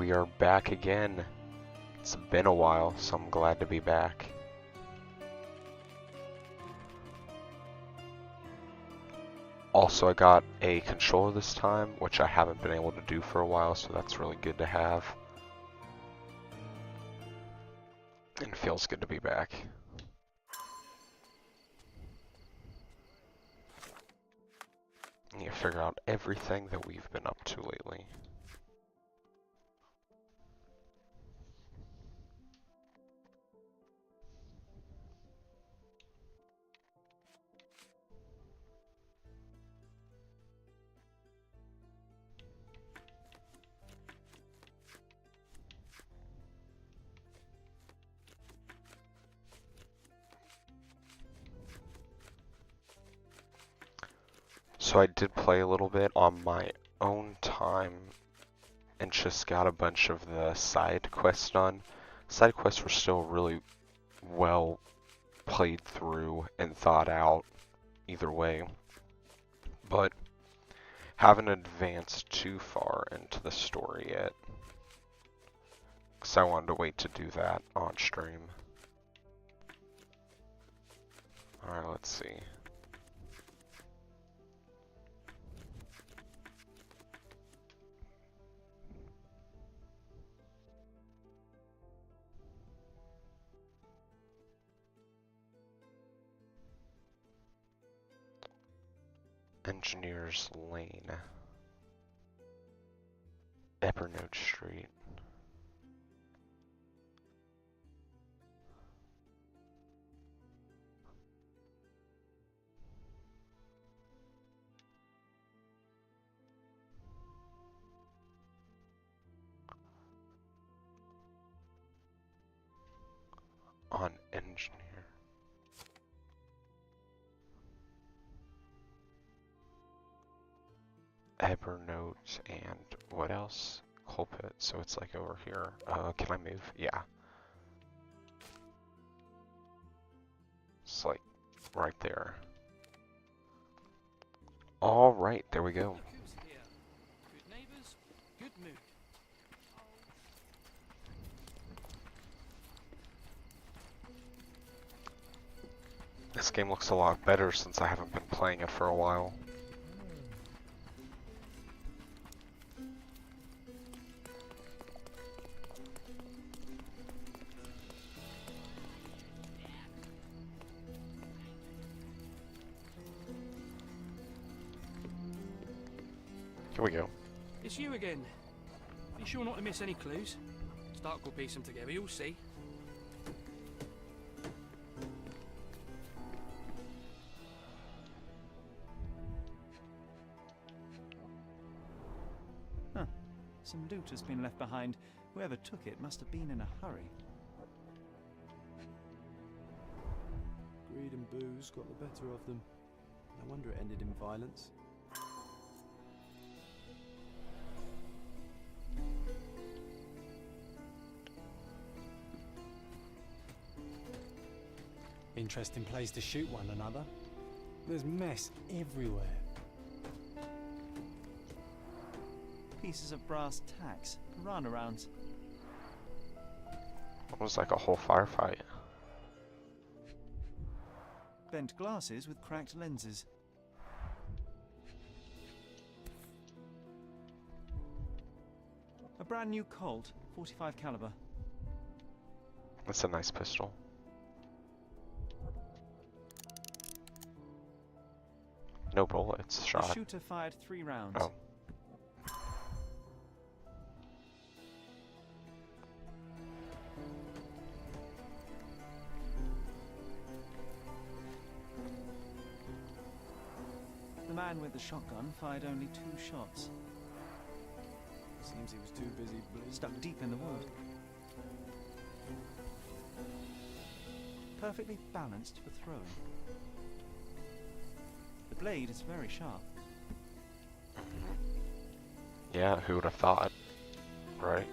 we are back again. It's been a while, so I'm glad to be back. Also, I got a controller this time, which I haven't been able to do for a while, so that's really good to have. And it feels good to be back. I need to figure out everything that we've been up to lately. So I did play a little bit on my own time and just got a bunch of the side quests done. Side quests were still really well played through and thought out either way, but haven't advanced too far into the story yet, because I wanted to wait to do that on stream. Alright, let's see. Engineers Lane, Evernote Street. On engineer. Evernote and what else? Pulpit, so it's like over here. Can I move? Yeah. It's like right there. Alright, there we go. Good neighbors, good mood. This game looks a lot better since I haven't been playing it for a while. Here we go. It's you again. You sure not to miss any clues? Stark will piece them together, you'll see. Huh. Some loot has been left behind. Whoever took it must have been in a hurry. Greed and booze got the better of them. No wonder it ended in violence. Interesting place to shoot one another. There's mess everywhere. Pieces of brass tacks, piranha rounds. Almost like a whole firefight. Bent glasses with cracked lenses. A brand new Colt, 45 caliber. That's a nice pistol. No bullets The shot. shooter fired 3 rounds. Oh. The man with the shotgun fired only 2 shots. Seems he was too busy bleeding. Stuck deep in the wood. Perfectly balanced for throwing. The blade is very sharp. Yeah, who would have thought? Right?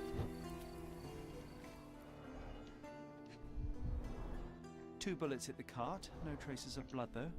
Two bullets hit the cart, no traces of blood though.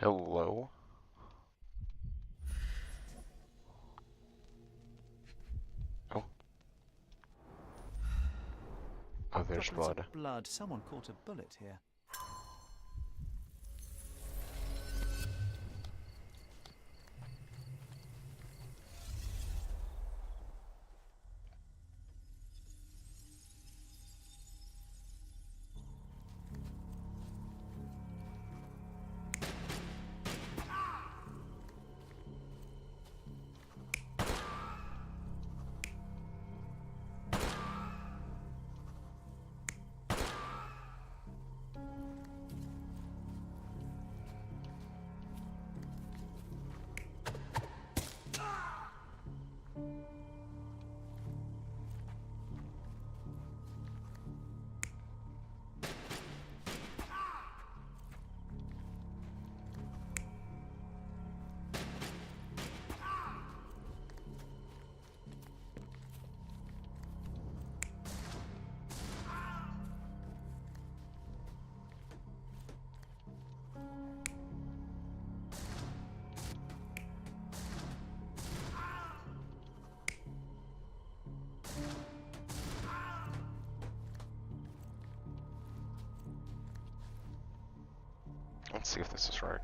Hello? Oh. Oh, there's Droplets blood. of blood. Someone caught a bullet here. Let's see if this is right.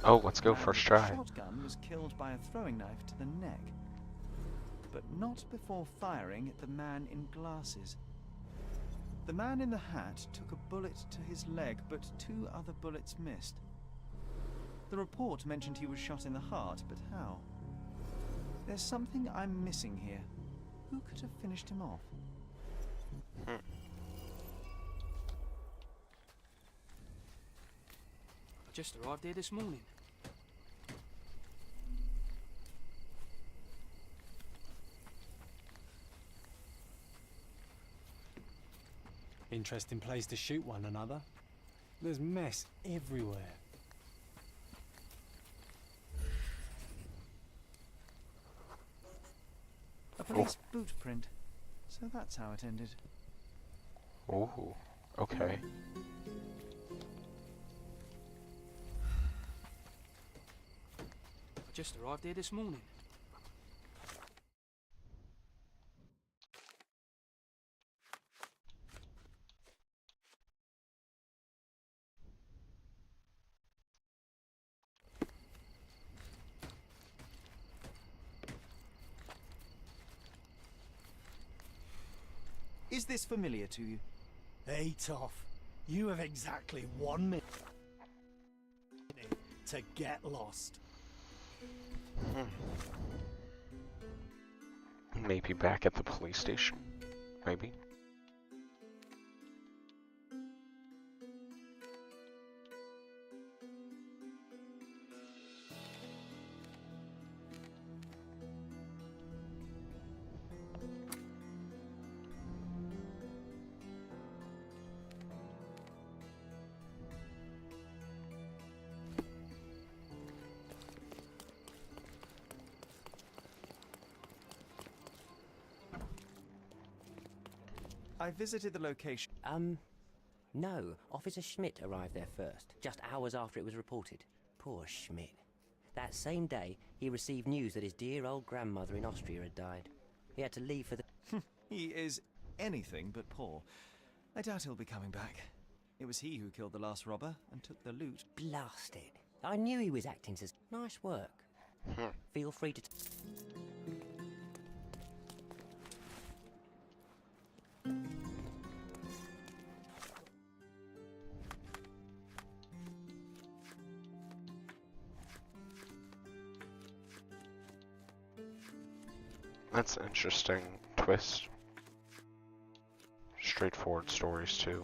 Oh, let's go Man first with a try. shotgun was killed by a throwing knife to the neck, but not before firing at the man in glasses. The man in the hat took a bullet to his leg, but 2 other bullets missed. The report mentioned he was shot in the heart, but how? There's something I'm missing here. Who could have finished him off? I just arrived here this morning. Interesting place to shoot one another. There's mess everywhere. A police boot print. So that's how it ended. Ooh, okay. I just arrived here this morning. Is this familiar to you? Hey, Toff. You have exactly 1 minute to get lost. Maybe back at the police station? Maybe? I visited the location. No. Officer Schmidt arrived there first, just hours after it was reported. Poor Schmidt. That same day, he received news that his dear old grandmother in Austria had died. He had to leave for the... He is anything but poor. I doubt he'll be coming back. It was he who killed the last robber and took the loot. Blast it. I knew he was acting as... Nice work. Feel free to... That's an interesting twist. Straightforward stories, too.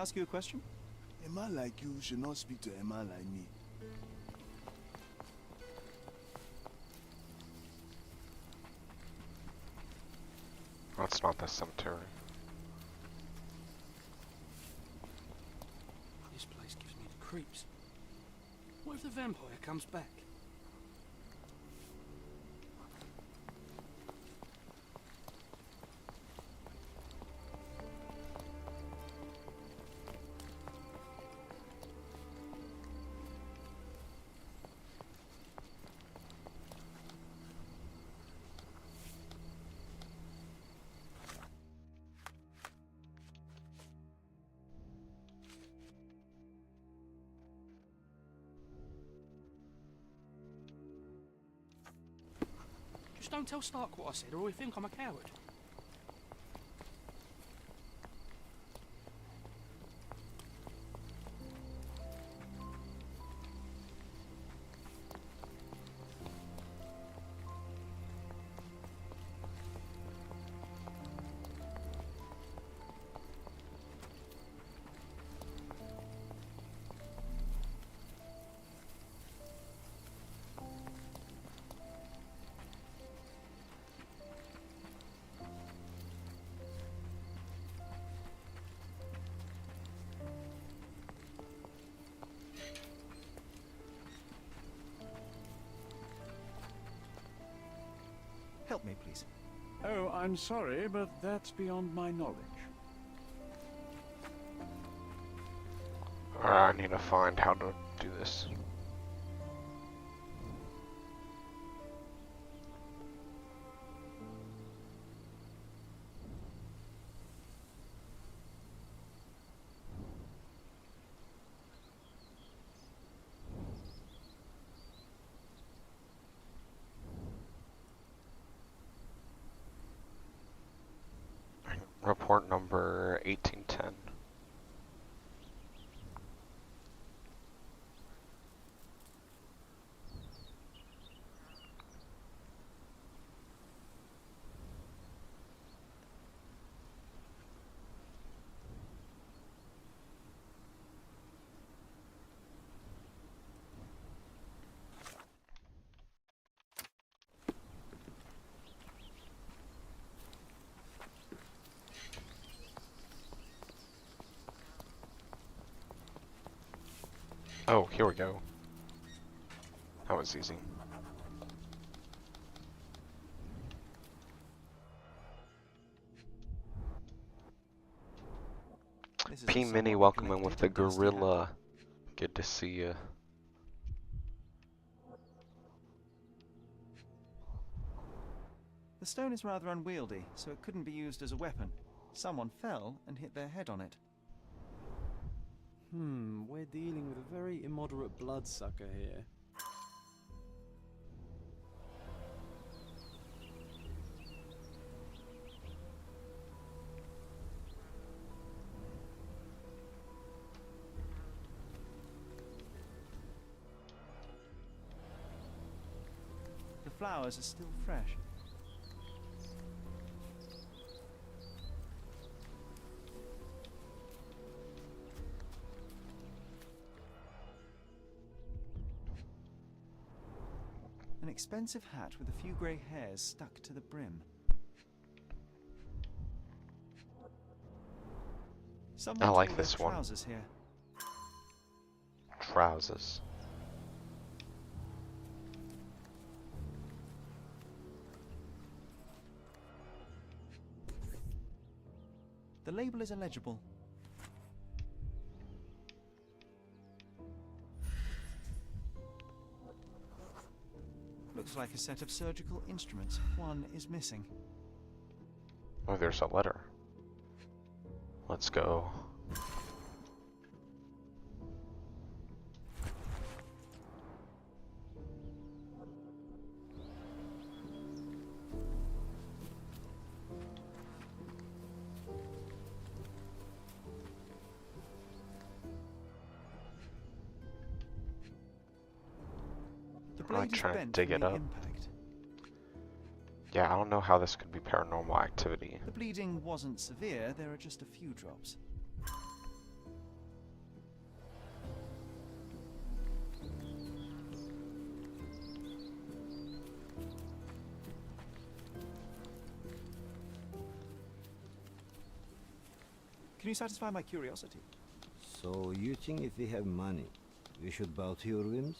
ask you a question? A man like you should not speak to a man like me. That's not the cemetery. This place gives me the creeps. What if the vampire comes back? Just don't tell Stark what I said, or he'll think I'm a coward. Help me, please. Oh, I'm sorry, but that's beyond my knowledge. Alright, I need to find how to do this. Report number 1810. Oh, here we go. That was easy. This is P a Mini, somewhat welcome in with neglected the and dusty gorilla. alley. Good to see you. The stone is rather unwieldy, so it couldn't be used as a weapon. Someone fell and hit their head on it. We're dealing with a very immoderate bloodsucker here. The flowers are still fresh. An expensive hat with a few grey hairs stuck to the brim. Someone I like told their this one. trousers here. Trousers. The label is illegible. Looks like a set of surgical instruments. One is missing. Oh, there's a letter. Let's go. The I'm like blade is trying to bent dig from it the up. impact. Yeah, I don't know how this could be paranormal activity. The bleeding wasn't severe, there are just a few drops. Can you satisfy my curiosity? So you think if we have money, we should bow to your whims?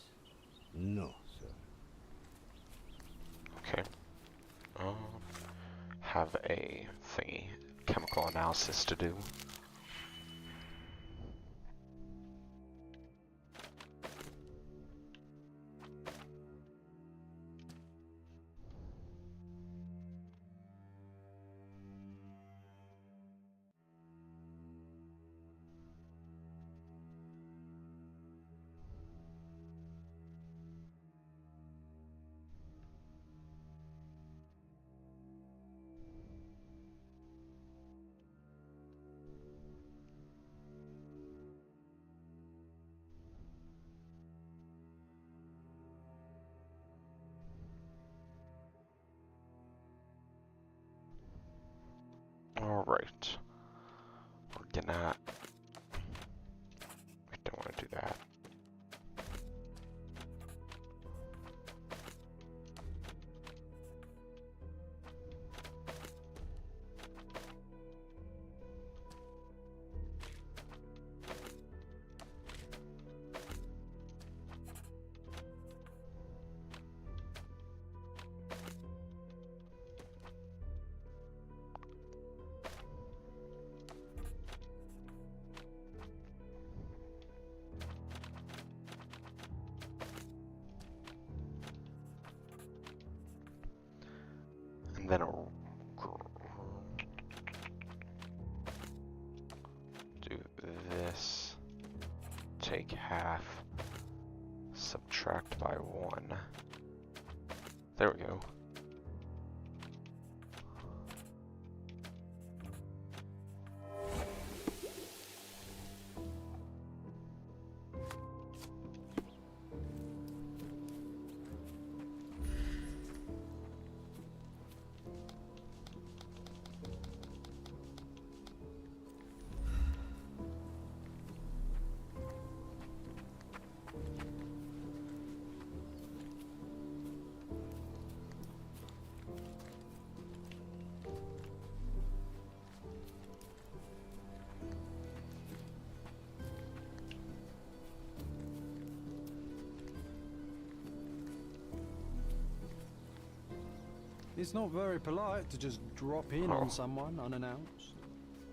No, sir. Okay. Have a thingy, chemical analysis to do. Alright. We're gonna... We don't want to do that. And then do this. Take half. Subtract by 1. There we go. It's not very polite to just drop in on someone unannounced.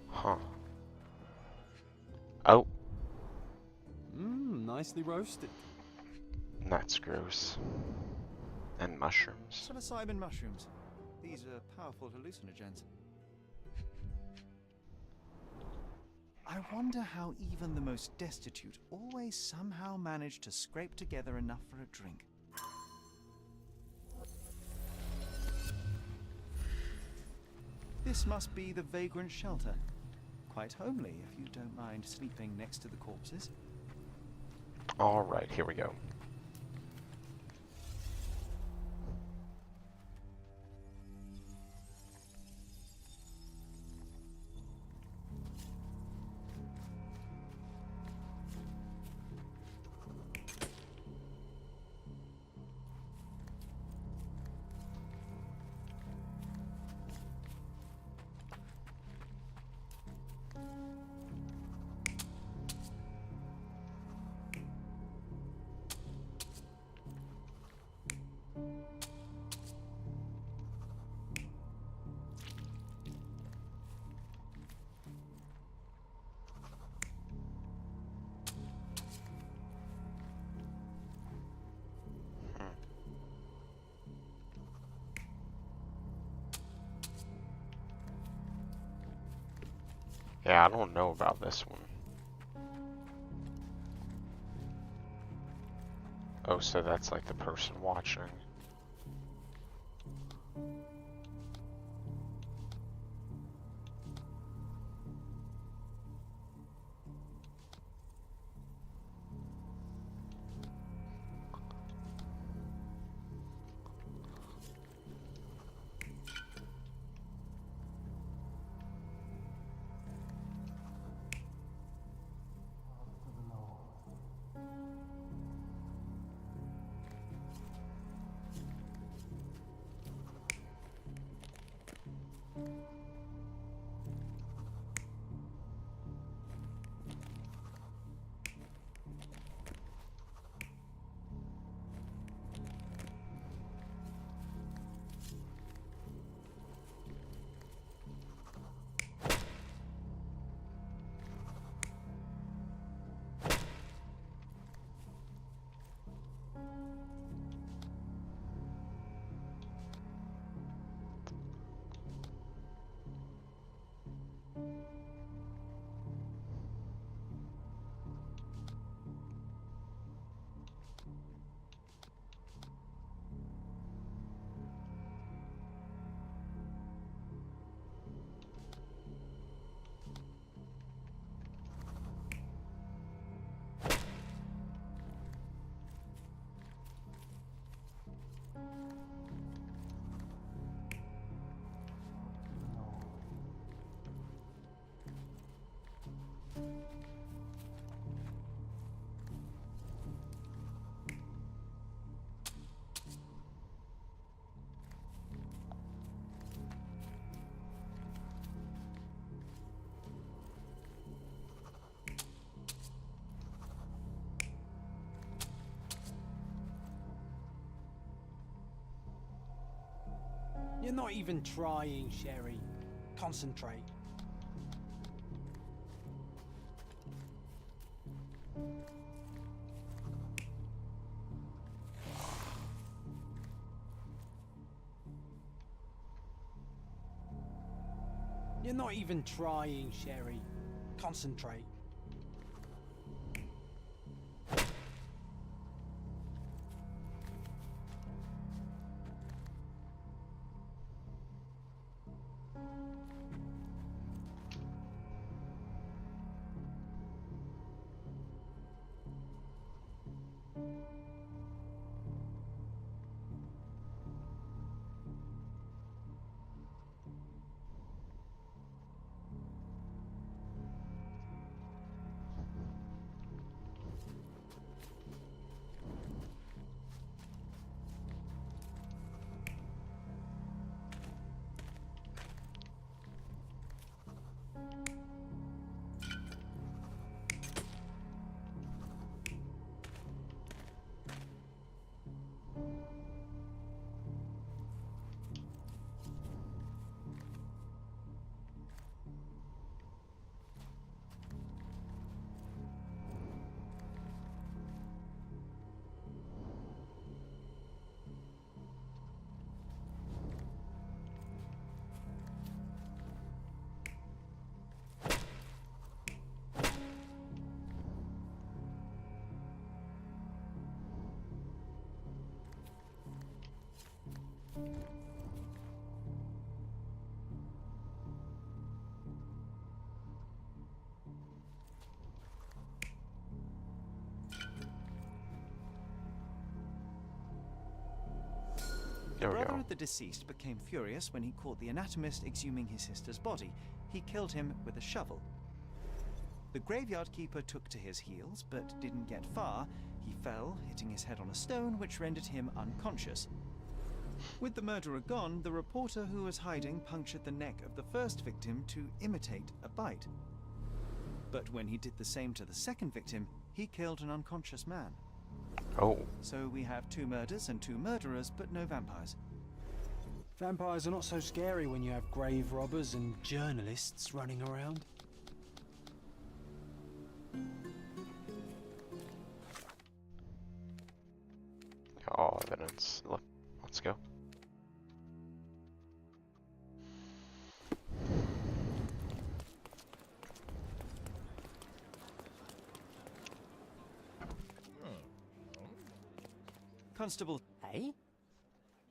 Huh. Oh. Nicely roasted. That's gross. And mushrooms. Psilocybin mushrooms. These are powerful hallucinogens. I wonder how even the most destitute always somehow manage to scrape together enough for a drink. This must be the vagrant shelter. Quite homely, if you don't mind sleeping next to the corpses. Alright, here we go. Yeah, I don't know about this one. Oh, so that's like the person watching. You're not even trying, Sherry. Concentrate. You're not even trying, Sherry. Concentrate. There The we brother go. of the deceased became furious when he caught the anatomist exhuming his sister's body. He killed him with a shovel. The graveyard keeper took to his heels, but didn't get far. He fell, hitting his head on a stone, which rendered him unconscious. With the murderer gone, the reporter who was hiding punctured the neck of the first victim to imitate a bite. But when he did the same to the second victim, he killed an unconscious man. Oh, So we have 2 murders and 2 murderers, but no vampires. Vampires are not so scary when you have grave robbers and journalists running around. all evidence. Let's go. Constable. Hey?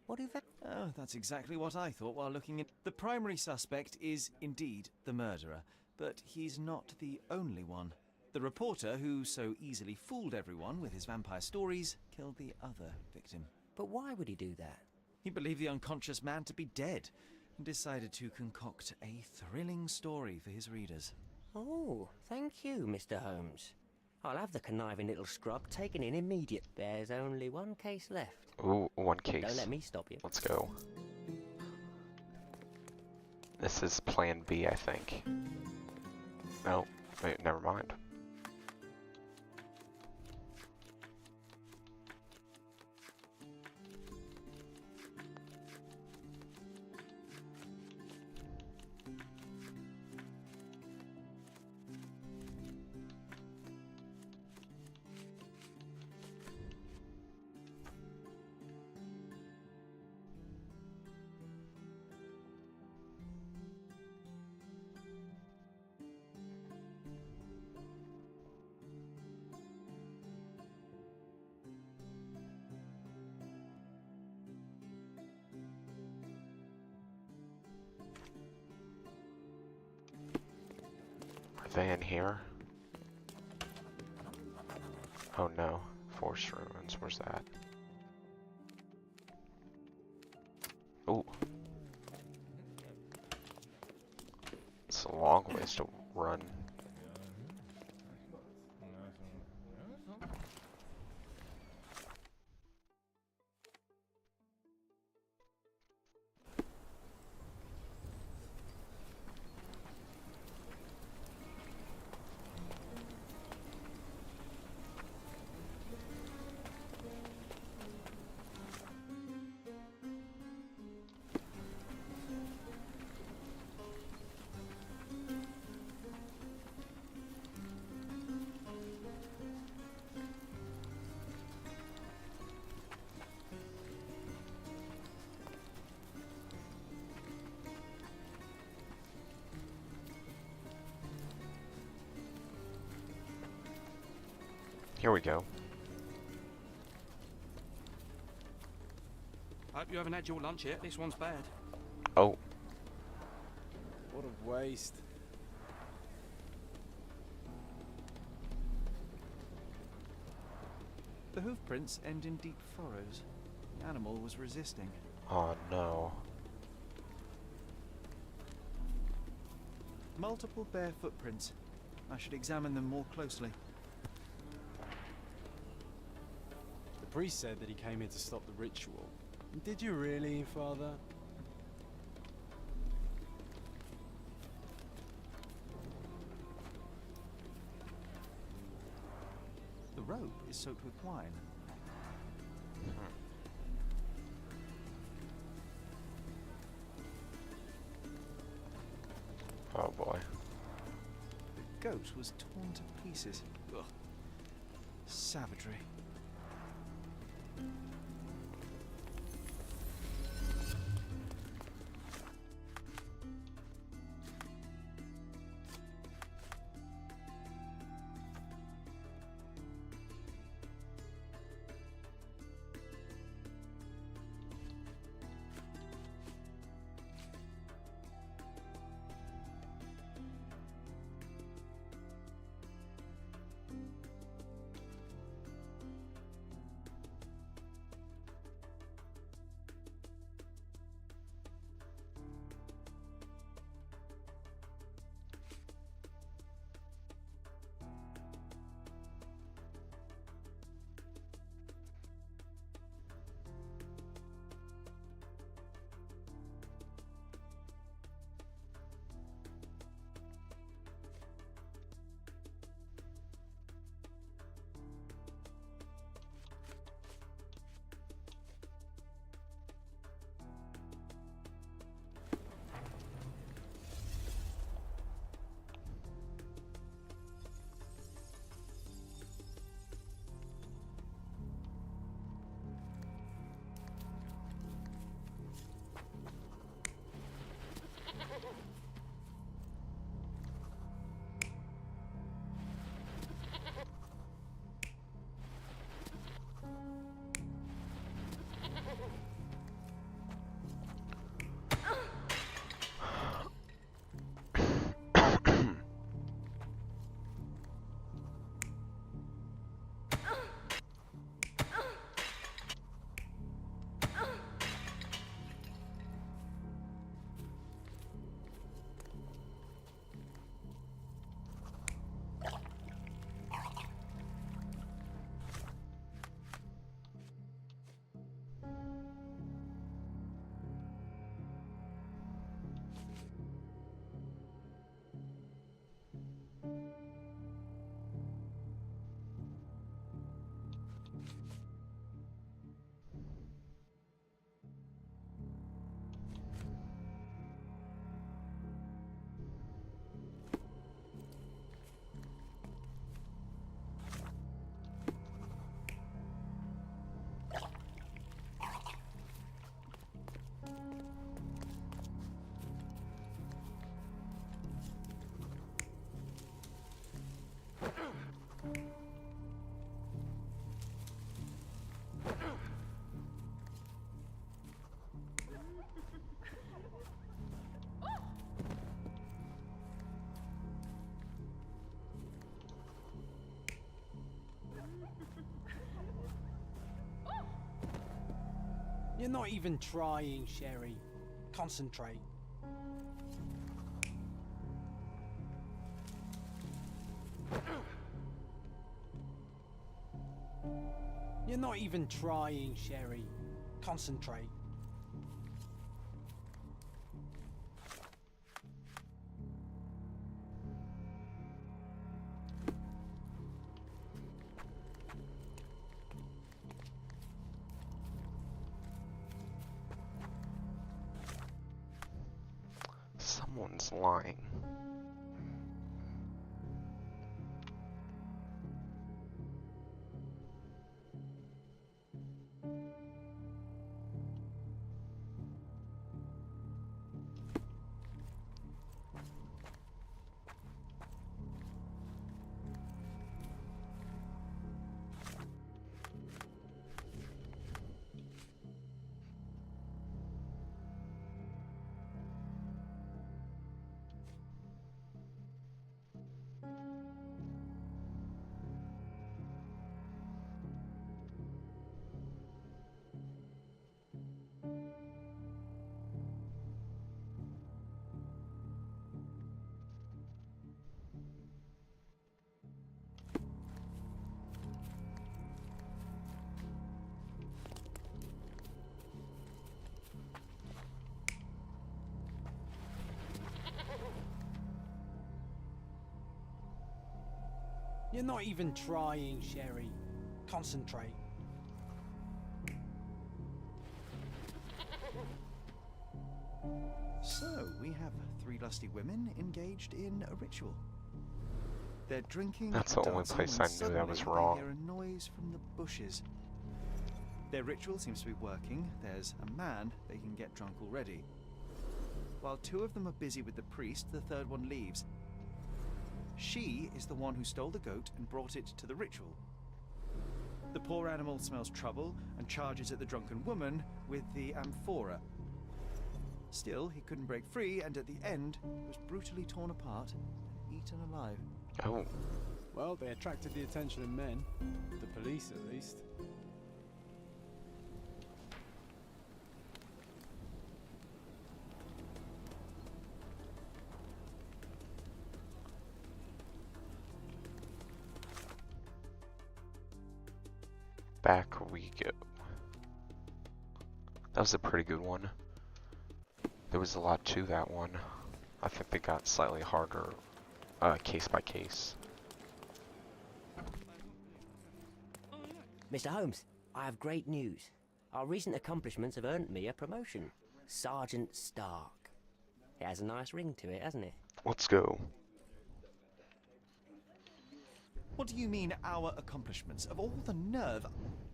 What have Oh, that's exactly what I thought while looking at... The primary suspect is indeed the murderer, but he's not the only one. The reporter, who so easily fooled everyone with his vampire stories, killed the other victim. But why would he do that? He believed the unconscious man to be dead and decided to concoct a thrilling story for his readers. Oh, thank you, Mr. Holmes. I'll have the conniving little scrub taken in immediate. There's only one case left. Ooh, one case. Don't let me stop you. Let's go. This is plan B, I think. No, wait, never mind. Are they in here? Oh no, Forest Ruins, where's that? Ooh. It's a long ways to run. Here we go. Hope you haven't had your lunch yet. This one's bad. Oh, What a waste. The hoof prints end in deep furrows. The animal was resisting. oh no. Multiple bare footprints. I should examine them more closely. The priest said that he came here to stop the ritual. Did you really, Father? The rope is soaked with wine. Oh boy. The goat was torn to pieces. Ugh. Savagery. You're not even trying, Sherry. Concentrate. You're not even trying, Sherry. Concentrate. Someone's lying. You're not even trying, Sherry. Concentrate. So, we have 3 lusty women engaged in a ritual. They're drinking That's and the only dancing place when I knew that was suddenly wrong. They hear a noise from the bushes. Their ritual seems to be working. There's a man they can get drunk already. While 2 of them are busy with the priest, the 3rd one leaves. She is the one who stole the goat and brought it to the ritual. The poor animal smells trouble and charges at the drunken woman with the amphora. Still, he couldn't break free, and at the end, was brutally torn apart and eaten alive. Oh. Well, they attracted the attention of men. The police, at least. Back we go. That was a pretty good one. There was a lot to that one. I think they got slightly harder, case by case. Mr. Holmes, I have great news. Our recent accomplishments have earned me a promotion. Sergeant Stark. It has a nice ring to it, hasn't it? Let's go. What do you mean, our accomplishments? Of all the nerve,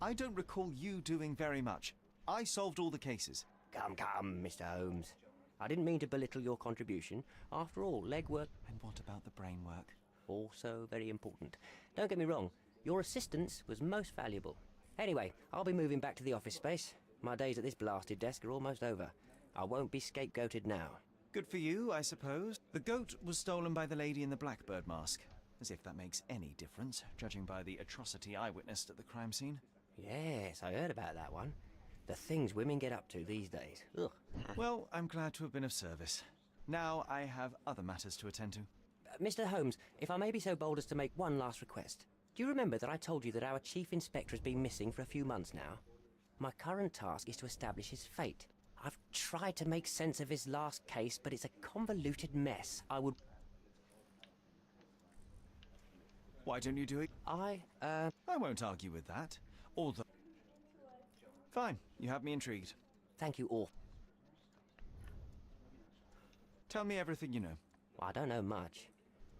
I don't recall you doing very much. I solved all the cases. Come, Mr. Holmes. I didn't mean to belittle your contribution. After all, legwork... And what about the brain work? Also very important. Don't get me wrong, your assistance was most valuable. Anyway, I'll be moving back to the office space. My days at this blasted desk are almost over. I won't be scapegoated now. Good for you, I suppose. The goat was stolen by the lady in the blackbird mask. As if that makes any difference, judging by the atrocity I witnessed at the crime scene. Yes, I heard about that one. The things women get up to these days. Ugh. Well, I'm glad to have been of service. Now I have other matters to attend to. Mr. Holmes, if I may be so bold as to make one last request. Do you remember that I told you that our chief inspector has been missing for a few months now? My current task is to establish his fate. I've tried to make sense of his last case, but it's a convoluted mess. Why don't you do it? I won't argue with that. Although... Fine, you have me intrigued. Thank you all. Tell me everything you know. Well, I don't know much.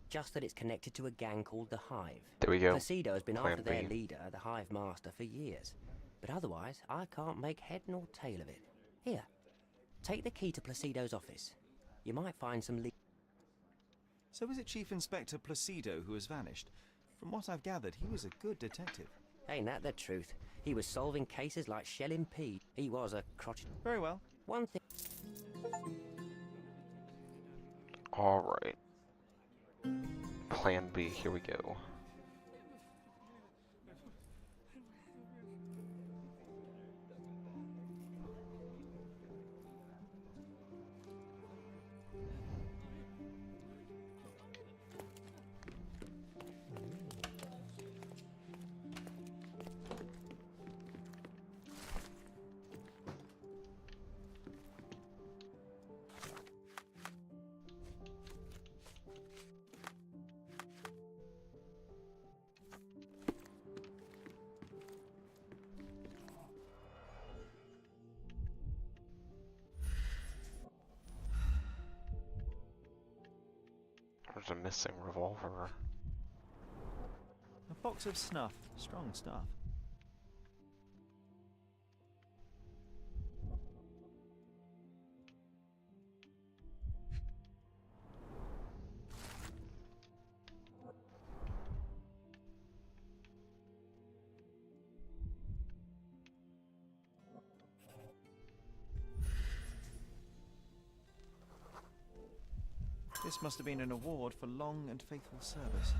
Just that it's connected to a gang called the Hive. There we go. Placido has been Plan after their B. leader, the Hive Master, for years. But otherwise, I can't make head nor tail of it. Here, take the key to Placido's office. You might find some So is it Chief Inspector Placido who has vanished? From what I've gathered, he was a good detective. Ain't that the truth? He was solving cases like shelling peas. He was a crotchet. Very well. One thing... Alright. Plan B, here we go. There's a missing revolver. A box of snuff. Strong stuff. This must have been an award for long and faithful service.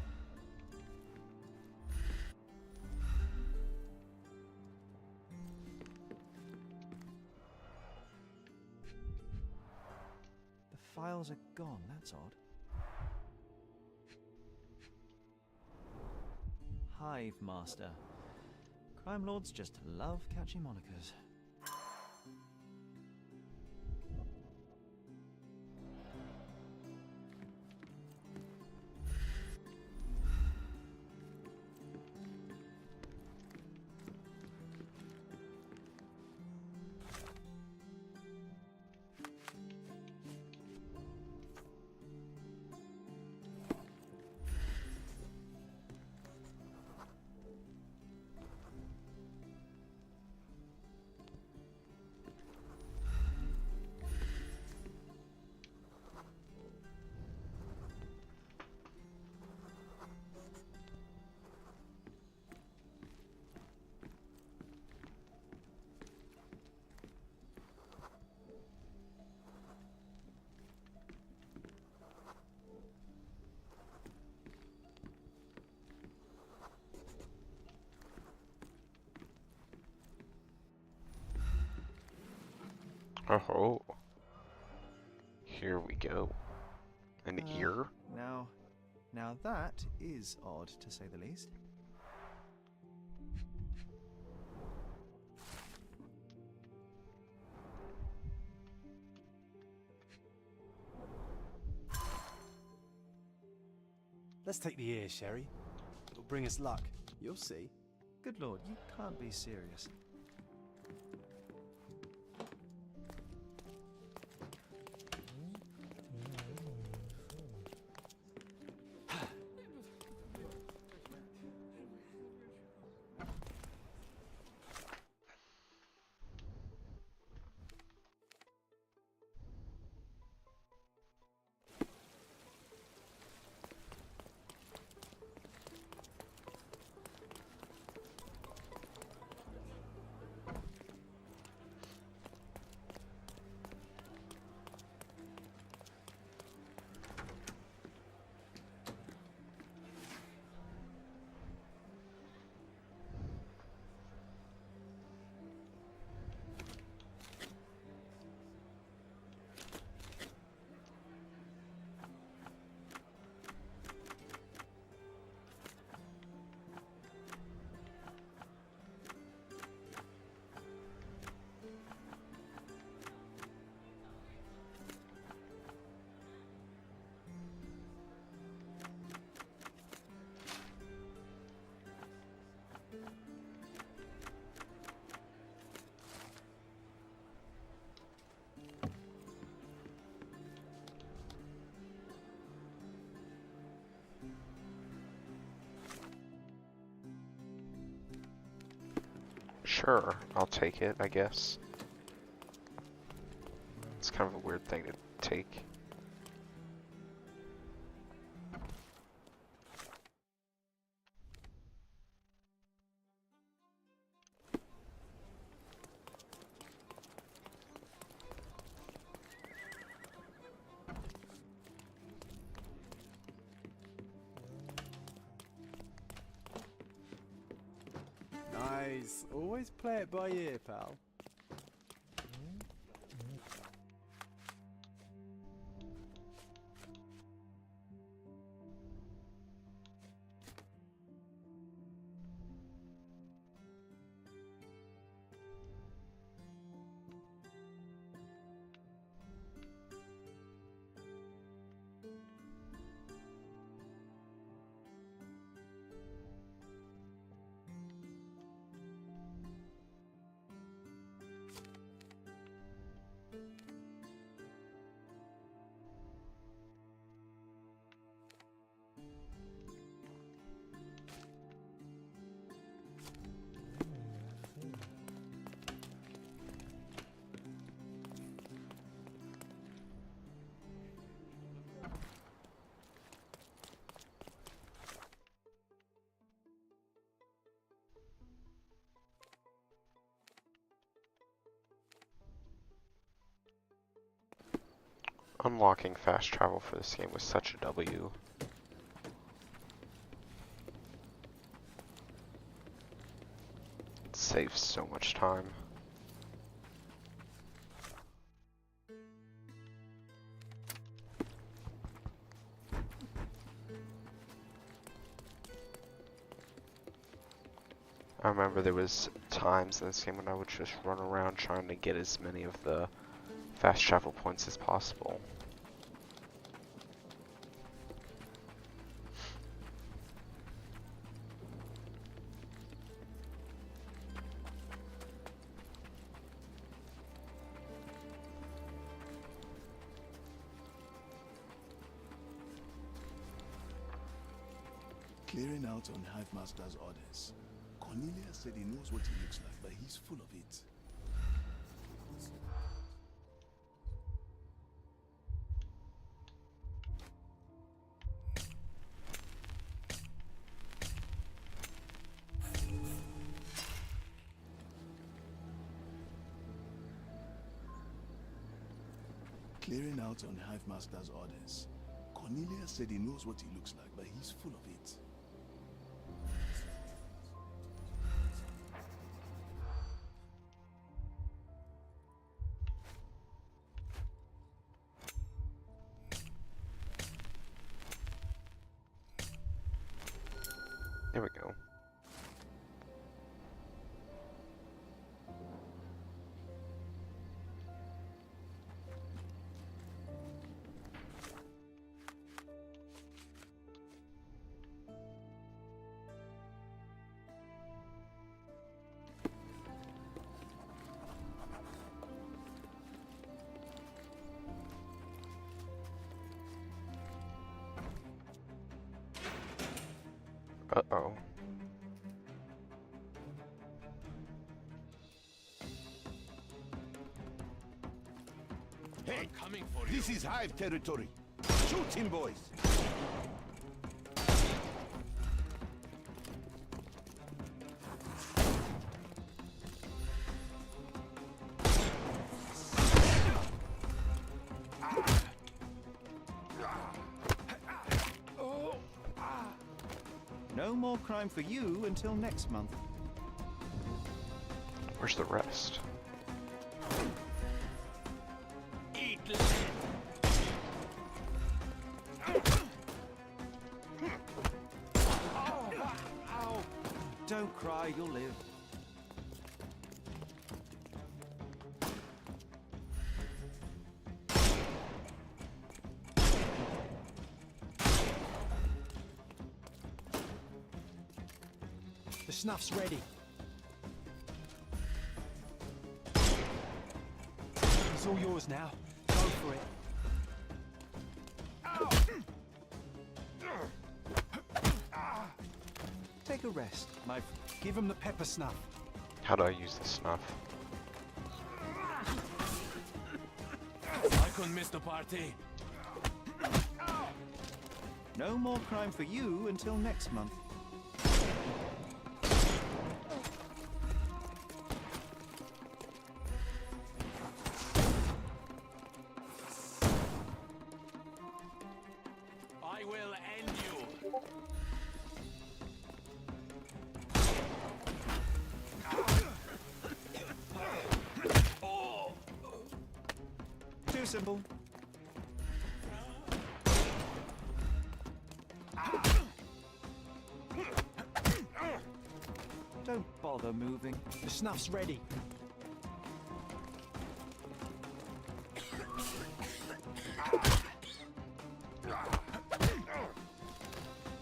The files are gone, that's odd. Hive Master. Crime lords just love catchy monikers. Oh, here we go. An ear? Now that is odd, to say the least. Let's take the ear, Sherry. It'll bring us luck. You'll see. Good lord, you can't be serious. Sure, I'll take it, I guess. It's kind of a weird thing to take. Nice. Always play it by ear, pal. Unlocking fast travel for this game was such a W. It saves so much time. I remember there was times in this game when I would just run around trying to get as many of the fast travel points as possible. Clearing out on Hive Master's orders. Cornelius said he knows what he looks like, but he's full of it. Clearing out on Hive Master's orders. Cornelius said he knows what he looks like, but he's full of it. Uh-oh. Hey, this is Hive territory. Shoot him, boys. No more crime for you until next month. Where's the rest? Don't cry, you'll live. The snuff's ready. It's all yours now. Go for it. Take a rest, my Give him the pepper snuff. How do I use the snuff? I couldn't miss the party. No more crime for you until next month. I will end you. Too simple. Don't bother moving. The snuff's ready.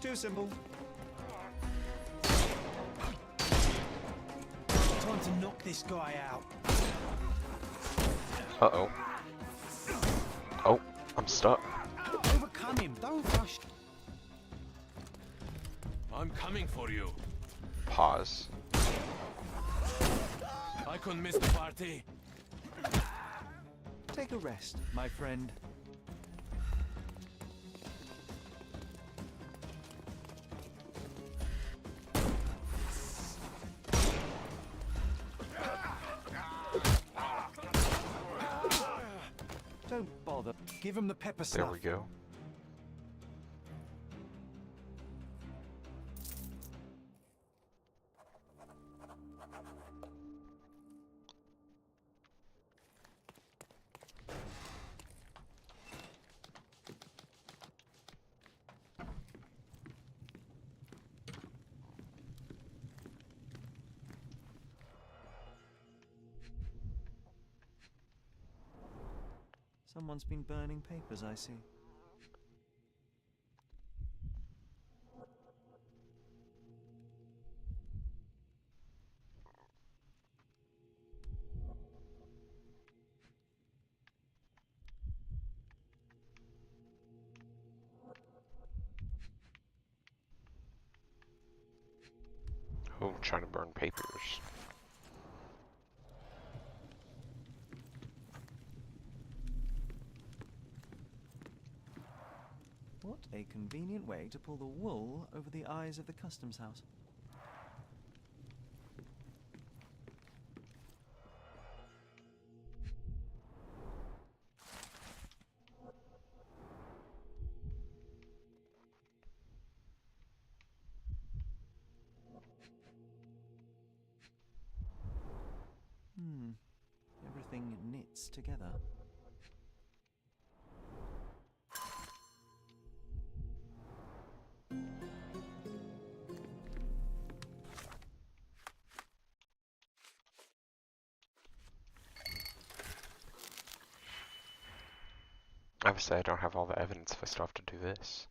Too simple. Time to knock this guy out. Uh-oh. Oh, I'm stuck. Overcome him. Don't rush. I'm coming for you. Pause. I couldn't miss the party. Take a rest, my friend. Don't bother. Give him the pepper There snuff. we go. Someone's been burning papers, I see. Oh, trying to burn papers. What a convenient way to pull the wool over the eyes of the customs house. Everything knits together. Obviously, I don't have all the evidence if I still have to do this.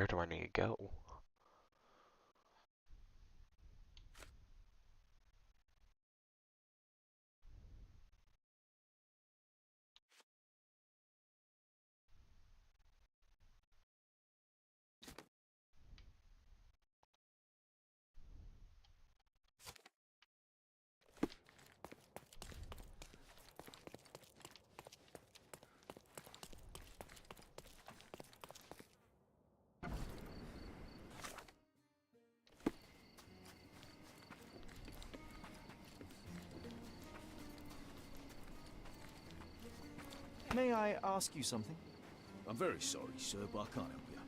where do I need to go? May I ask you something? I'm very sorry, sir, but I can't help you.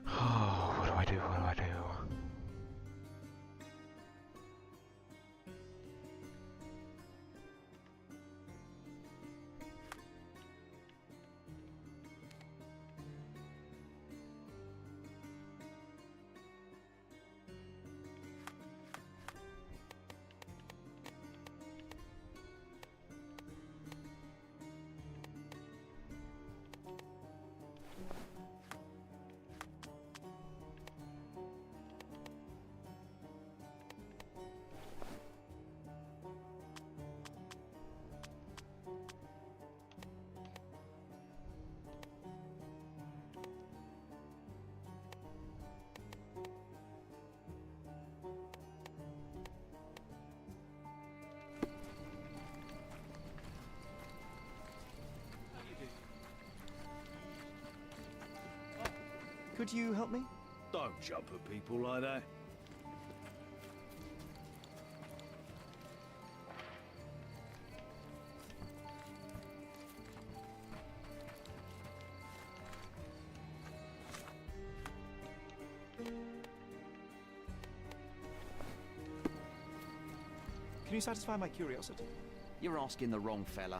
Oh, what do I do? What do I do? Could you help me? Don't jump at people like that. Can you satisfy my curiosity? You're asking the wrong fella.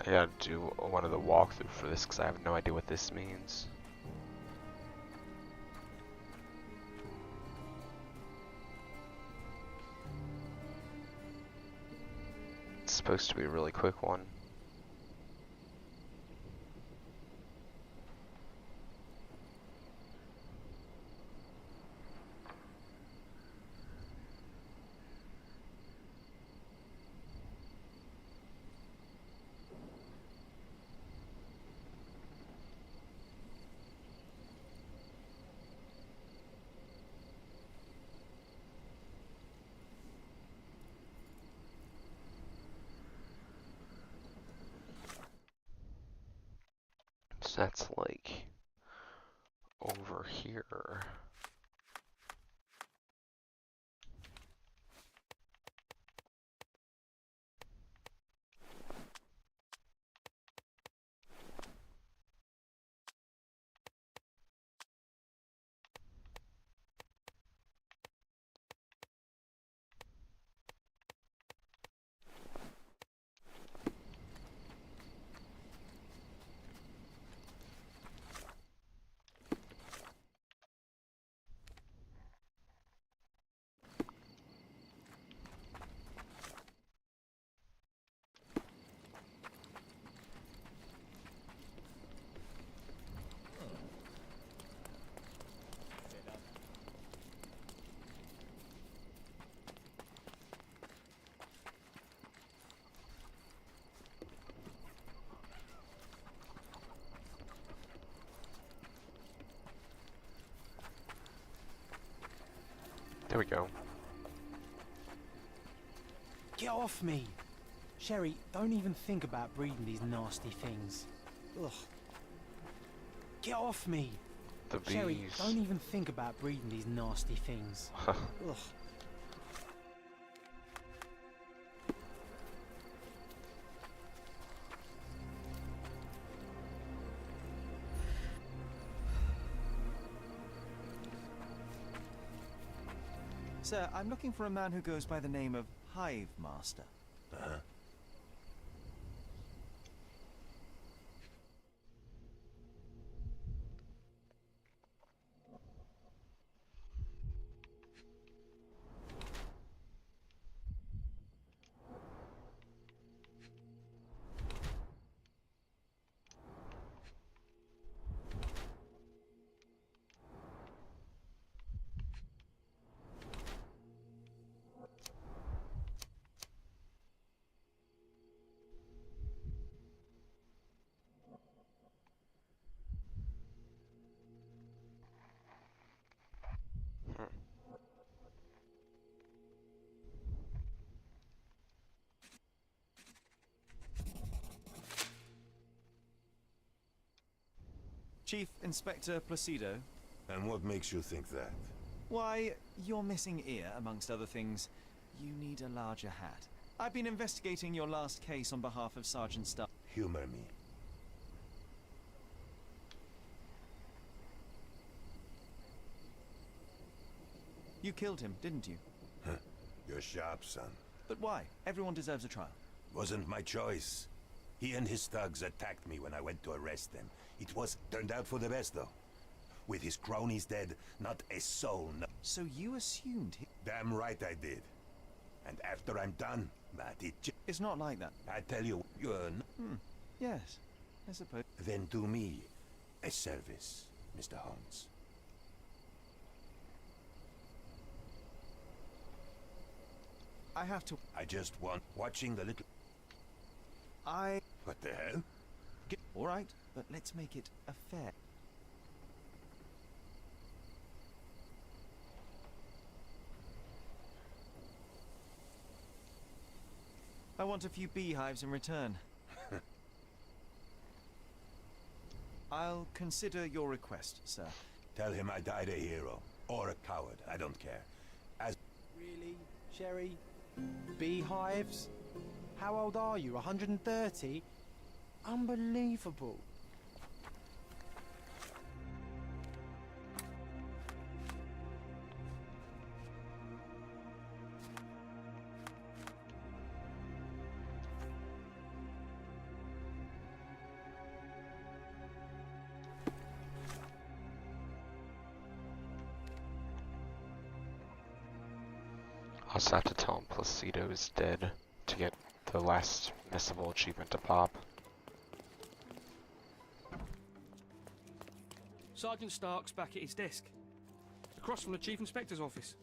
I gotta do one of the walkthrough for this because I have no idea what this means. It's supposed to be a really quick one. So that's like over here. There we go. Get off me! Sherry, don't even think about breeding these nasty things. Ugh. Get off me! The bees. Sherry, don't even think about breeding these nasty things. Ugh. Sir, I'm looking for a man who goes by the name of Hive Master. Uh-huh. Chief Inspector Placido. And what makes you think that? Why, your missing ear, amongst other things. You need a larger hat. I've been investigating your last case on behalf of Sergeant Stark. Humor me. You killed him, didn't you? You're sharp, son. But why? Everyone deserves a trial. Wasn't my choice. He and his thugs attacked me when I went to arrest them. It turned out for the best, though. With his cronies dead, not a soul. So you assumed he... Damn right I did. And after I'm done, It's not like that. I tell you, you're... Yes, I suppose. Then do me a service, Mr. Holmes. I have to... I just want watching the little... What the hell? All right, but let's make it a fair... I want a few beehives in return. I'll consider your request, sir. Tell him I died a hero. Or a coward, I don't care. Really? Sherry? Beehives? How old are you? 130? Unbelievable. I also have to tell him Placido is dead to get the last missable achievement to pop. Sergeant Stark's back at his desk, across from the Chief Inspector's office.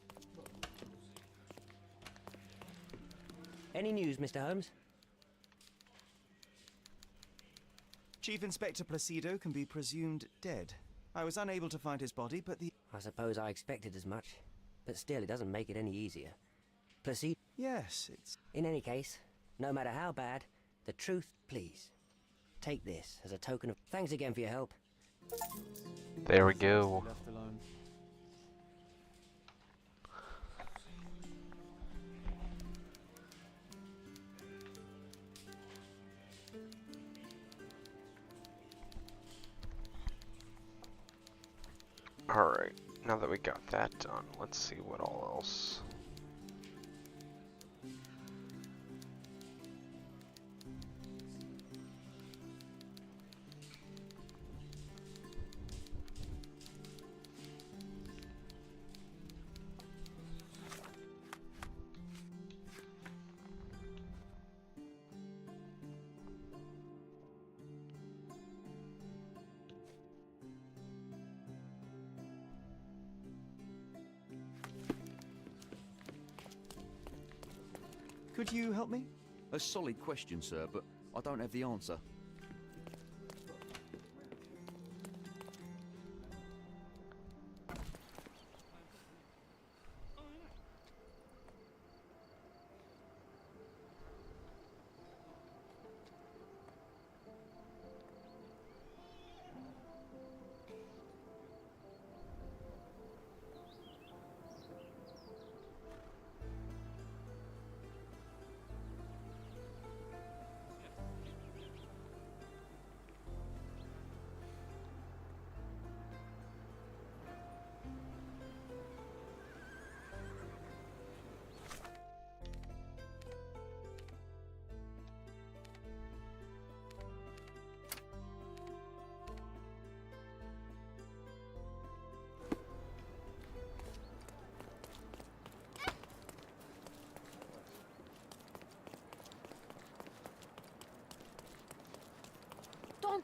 Any news, Mr. Holmes? Chief Inspector Placido can be presumed dead. I was unable to find his body, but the... I suppose I expected as much, but still it doesn't make it any easier. Placido? Yes, it's... In any case, no matter how bad, the truth, please. Take this as a token of... Thanks again for your help. There we go. Left alone. Alright, now that we got that done, let's see what all else. Could you help me? A solid question, sir, but I don't have the answer.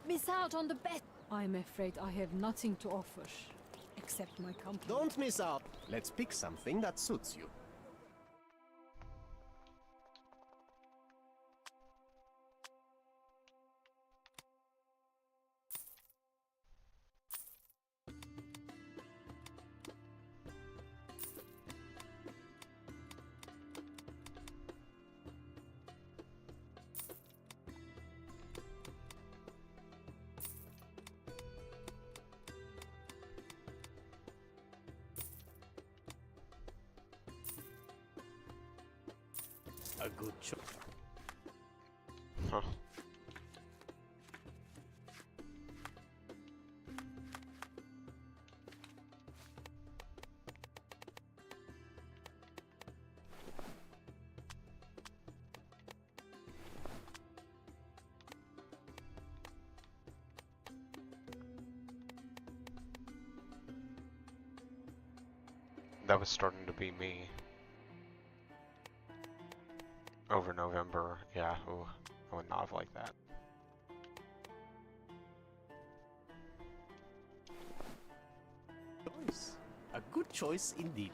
miss out on the best. I'm afraid I have nothing to offer, except my company. Don't miss out. Let's pick something that suits you. A good choice. Huh. That was starting to be me. Over November, yeah, ooh, I would not have liked that. Choice. A good choice indeed.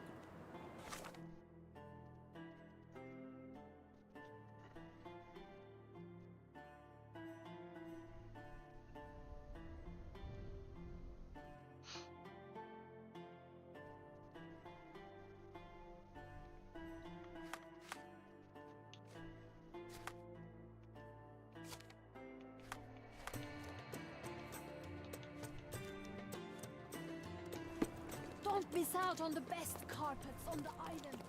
Don't miss out on the best carpets on the island.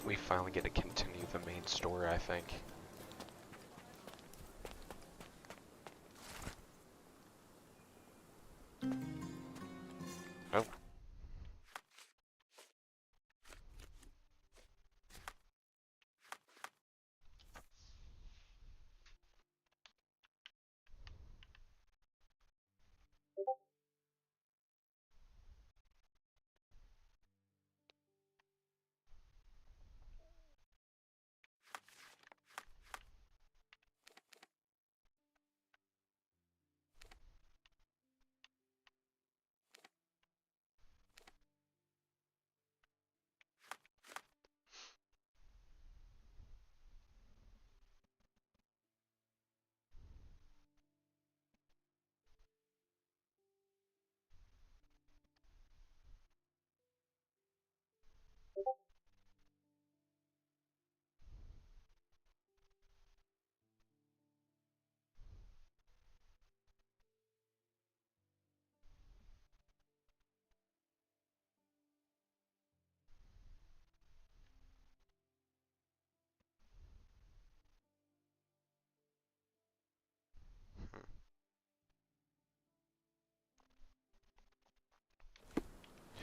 We finally get to continue the main story, I think. Oh.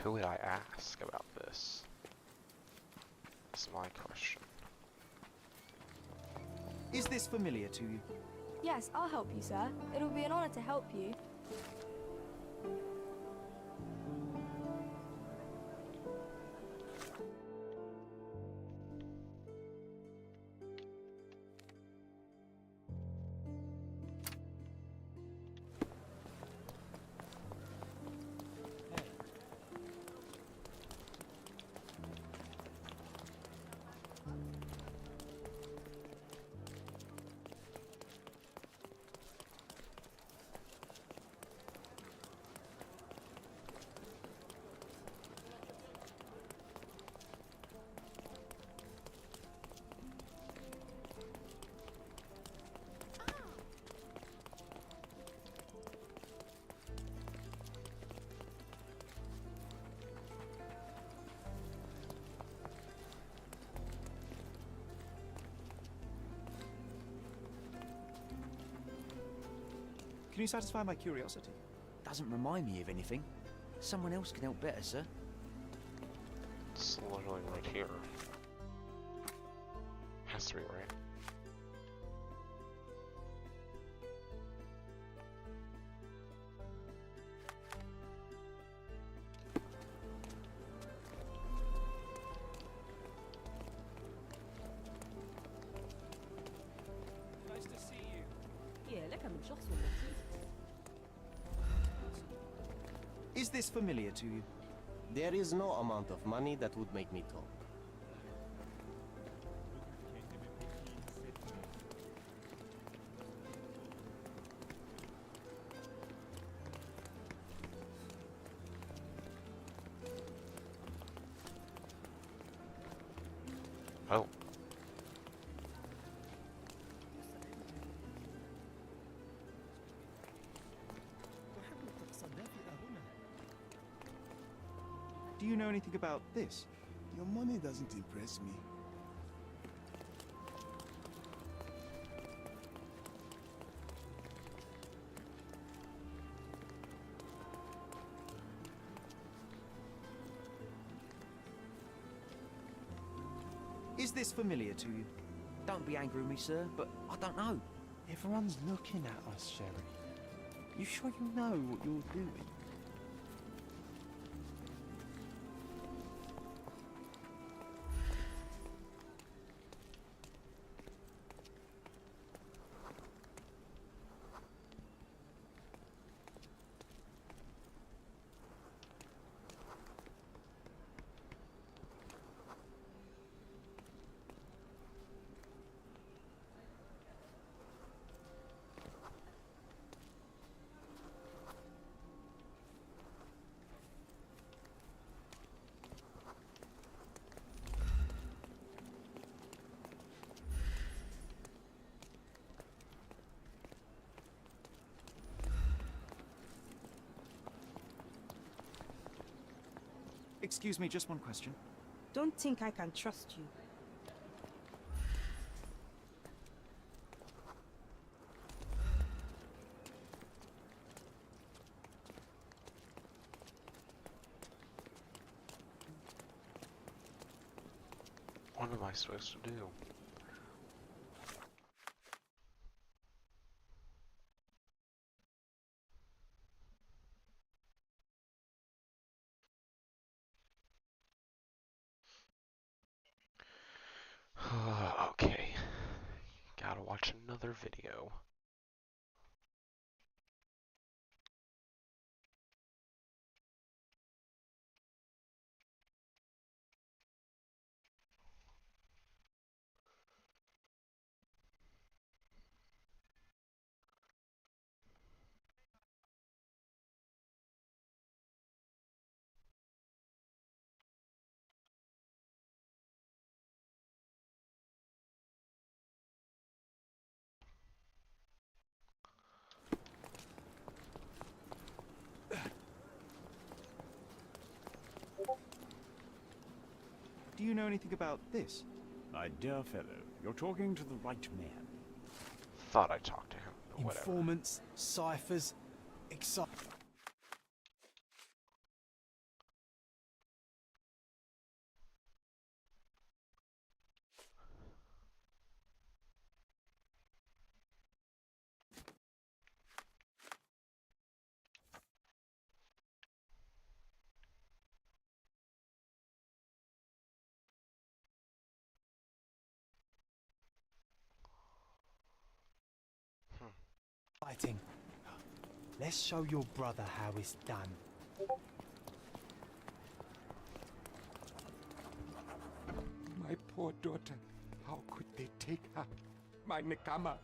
Who would I ask about this? That's my question. Is this familiar to you? Yes, I'll help you, sir. It'll be an honor to help you. Can you satisfy my curiosity? Doesn't remind me of anything. Someone else can help better, sir. It's literally right here. Has to be right. Is this familiar to you? There is no amount of money that would make me talk. Oh. Do you know anything about this? Your money doesn't impress me. Is this familiar to you? Don't be angry with me, sir, but I don't know. Everyone's looking at us, Sherry. You sure you know what you're doing? Excuse me, just one question. Don't think I can trust you. What am I supposed to do? Okay. Gotta watch another video. Do you know anything about this? My dear fellow, you're talking to the right man. Thought I talked to him, but whatever. Informants, ciphers, excite. Fighting. Let's show your brother how it's done. My poor daughter. How could they take her? My Nekama.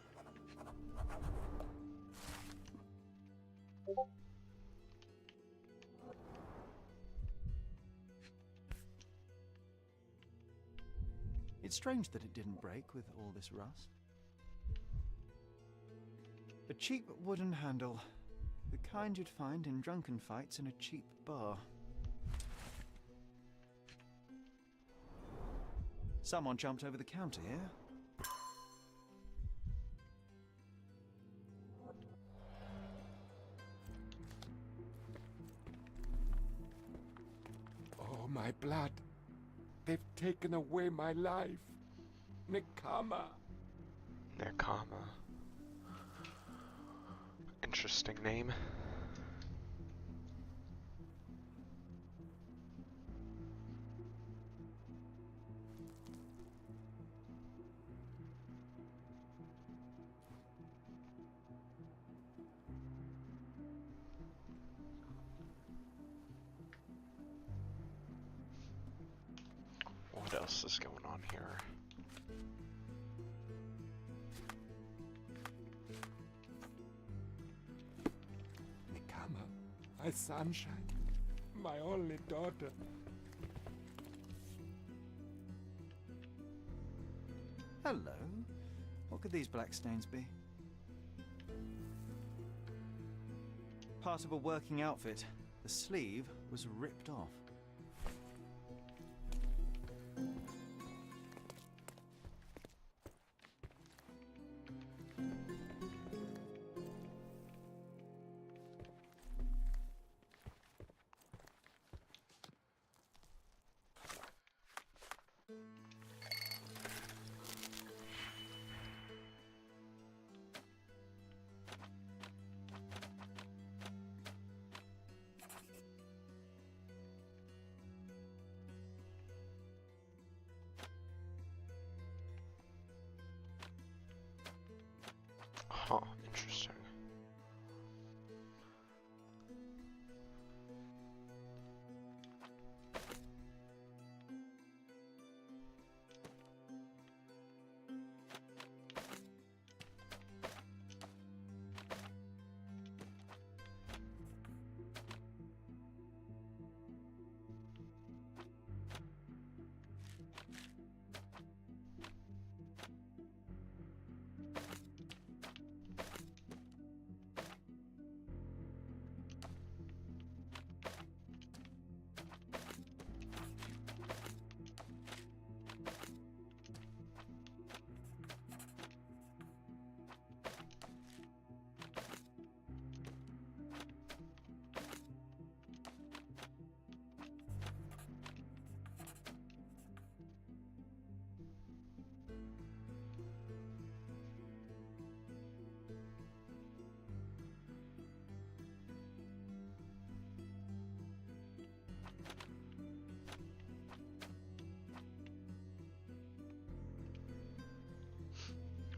It's strange that it didn't break with all this rust. A cheap wooden handle. The kind you'd find in drunken fights in a cheap bar. Someone jumped over the counter here. Oh, my blood. They've taken away my life. Nekama. Nekama. Interesting name. else is going on here? Nikama, my sunshine, my only daughter. Hello. What could these black stains be? Part of a working outfit. The sleeve was ripped off. Huh, interesting.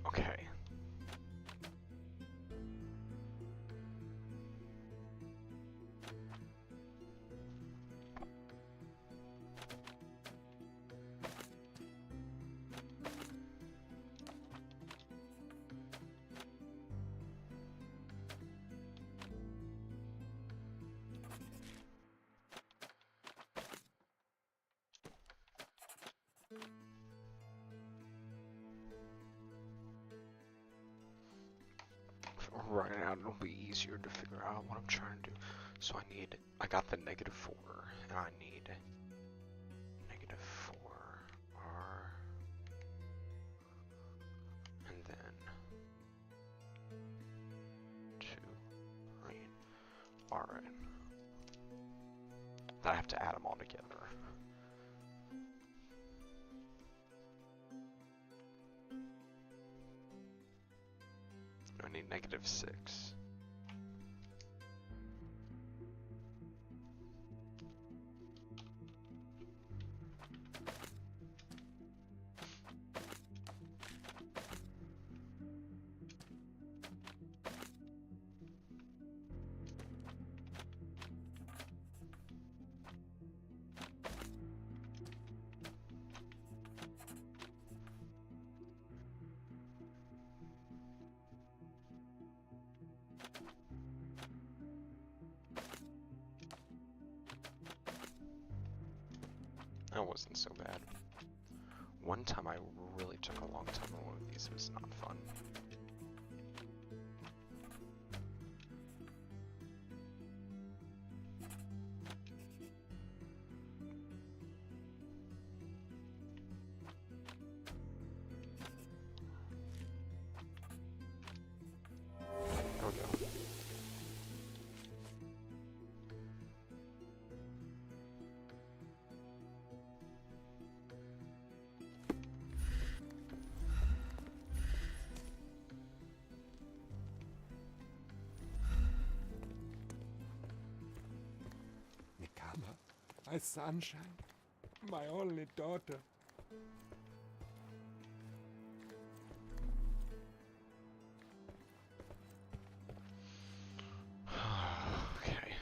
Okay. Right now it'll be easier to figure out what I'm trying to do. So I got the -4, and I need -4R, and then 2 green RN. I have to add them all together. I need -6. That wasn't so bad. One time I really took a long time on one of these. It was not fun. There we go. Nikama, my sunshine, my only daughter. Okay.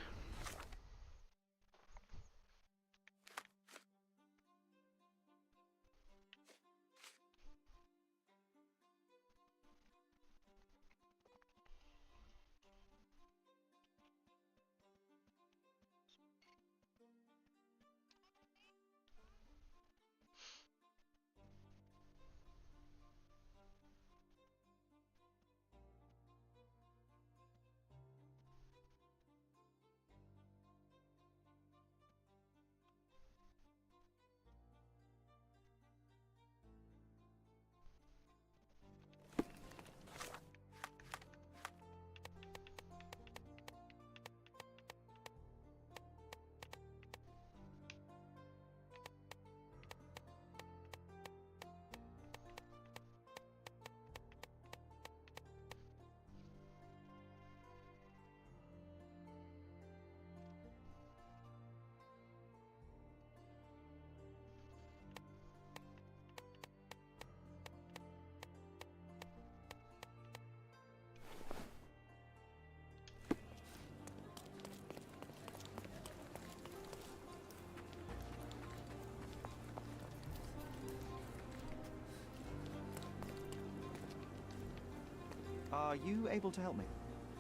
Are you able to help me?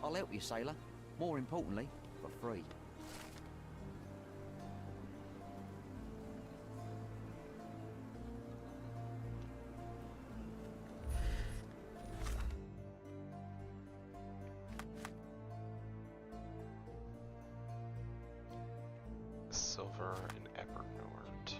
I'll help you, sailor. More importantly, for free. Silver and Evernote.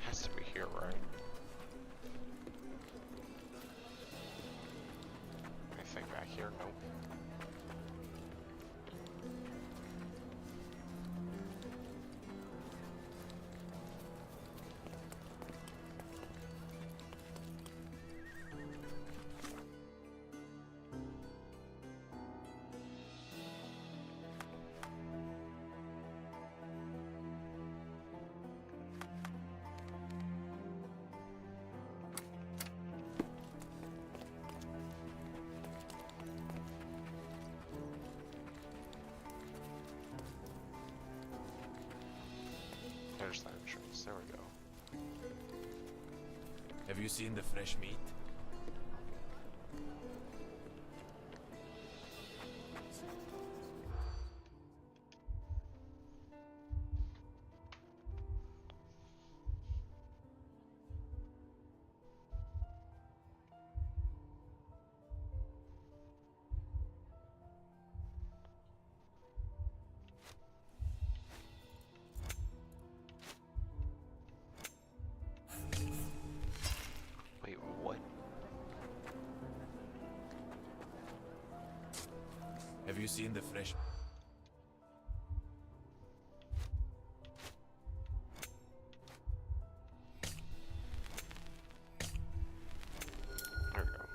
Has to be here, right? Anything back here? Nope. There's that entrance. There we go. Have you seen the fresh meat? Wait, what? Have you seen the fresh... There we go.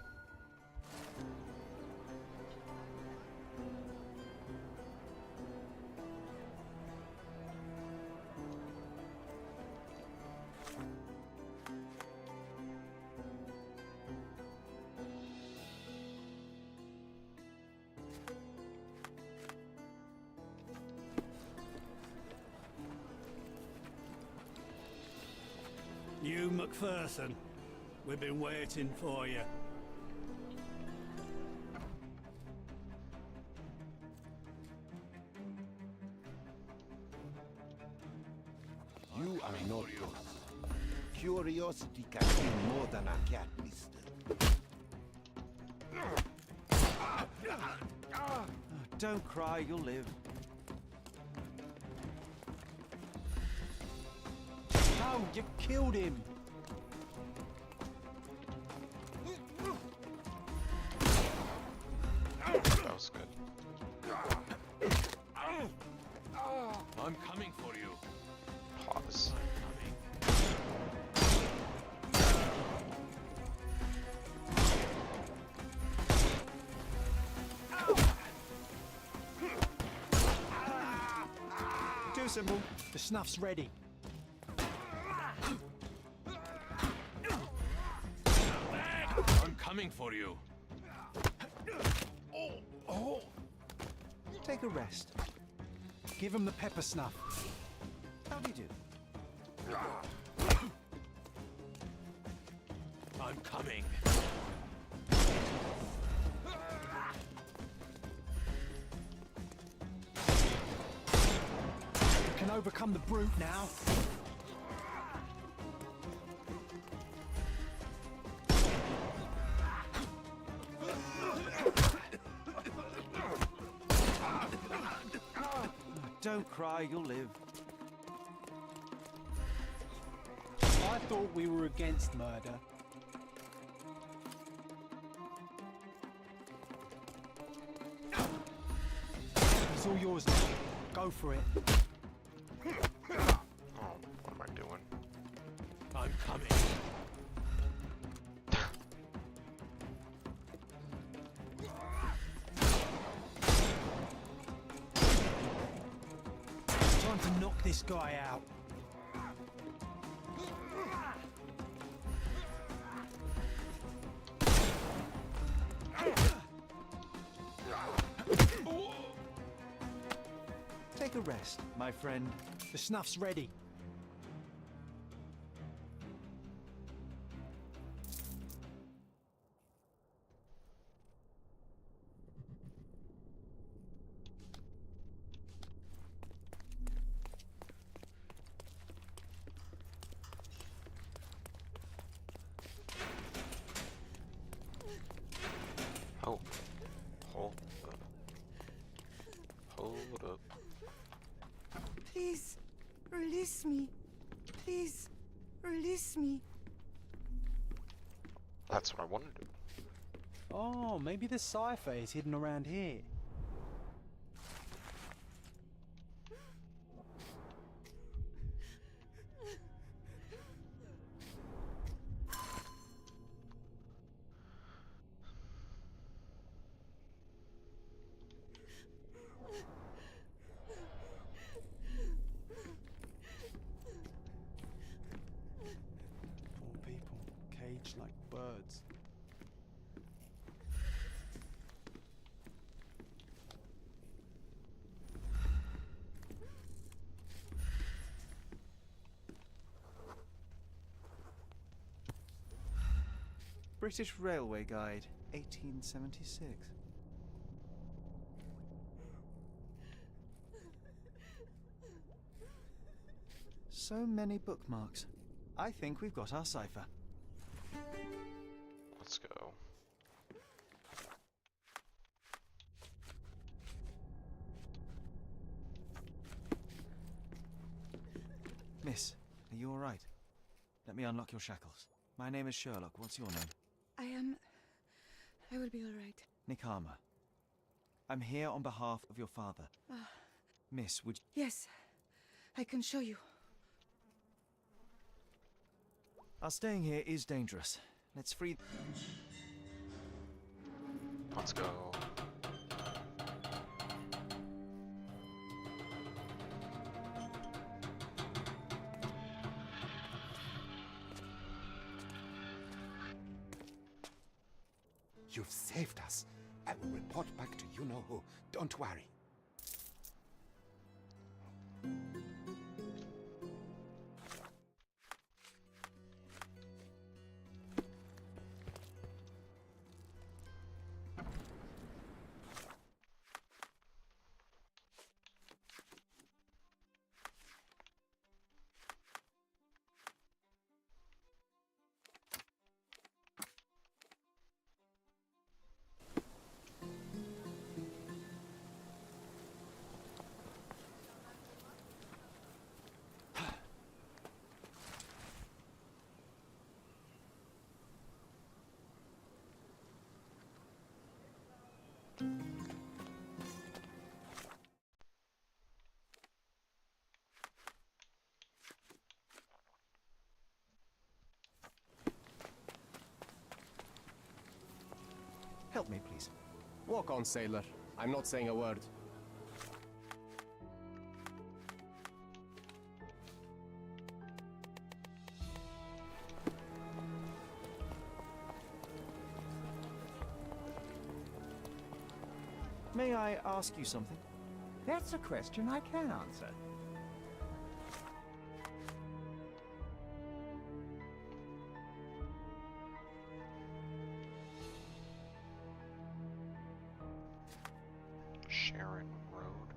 You, MacPherson. We've been waiting for you. You are not good. Curiosity can kill more than a cat, mister. Don't cry, you'll live. No, you killed him! That was good. I'm coming for you. Pause. Too simple. The snuff's ready. I'm coming for you. Take a rest. Give him the pepper snuff. How do you do? I'm coming. Can overcome the brute now. Don't cry, you'll live. I thought we were against murder. It's all yours now. Go for it. Oh, what am I doing? I'm coming. Time to knock this guy out. Take a rest, my friend. The snuff's ready. Oh, hold up. Hold up. Please, release me. Please, release me. That's what I wanted to do. Oh, maybe the cipher is hidden around here. Poor people, caged like birds. British Railway Guide, 1876. So many bookmarks. I think we've got our cipher. Let's go. Miss, are you all right? Let me unlock your shackles. My name is Sherlock. What's your name? I will be all right. Nick Harmer. I'm here on behalf of your father. Miss, would you... Yes, I can show you. Our staying here is dangerous. Let's free... Let's go. You've saved us. I will report back to you-know-who. Don't worry. Help me, please. Walk on, sailor. I'm not saying a word. May I ask you something? That's a question I can answer. Sharon Road.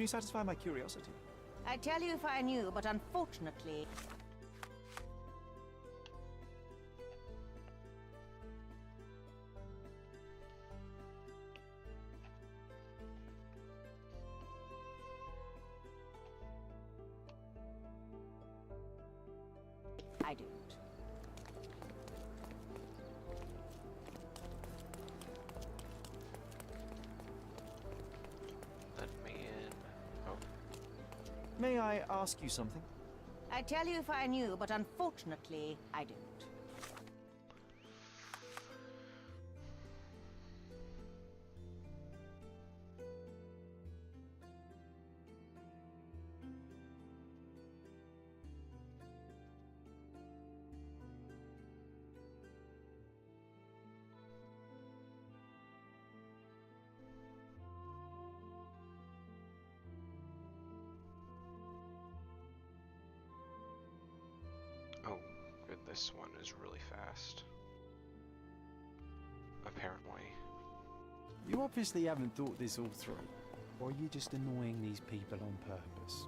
you satisfy my curiosity? I'd tell you if I knew, but unfortunately... I don't. Let me in. Oh. May I ask you something? I'd tell you if I knew, but unfortunately, I don't. Oh, good. This one is really fast. Apparently. You obviously haven't thought this all through. Or are you just annoying these people on purpose?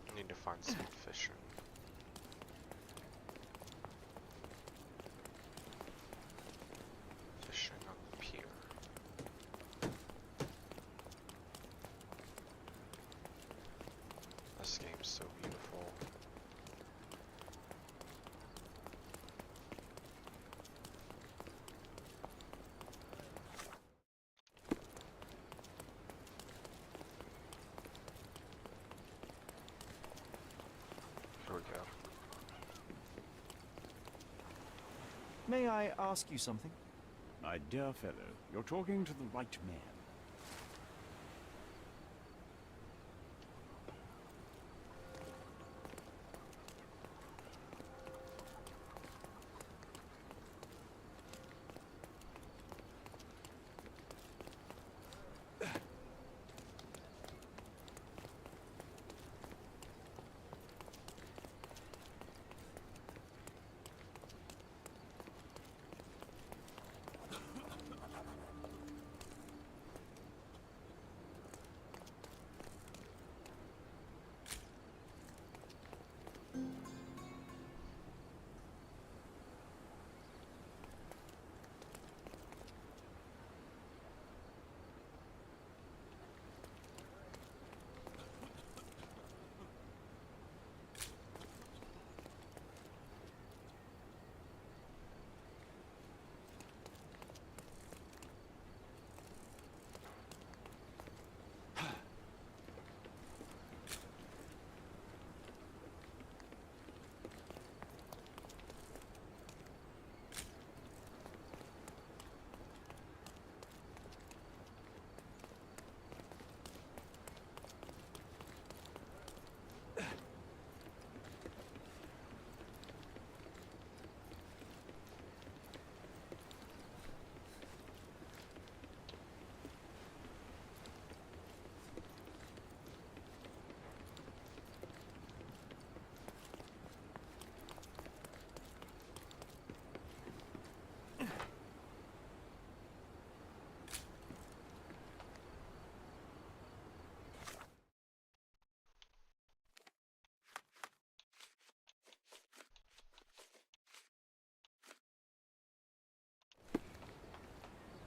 I need to find some fishing. Fishing on the pier. This game's so beautiful. Here we go. May I ask you something? My dear fellow, you're talking to the right man.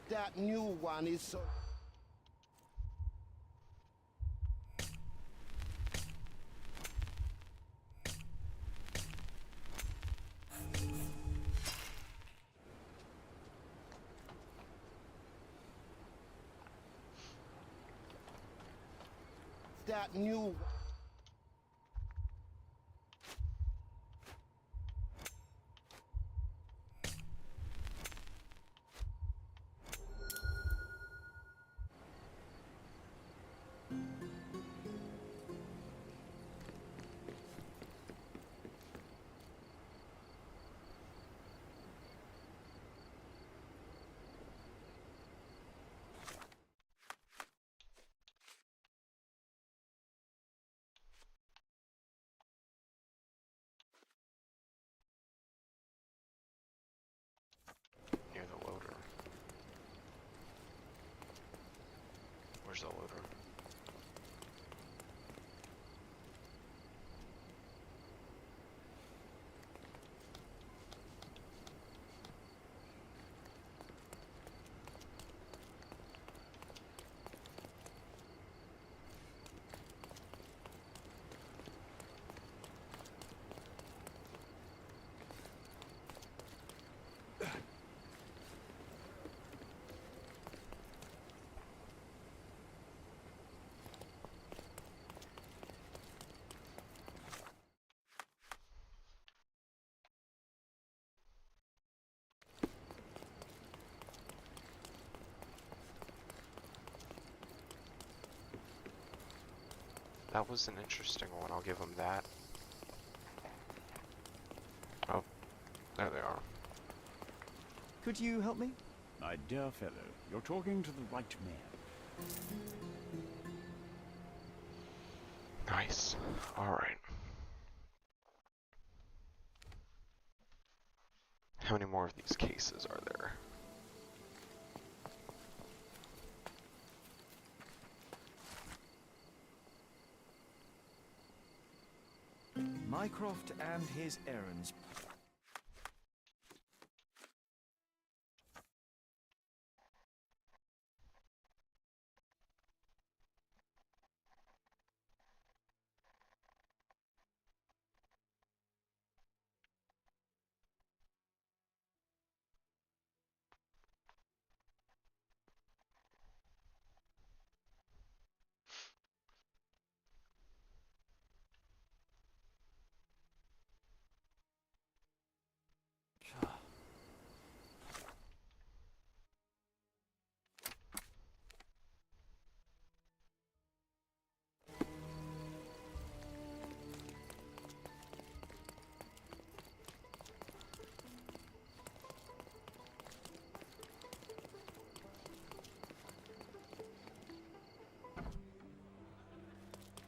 That new one is so... That new... flowers all over. That was an interesting one, I'll give them that. Oh, there they are. Could you help me? My dear fellow, you're talking to the right man. Nice. Alright. How many more of these cases are there? Mycroft and his errands.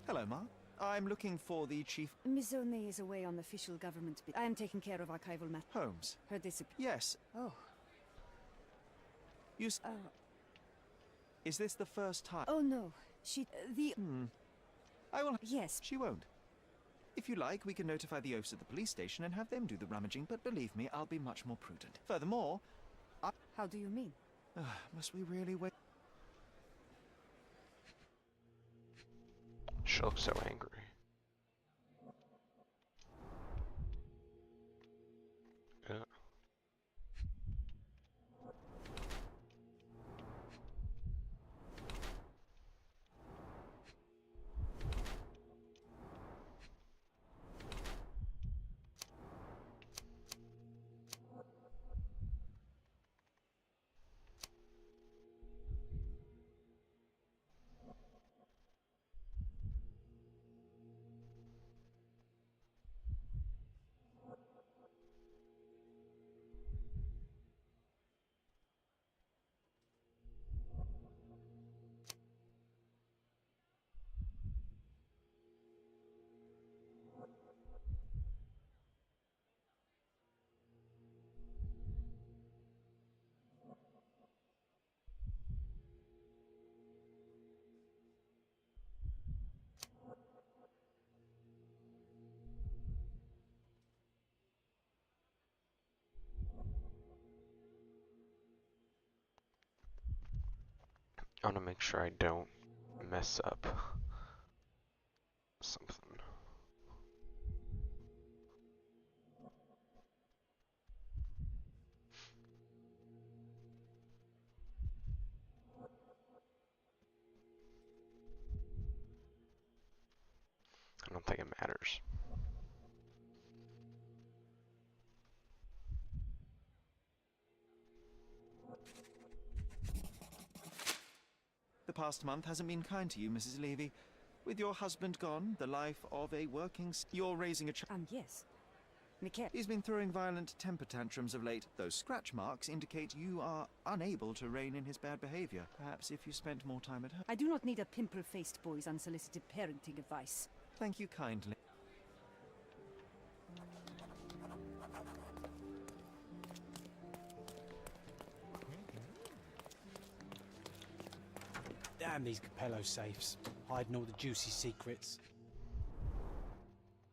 Hello, Ma. I'm looking for the chief... Mizone is away on official government. I am taking care of archival matters. Holmes. Her disappearance. Yes. Oh. You... Is this the first time? Oh, no. She... I will... Yes. She won't. If you like, we can notify the oafs at the police station and have them do the rummaging, but believe me, I'll be much more prudent. Furthermore, How do you mean? must we really wait? She looks so angry. Yeah. I want to make sure I don't mess up something. I don't think it matters. The past month hasn't been kind to you, Mrs. Levy. With your husband gone, the life of a working... You're raising a child... yes. Mikhail. He's been throwing violent temper tantrums of late. Those scratch marks indicate you are unable to rein in his bad behavior. Perhaps if you spent more time at home... I do not need a pimple-faced boy's unsolicited parenting advice. Thank you kindly. Damn these Capello safes, hiding all the juicy secrets.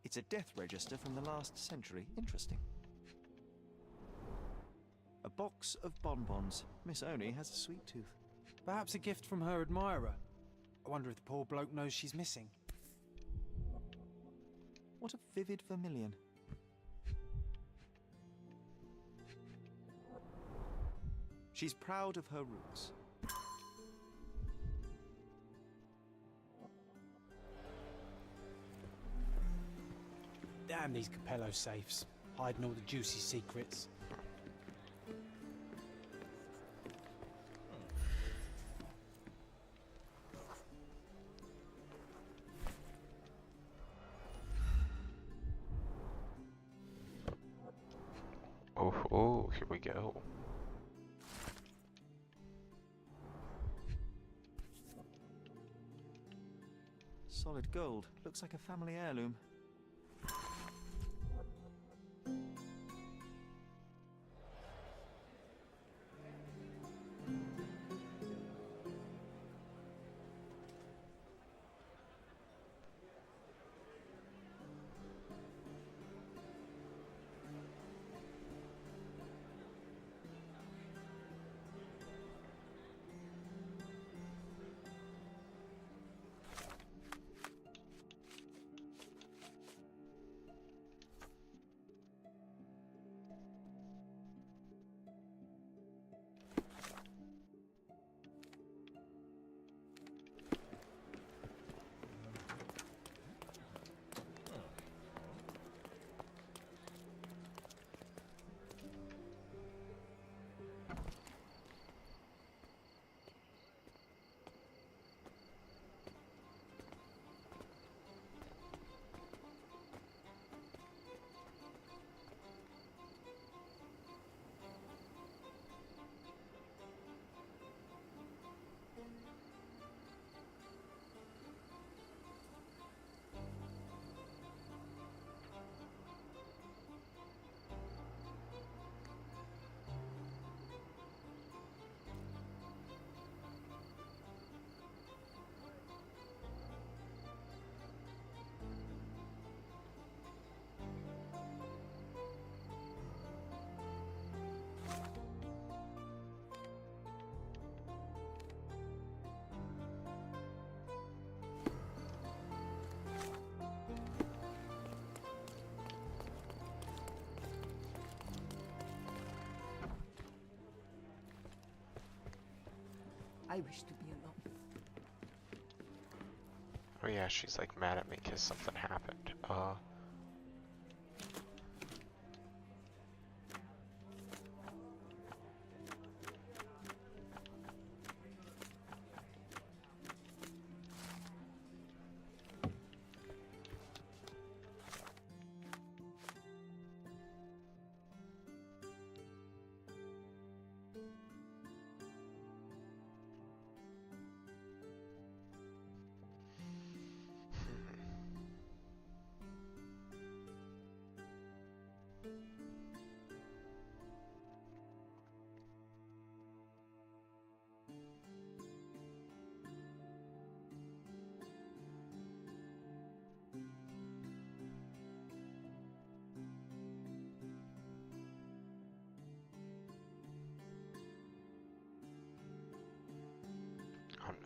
It's a death register from the last century. Interesting. A box of bonbons. Miss Oni has a sweet tooth. Perhaps a gift from her admirer. I wonder if the poor bloke knows she's missing. What a vivid vermilion. She's proud of her roots. Damn these Capello safes, hiding all the juicy secrets. Oh, here we go. Solid gold. Looks like a family heirloom. I wish to be alone. Oh yeah, she's like mad at me because something happened.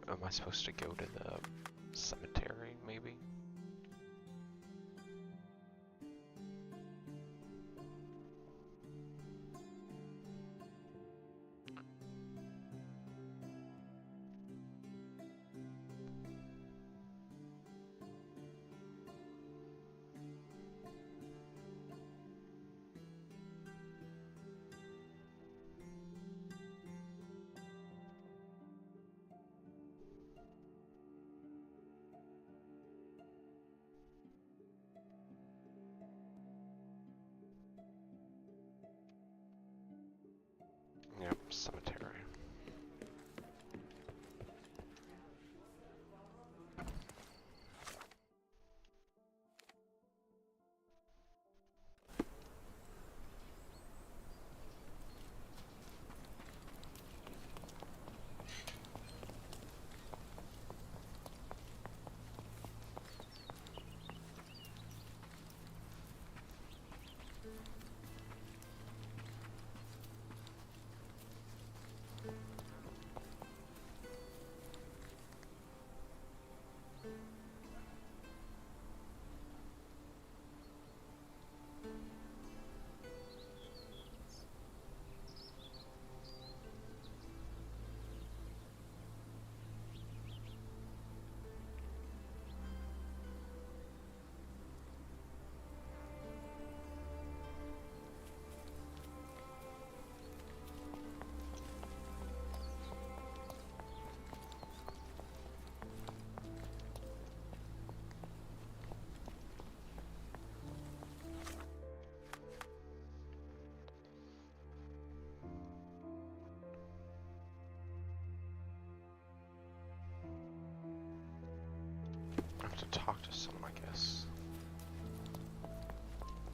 Am I supposed to go to the cemetery, maybe? Yep, cemetery.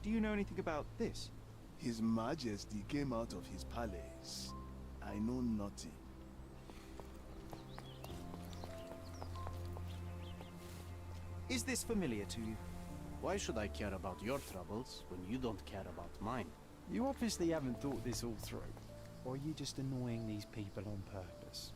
Do you know anything about this? His Majesty came out of his palace. I know nothing. Is this familiar to you? Why should I care about your troubles when you don't care about mine? You obviously haven't thought this all through. Or are you just annoying these people on purpose?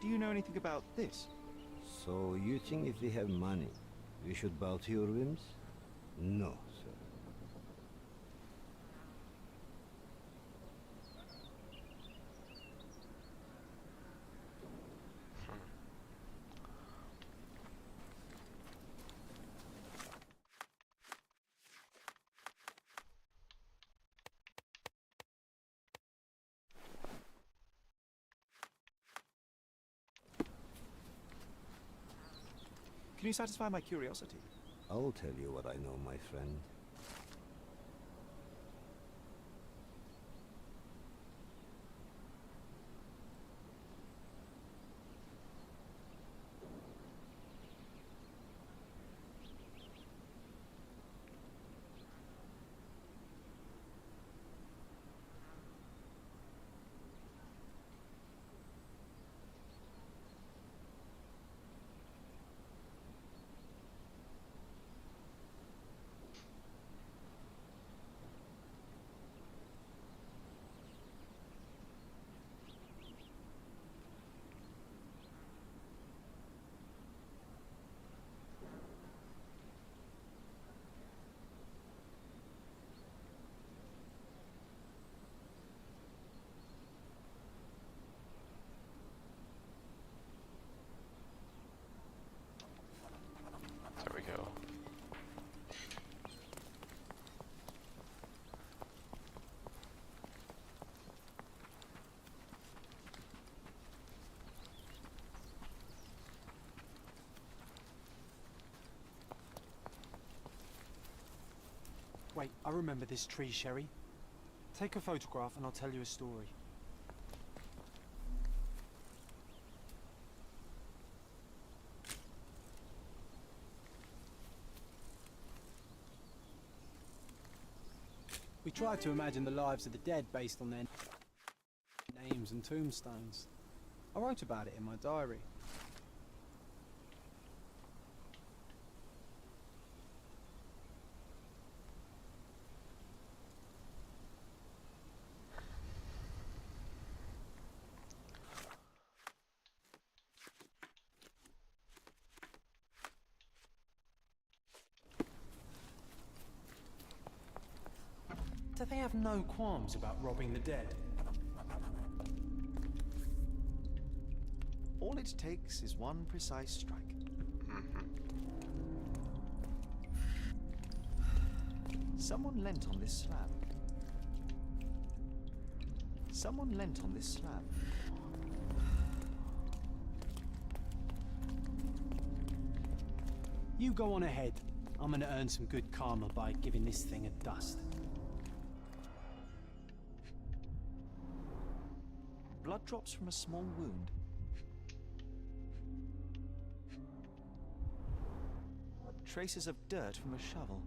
Do you know anything about this? So you think if we have money, we should bow to your whims? No, sir. Can you satisfy my curiosity? I'll tell you what I know, my friend. There we go. Wait, I remember this tree, Sherry. Take a photograph and I'll tell you a story. We tried to imagine the lives of the dead based on their names and tombstones. I wrote about it in my diary. Do they have no qualms about robbing the dead? All it takes is one precise strike. Someone lent on this slab. Someone lent on this slab. You go on ahead. I'm gonna earn some good karma by giving this thing a dust. Blood drops from a small wound. Traces of dirt from a shovel.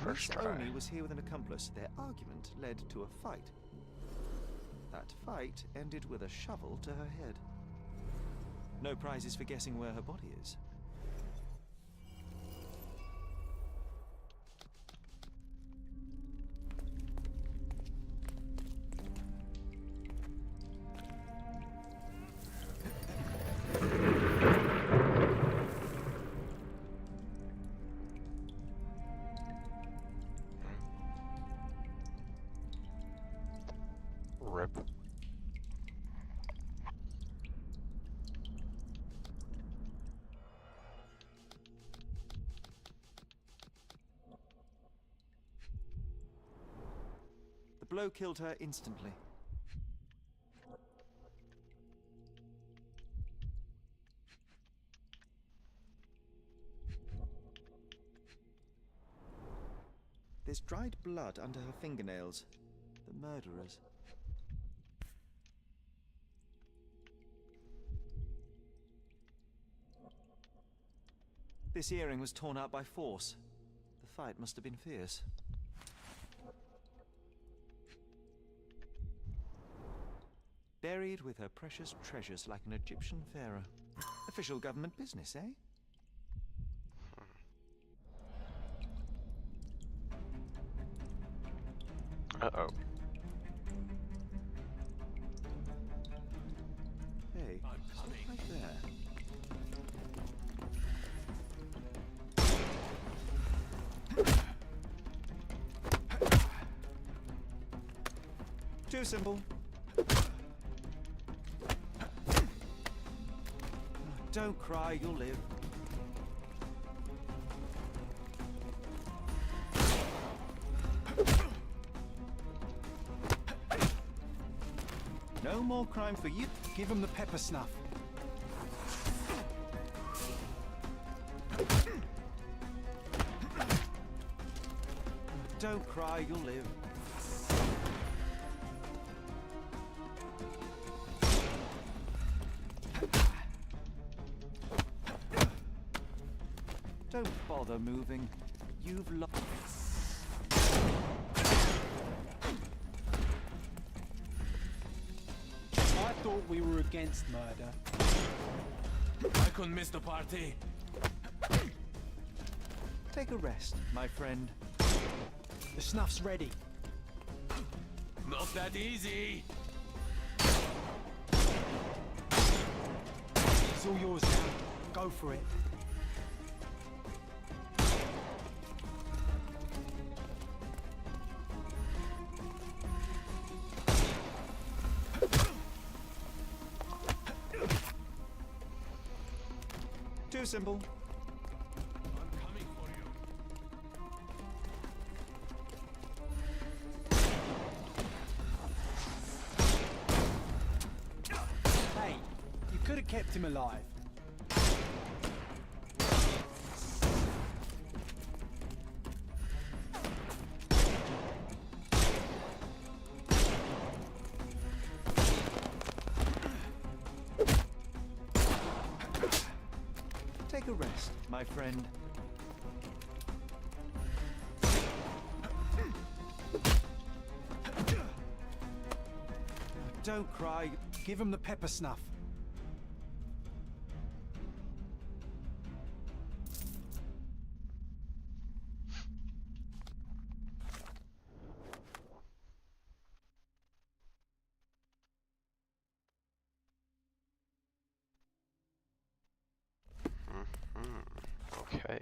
First Miss try. Oni was here with an accomplice. Their argument led to a fight. That fight ended with a shovel to her head. No prizes for guessing where her body is. Rip. The blow killed her instantly. There's dried blood under her fingernails. The murderer's. This earring was torn out by force. The fight must have been fierce. Buried with her precious treasures like an Egyptian pharaoh. Official government business, eh? Uh-oh. Hey, stop right there. Too simple. Don't cry, you'll live. No more crime for you. Give him the pepper snuff. Don't cry, you'll live. Don't bother moving. You've lost. I thought we were against murder. I couldn't miss the party. Take a rest, my friend. The snuff's ready. Not that easy. It's all yours now. Go for it. Too simple. I'm coming for you. Hey, you could have kept him alive. Take a rest, my friend. Don't cry. Give him the pepper snuff. Okay.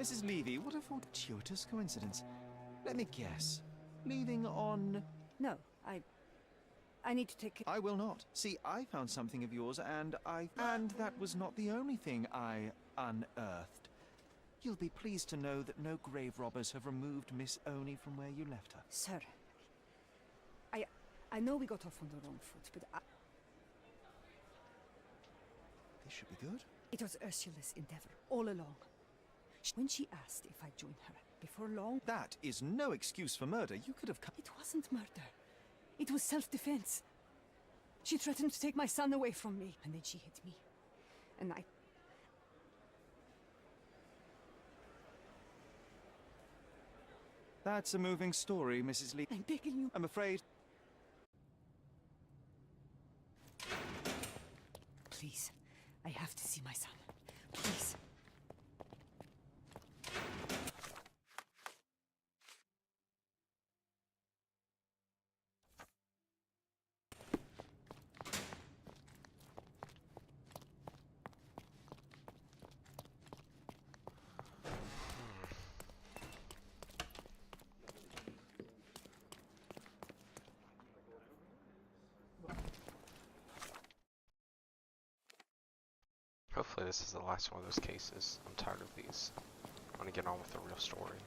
Mrs. Levy, what a fortuitous coincidence. Let me guess. Leaving on... No, I need to take... I will not. See, I found something of yours and that was not the only thing I unearthed. You'll be pleased to know that no grave robbers have removed Miss Oni from where you left her. Sir, I know we got off on the wrong foot, but This should be good. it was Ursula's endeavor, all along. When she asked if I'd join her, before long... That is no excuse for murder. You could have come... It wasn't murder. It was self-defense. She threatened to take my son away from me, and then she hit me. And That's a moving story, Mrs. Lee. I'm begging you. I'm afraid... Please, I have to see my son. Please. Hopefully this is the last one of those cases. I'm tired of these. I want to get on with the real story.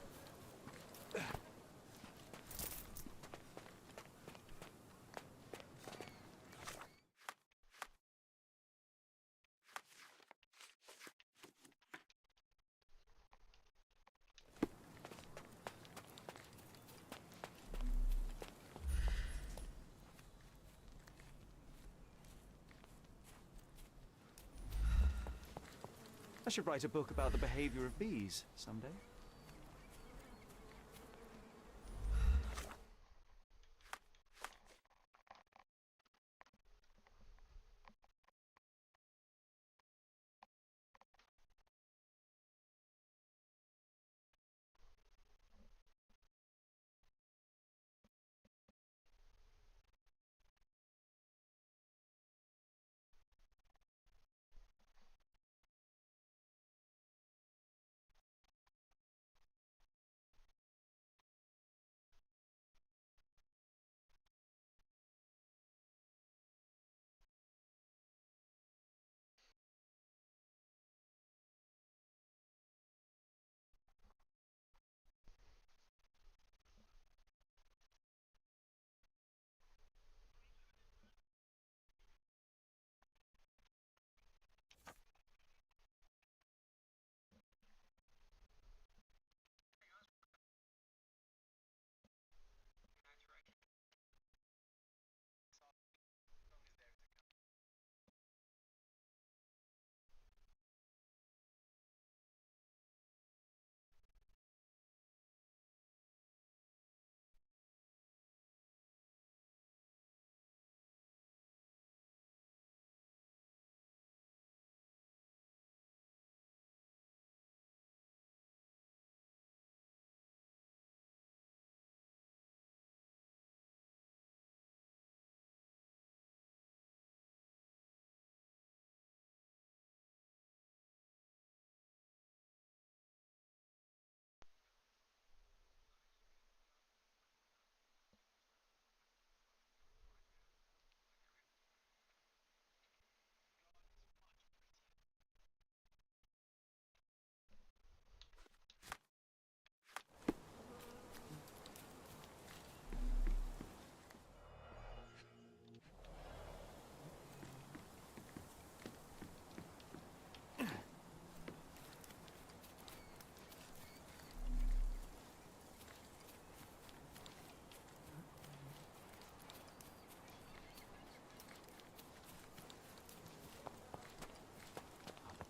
I should write a book about the behavior of bees someday.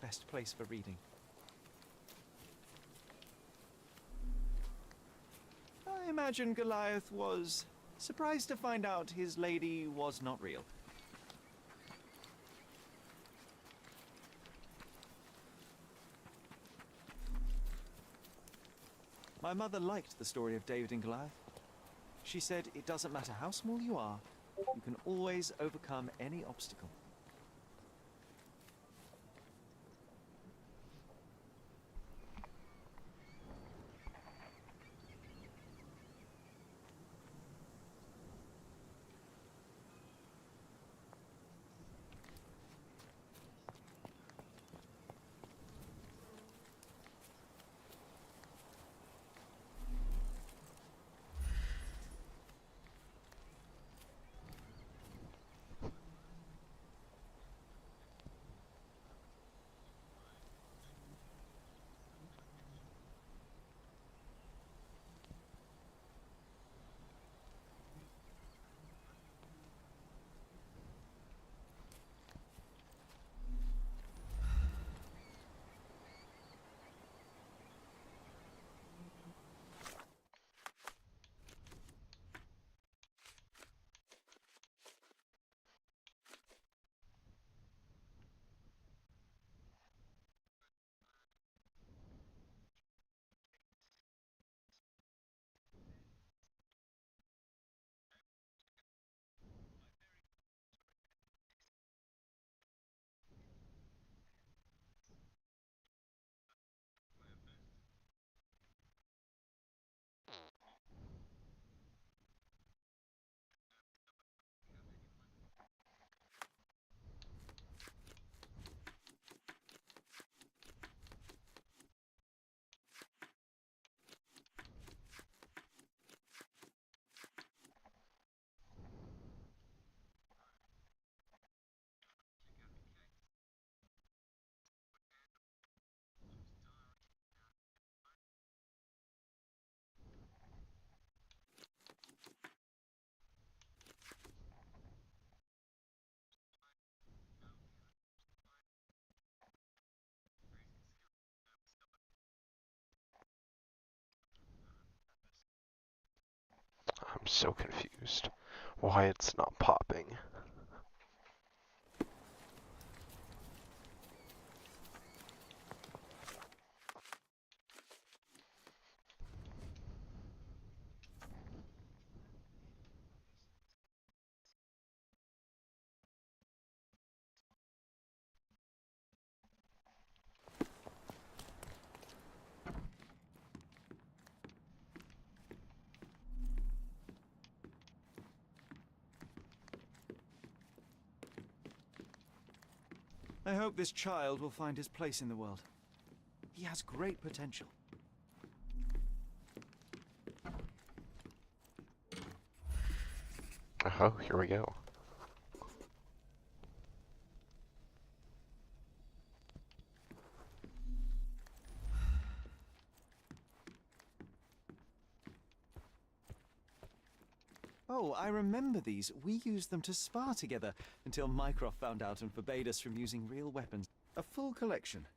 Best place for reading. I imagine Goliath was surprised to find out his lady was not real. My mother liked the story of David and Goliath. She said it doesn't matter how small you are, you can always overcome any obstacle. so confused why it's not popping. I hope this child will find his place in the world. He has great potential. Oh, here we go. Oh, I remember these. We used them to spar together until Mycroft found out and forbade us from using real weapons. A full collection.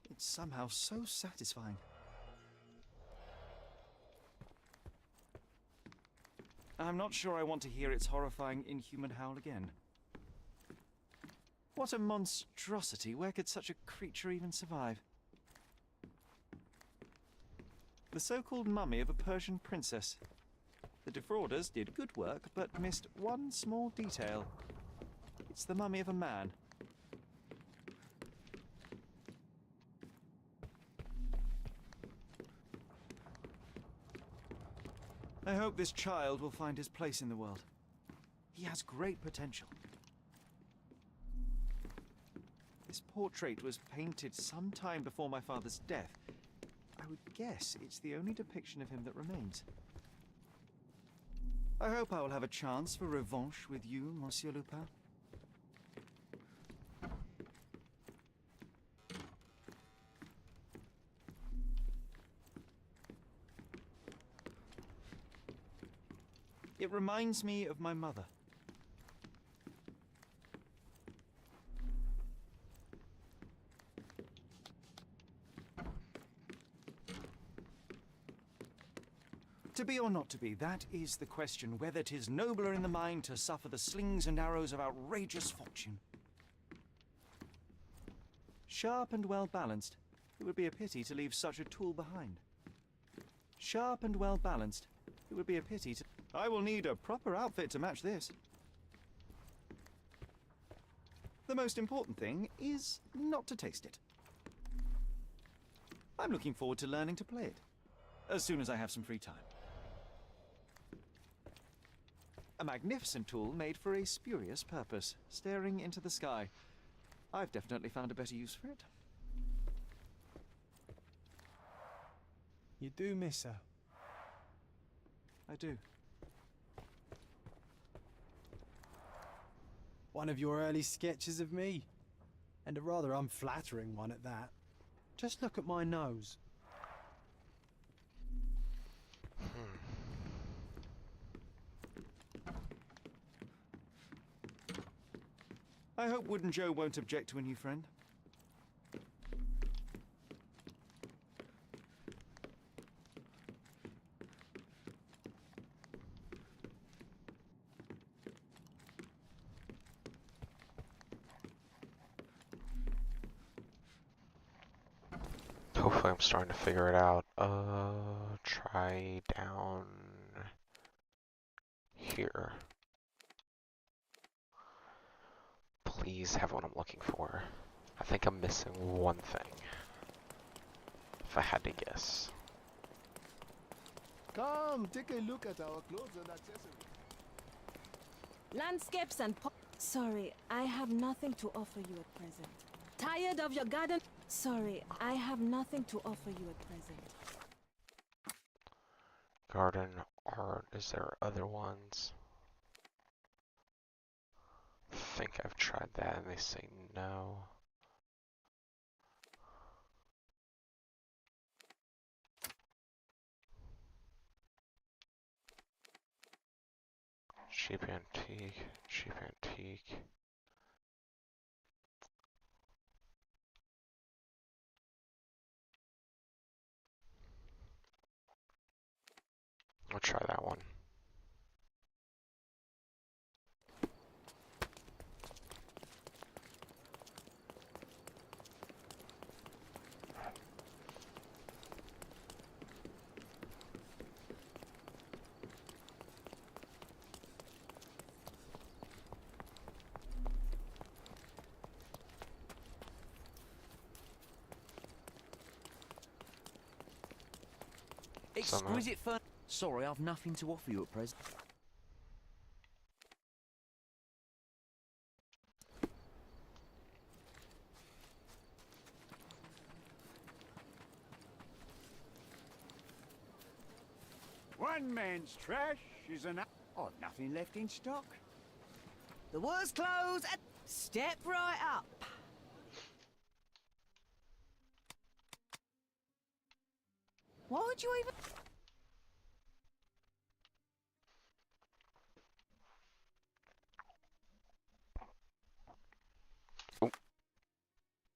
It's somehow so satisfying. I'm not sure I want to hear its horrifying, inhuman howl again. What a monstrosity! Where could such a creature even survive? The so-called mummy of a Persian princess. The defrauders did good work, but missed one small detail. It's the mummy of a man. I hope this child will find his place in the world. He has great potential. This portrait was painted some time before my father's death. I would guess it's the only depiction of him that remains. I hope I will have a chance for revanche with you, Monsieur Lupin. It reminds me of my mother. To be or not to be, that is the question, whether 'tis nobler in the mind to suffer the slings and arrows of outrageous fortune. Sharp and well balanced, it would be a pity to leave such a tool behind. Sharp and well balanced, it would be a pity to... I will need a proper outfit to match this. The most important thing is not to taste it. I'm looking forward to learning to play it, as soon as I have some free time. A magnificent tool made for a spurious purpose, staring into the sky. I've definitely found a better use for it. You do miss her. I do. One of your early sketches of me. And a rather unflattering one at that. Just look at my nose. I hope Wooden Joe won't object to a new friend. Hopefully I'm starting to figure it out. Try down here. Please have what I'm looking for. I think I'm missing one thing. If I had to guess. Come, take a look at our clothes and accessories. Landscapes and Sorry, I have nothing to offer you at present. Tired of your garden? Sorry, I have nothing to offer you at present. Garden art, is there other ones? I think I've tried that and they say no. Cheap antique, cheap antique. I'll try that one. Exquisite fun. Sorry, I've nothing to offer you at present. One man's trash is an... I've nothing left in stock. The worst clothes and step right up. Why would you even... Oh,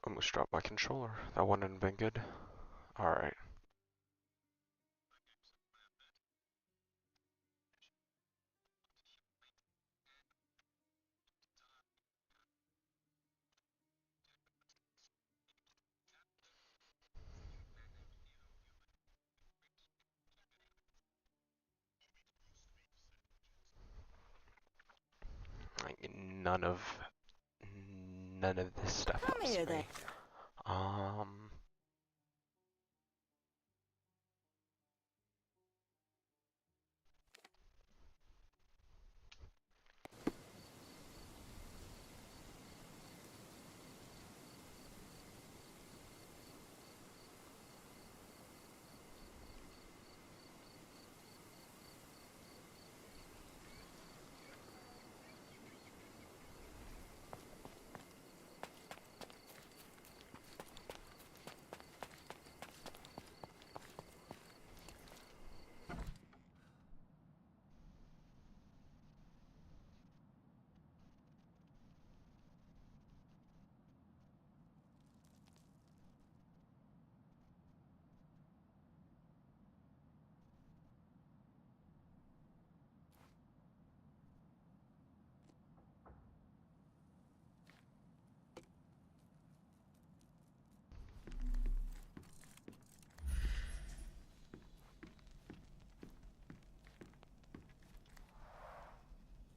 almost dropped my controller. That one hadn't been good. Alright. Like, none of this stuff Come helps here, me. then.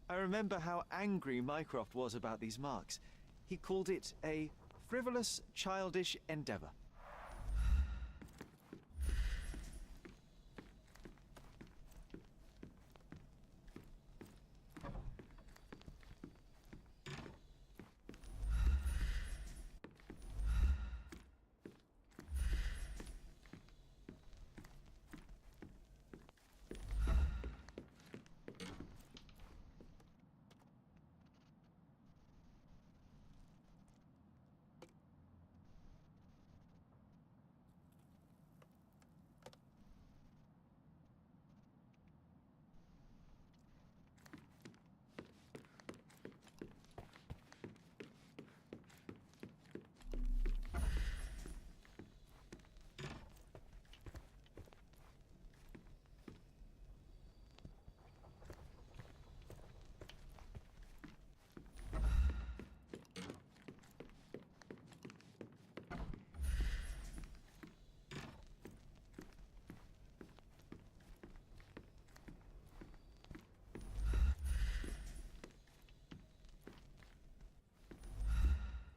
I remember how angry Mycroft was about these marks. He called it a frivolous, childish endeavor.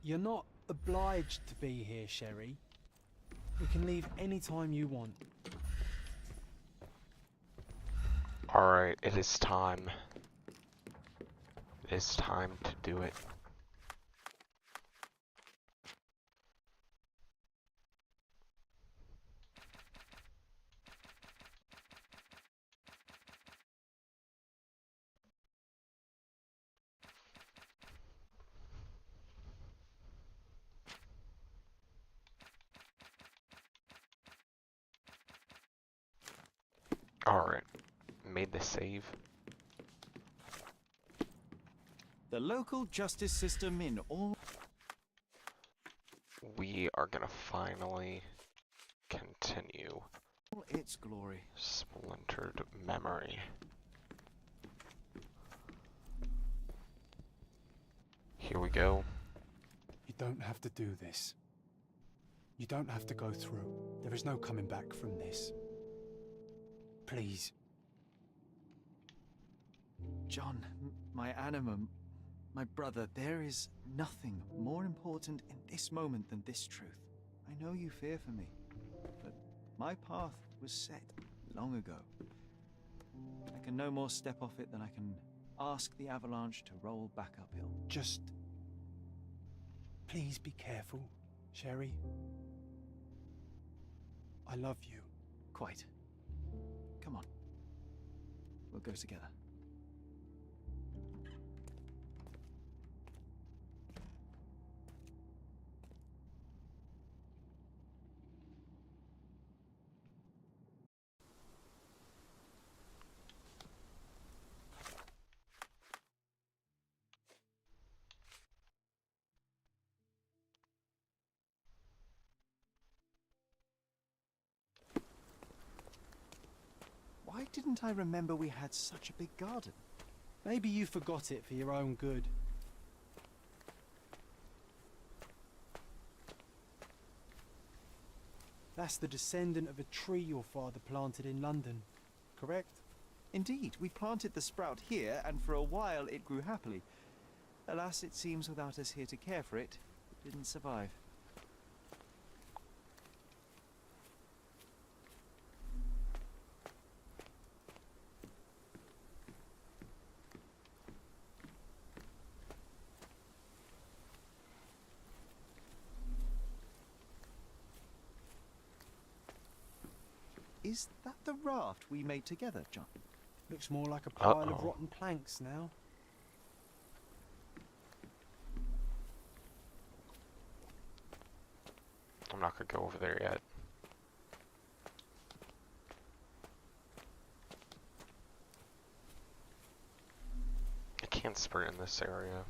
You're not obliged to be here, Sherry. We can leave any time you want. Alright, it is time. It is time to do it. Alright, made the save. The local justice system in all... We are gonna finally continue. its glory. Splintered memory. Here we go. You don't have to do this. You don't have to go through. There is no coming back from this. Please. John, my animum, my brother, there is nothing more important in this moment than this truth. I know you fear for me, but my path was set long ago. I can no more step off it than I can ask the avalanche to roll back uphill. Just... please be careful, Sherry. I love you. Quite. Come on. We'll go together. Why didn't I remember we had such a big garden? Maybe you forgot it for your own good. That's the descendant of a tree your father planted in London, correct? Indeed, we planted the sprout here, and for a while it grew happily. Alas, it seems without us here to care for it, it didn't survive. Is that the raft we made together, John? Looks more like a pile of rotten planks now. I'm not gonna go over there yet. I can't sprint in this area.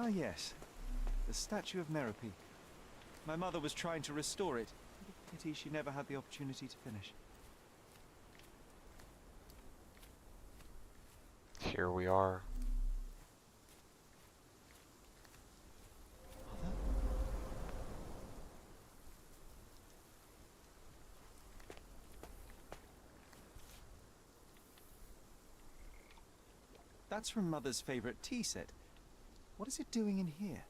Ah yes, the statue of Merope. My mother was trying to restore it. Pity she never had the opportunity to finish. Here we are. Mother? That's from Mother's favorite tea set. What is it doing in here?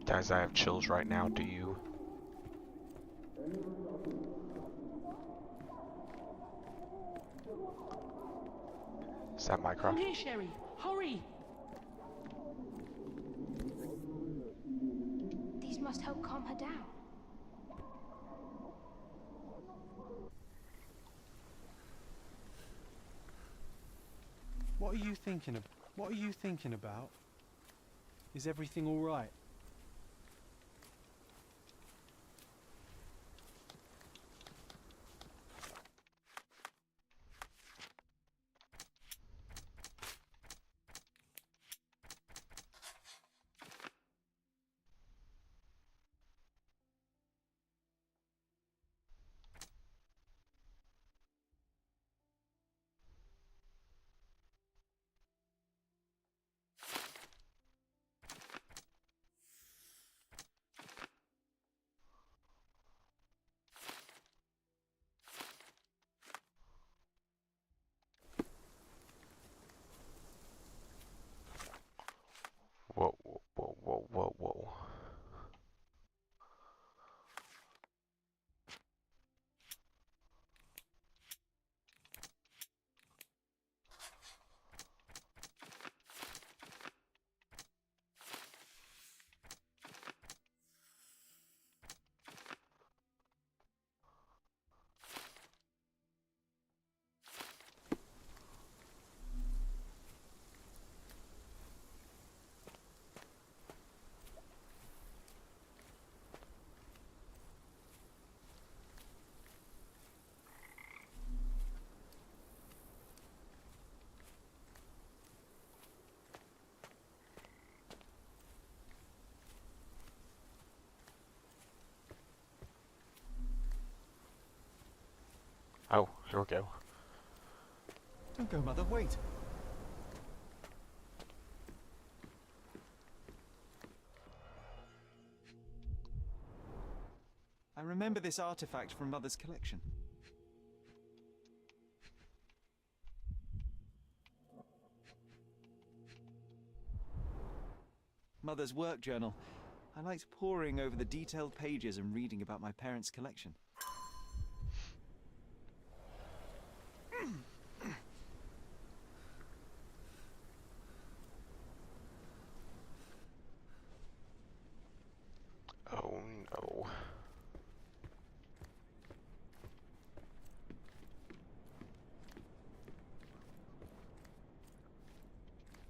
Guys, I have chills right now, do you? Is that Mycroft? I'm here, Sherry. Hurry! These must help calm her down. What are you thinking of? What are you thinking about? Is everything all right? Whoa, whoa, whoa, whoa, whoa, whoa. Oh, here we go. Don't go, Mother, wait. remember this artifact from Mother's collection. Mother's work journal. I liked poring over the detailed pages and reading about my parents' collection. Oh no.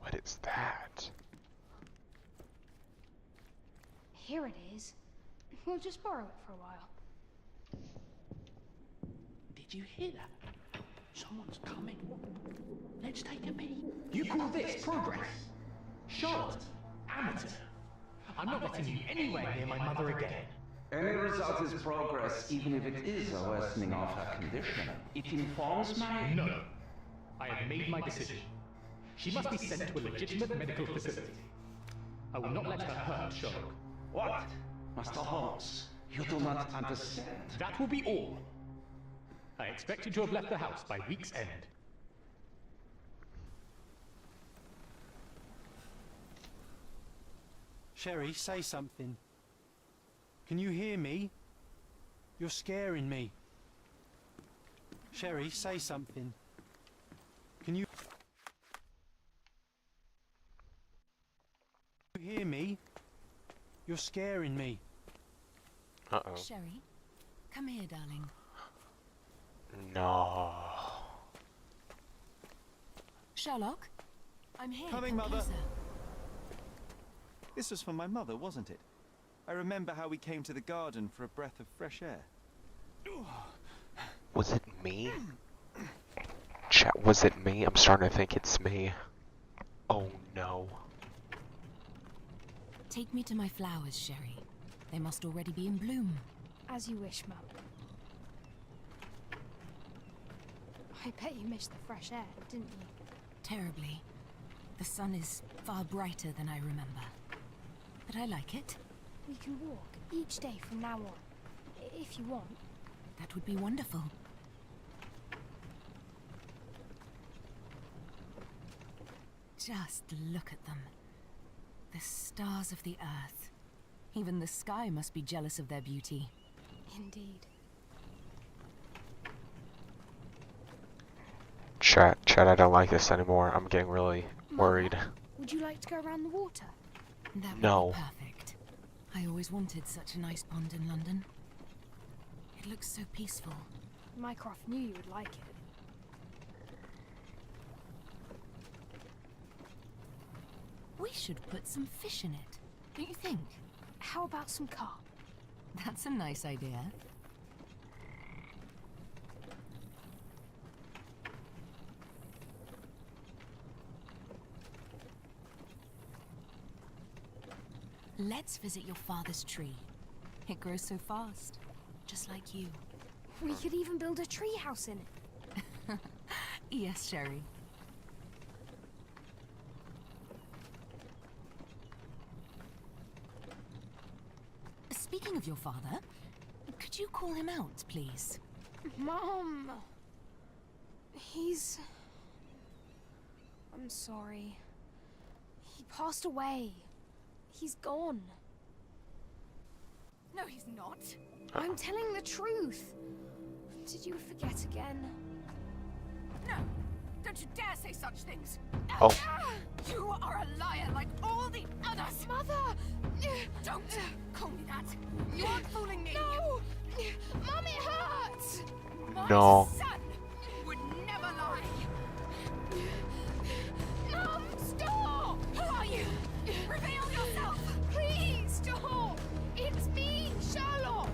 What is that? Here it is. We'll just borrow it for a while. Did you hear that? Someone's coming. Let's take a peek. You call this progress? Charlotte, amateur. I'm not letting you anywhere near my mother again. Any result is progress, even if it is a worsening of her condition. It informs my... No. I have made my decision. She must be sent to a legitimate medical facility. I will not let her hurt Sherlock. What? Master Holmes, you do not understand. That will be all. I expect you to have left the house by week's end. Sherry, say something. Can you hear me? You're scaring me. Sherry, say something. Can you hear me? You're scaring me. Uh-oh. Sherry, come here, darling. No. Sherlock, I'm here. Coming, Come Mother. closer. This was from my mother, wasn't it? I remember how we came to the garden for a breath of fresh air. Was it me? Chat, was it me? I'm starting to think it's me. Oh no. Take me to my flowers, Sherry. They must already be in bloom. As you wish, Mum. I bet you missed the fresh air, didn't you? Terribly. The sun is far brighter than I remember. But I like it. We can walk each day from now on, if you want. That would be wonderful. Just look at them. The stars of the earth. Even the sky must be jealous of their beauty. Indeed. Chat, I don't like this anymore. I'm getting really worried. Would you like to go around the water? That would No. be perfect. I always wanted such a nice pond in London. It looks so peaceful. Mycroft knew you would like it. We should put some fish in it, don't you think? How about some carp? That's a nice idea. Let's visit your father's tree. It grows so fast, just like you. We could even build a tree house in it. Yes, Sherry. Speaking of your father, could you call him out, please? Mom! He's... I'm sorry. He passed away. He's gone. No, he's not. I'm telling the truth. Did you forget again? No, don't you dare say such things. Oh. You are a liar like all the others. Mother! Don't call me that. You aren't fooling me. No! Mom, it hurts! No. My son would never lie. Mom, stop! Who are you? Reveal yourself. Please, stop! It's me, Sherlock!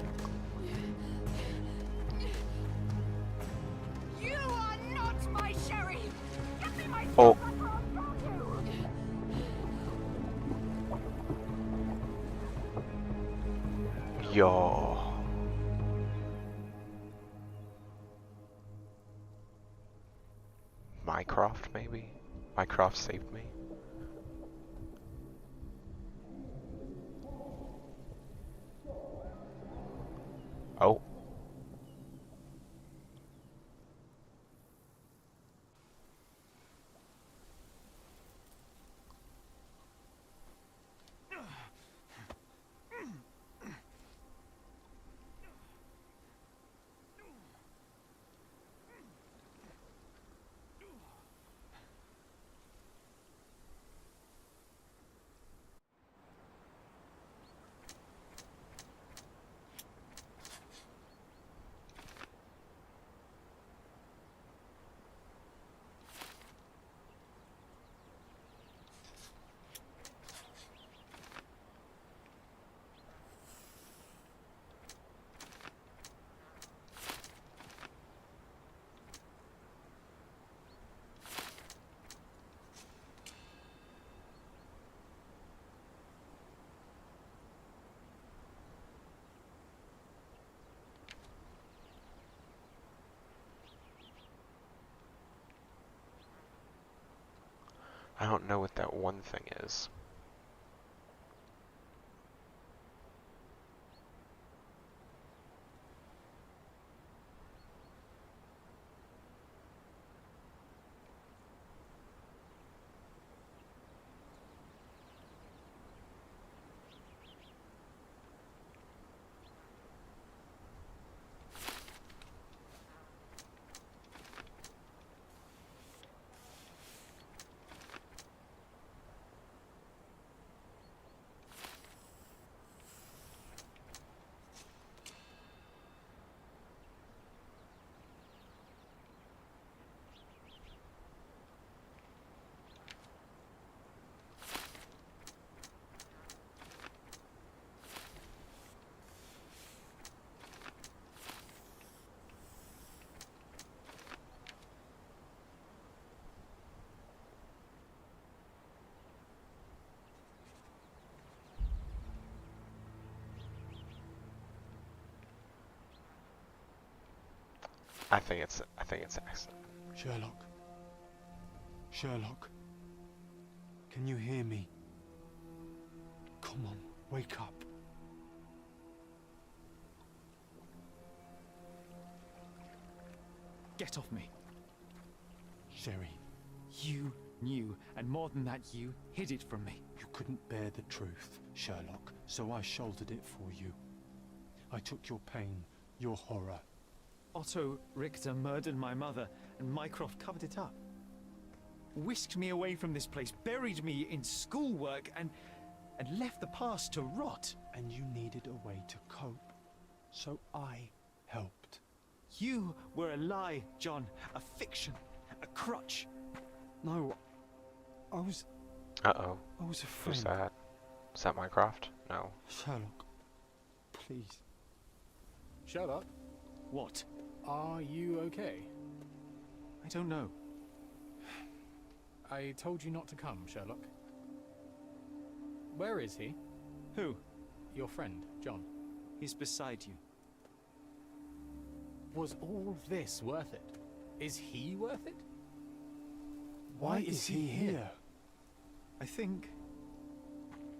You are not my Sherry. Get me my Oh. Yo. Mycroft, maybe? Mycroft saved me. Oh. I don't know what that one thing is. I think it's excellent. Sherlock. Sherlock. Can you hear me? Come on, wake up. Get off me. Sherry. You knew, and more than that, you hid it from me. You couldn't bear the truth, Sherlock, so I shouldered it for you. I took your pain, your horror. Otto Richter murdered my mother, and Mycroft covered it up. Whisked me away from this place, buried me in schoolwork, and left the past to rot. And you needed a way to cope, so I helped. You were a lie, John, a fiction, a crutch. No, I was... Uh-oh. I was a friend. Who's that? Is that Mycroft? No. Sherlock, please. Sherlock? What? Are you okay? I don't know. I told you not to come, Sherlock. Where is he? Who? Your friend, John. He's beside you. Was all this worth it? Is he worth it? Why is he here? I think,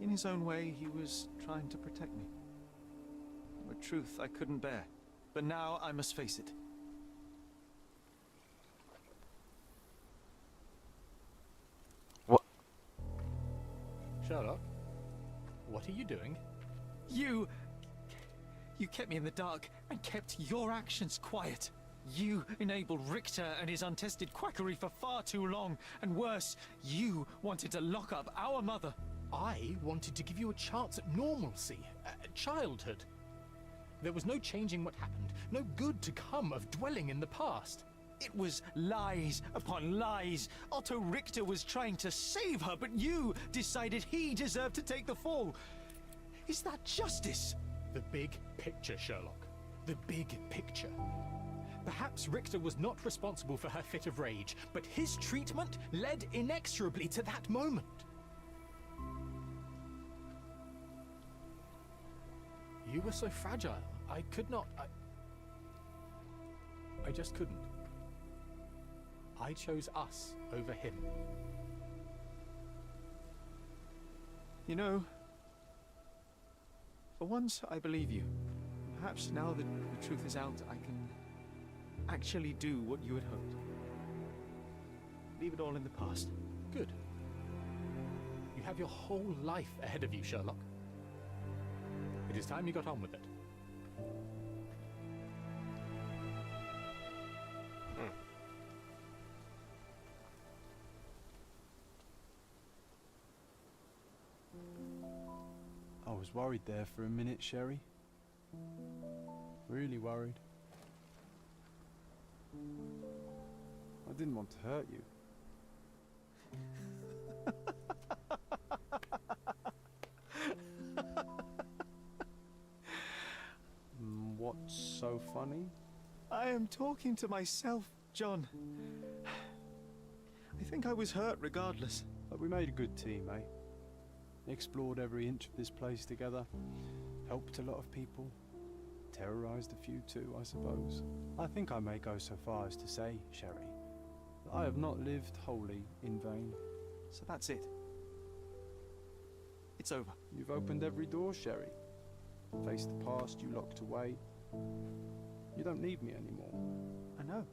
in his own way, he was trying to protect me. A truth I couldn't bear. But now I must face it. What? Sherlock, what are you doing? You kept me in the dark and kept your actions quiet. You enabled Richter and his untested quackery for far too long. And worse, you wanted to lock up our mother. I wanted to give you a chance at normalcy, childhood. There was no changing what happened, no good to come of dwelling in the past. It was lies upon lies. Otto Richter was trying to save her, but you decided he deserved to take the fall. Is that justice? The big picture, Sherlock. The big picture. Perhaps Richter was not responsible for her fit of rage, but his treatment led inexorably to that moment. You were so fragile. I could not... I just couldn't. I chose us over him. You know, for once I believe you. Perhaps now that the truth is out, I can actually do what you had hoped. Leave it all in the past. Good. You have your whole life ahead of you, Sherlock. It is time you got on with it. I was worried there for a minute, Sherry. Really worried. I didn't want to hurt you. What's so funny? I am talking to myself, John. I think I was hurt regardless. But we made a good team, eh? Explored every inch of this place together. Helped a lot of people. Terrorized a few too, I suppose. I think I may go so far as to say, Sherry, that I have not lived wholly in vain. So that's it. It's over. You've opened every door, Sherry. Faced the past you locked away. You don't need me anymore. I know.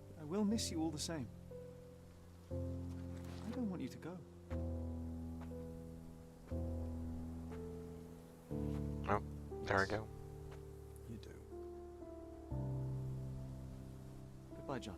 But I will miss you all the same. I don't want you to go. Oh, there we go. You do. Goodbye, John.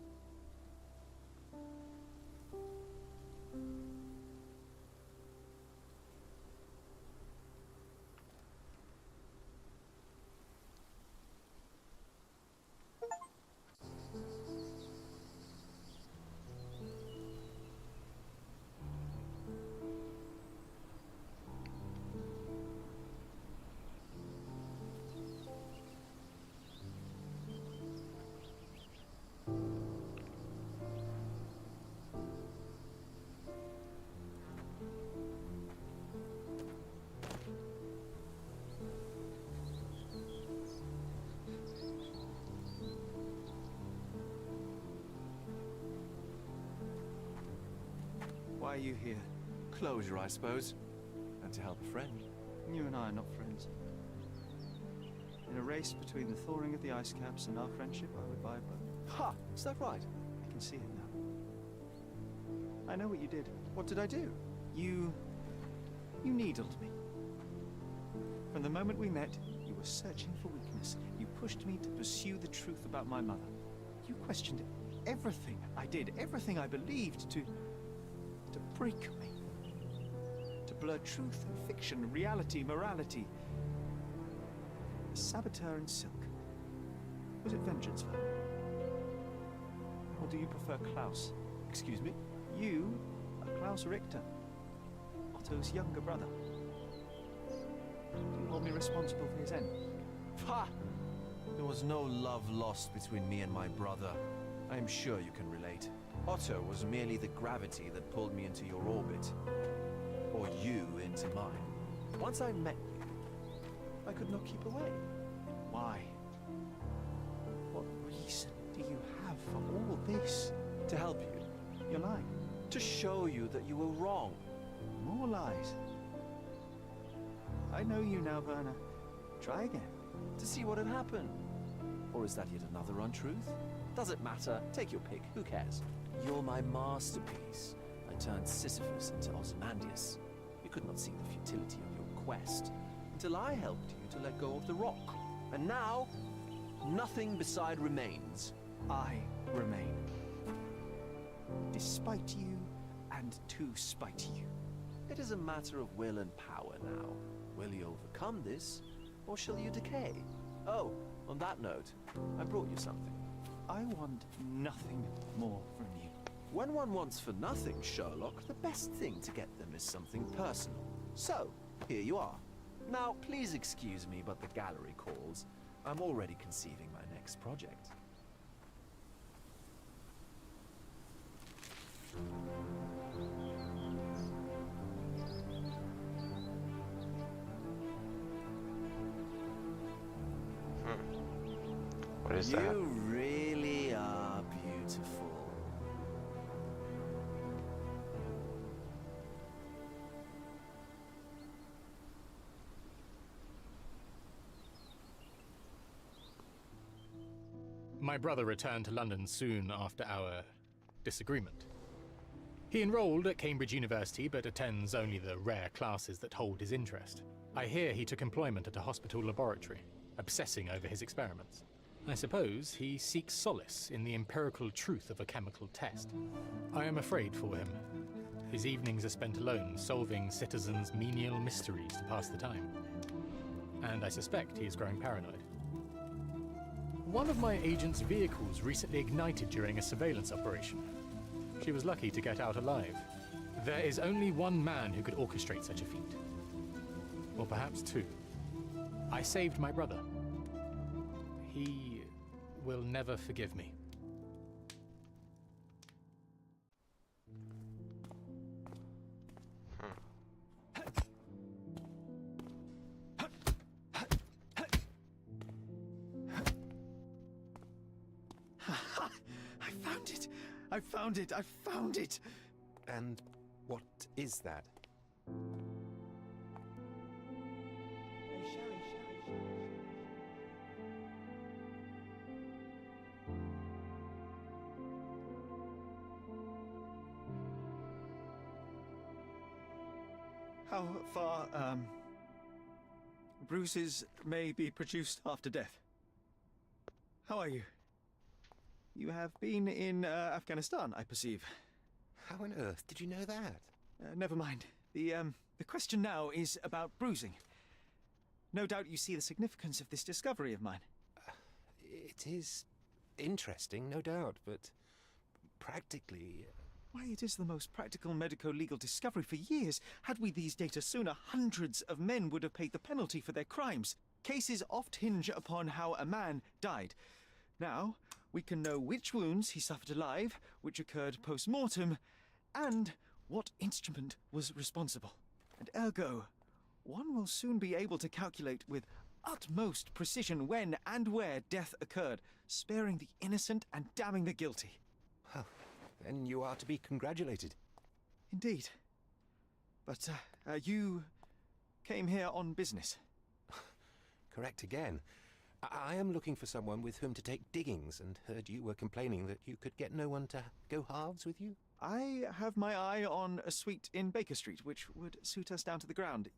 Why are you here? Closure, I suppose. And to help a friend. You and I are not friends. In a race between the thawing of the ice caps and our friendship, I would buy both. Ha! Is that right? I can see it now. I know what you did. What did I do? You needled me. From the moment we met, you were searching for weakness. You pushed me to pursue the truth about my mother. You questioned everything I did, everything I believed, to break me. To blur truth and fiction, reality, morality. A saboteur in silk. Was it vengeance for her? Or do you prefer Klaus? Excuse me? You are Klaus Richter, Otto's younger brother. Do you hold me responsible for his end? Ha! There was no love lost between me and my brother. I am sure you can relate. Otto was merely the gravity that pulled me into your orbit. Or you into mine. Once I met you, I could not keep away. Why? What reason do you have for all this? To help you. You're lying. To show you that you were wrong. More lies. I know you now, Werner. Try again. To see what had happened. Or is that yet another untruth? Does it matter? Take your pick. Who cares? You're my masterpiece. I turned Sisyphus into Ozymandias. You could not see the futility of your quest until I helped you to let go of the rock. And now, nothing beside remains. I remain. Despite you, and to spite you. It is a matter of will and power now. Will you overcome this, or shall you decay? Oh, on that note, I brought you something. I want nothing more from you. When one wants for nothing, Sherlock, the best thing to get them is something personal. So, here you are. Now, please excuse me, but the gallery calls. I'm already conceiving my next project. What is that? You really are beautiful. My brother returned to London soon after our disagreement. He enrolled at Cambridge University, but attends only the rare classes that hold his interest. I hear he took employment at a hospital laboratory, obsessing over his experiments. I suppose he seeks solace in the empirical truth of a chemical test. I am afraid for him. His evenings are spent alone, solving citizens' menial mysteries to pass the time. And I suspect he is growing paranoid. One of my agent's vehicles recently ignited during a surveillance operation. She was lucky to get out alive. There is only one man who could orchestrate such a feat. Or perhaps two. I saved my brother. He will never forgive me. I found it! I found it! I found it! And what is that? How far, bruises may be produced after death. How are you? You have been in Afghanistan, I perceive. How on earth did you know that? Never mind. The question now is about bruising. No doubt you see the significance of this discovery of mine. It is interesting, no doubt, but practically... Why, it is the most practical medico-legal discovery for years. Had we these data sooner, hundreds of men would have paid the penalty for their crimes. Cases oft hinge upon how a man died. Now, we can know which wounds he suffered alive, which occurred post-mortem, and what instrument was responsible. And ergo, one will soon be able to calculate with utmost precision when and where death occurred, sparing the innocent and damning the guilty. Well, then you are to be congratulated. Indeed. But, you came here on business. Correct again. I am looking for someone with whom to take diggings, and heard you were complaining that you could get no one to go halves with you. I have my eye on a suite in Baker Street, which would suit us down to the ground.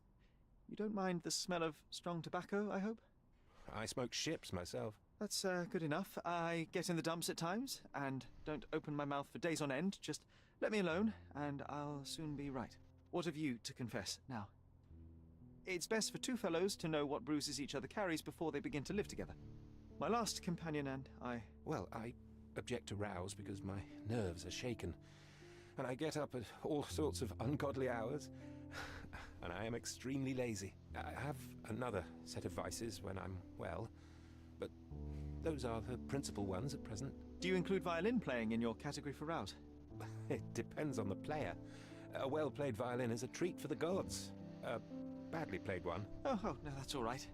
You don't mind the smell of strong tobacco, I hope? I smoke ships myself. That's good enough. I get in the dumps at times, and don't open my mouth for days on end. Just let me alone, and I'll soon be right. What have you to confess now? It's best for two fellows to know what bruises each other carries before they begin to live together. My last companion and I... Well, I object to rows because my nerves are shaken, and I get up at all sorts of ungodly hours, and I am extremely lazy. I have another set of vices when I'm well, but those are the principal ones at present. Do you include violin playing in your category for rouse? It depends on the player. A well-played violin is a treat for the gods. A badly played one. Oh, no, that's all right.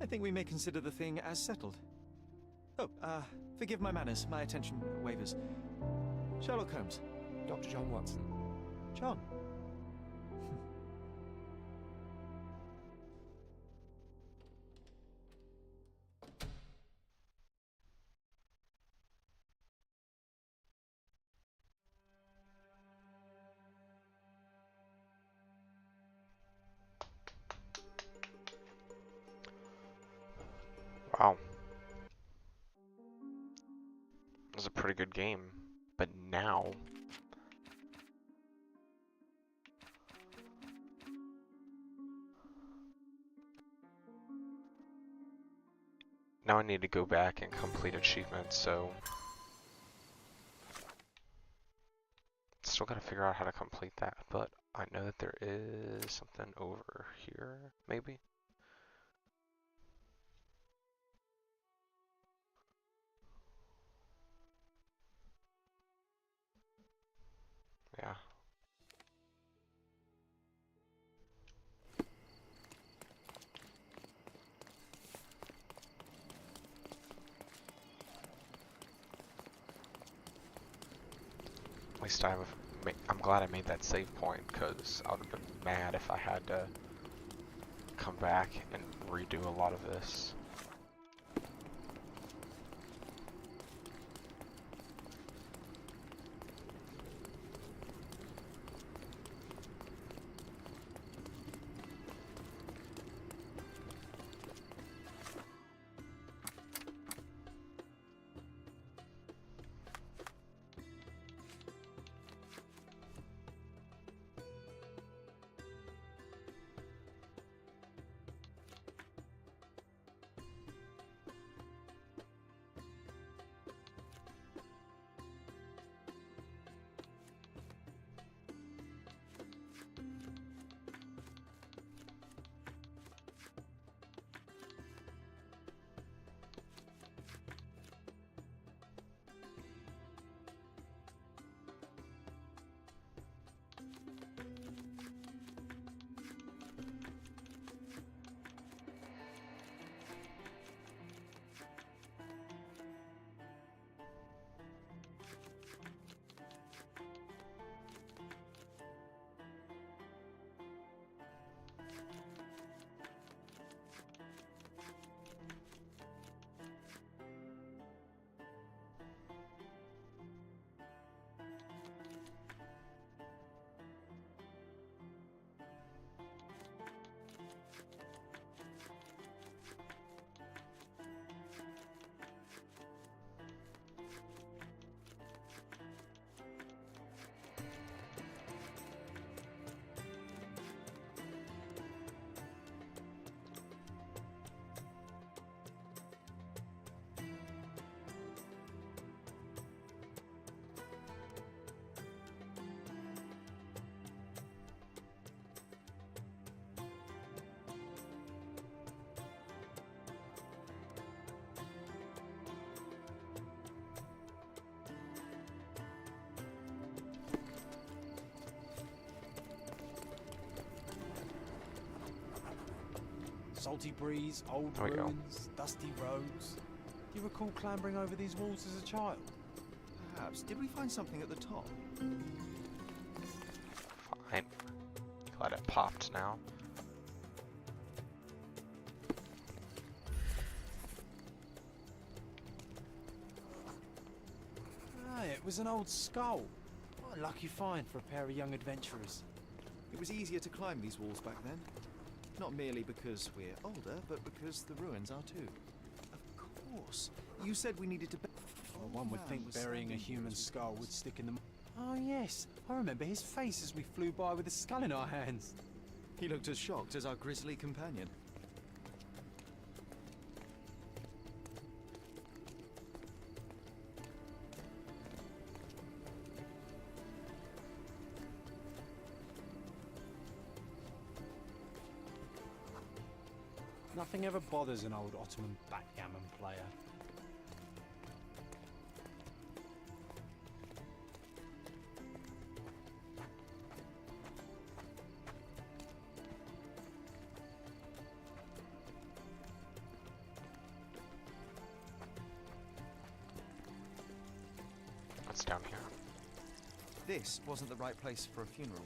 I think we may consider the thing as settled. Oh, forgive my manners. My attention wavers. Sherlock Holmes. Dr. John Watson. John. Wow. It was a pretty good game, but now... Now I need to go back and complete achievements, so... Still gotta figure out how to complete that, but I know that there is something over here, maybe? Yeah. At least I'm glad I made that save point, because I would have been mad if I had to come back and redo a lot of this. Salty breeze, old There we go. ruins, dusty roads. Do you recall clambering over these walls as a child? Perhaps. Did we find something at the top? Fine. Glad it popped now. Ah, it was an old skull. What a lucky find for a pair of young adventurers. It was easier to climb these walls back then. Not merely because we're older, but because the ruins are too. Of course. You said we needed to... Well, one would think burying a human skull would stick in the... Oh yes, I remember his face as we flew by with a skull in our hands. He looked as shocked as our grisly companion. Nothing ever bothers an old Ottoman backgammon player. What's down here? This wasn't the right place for a funeral.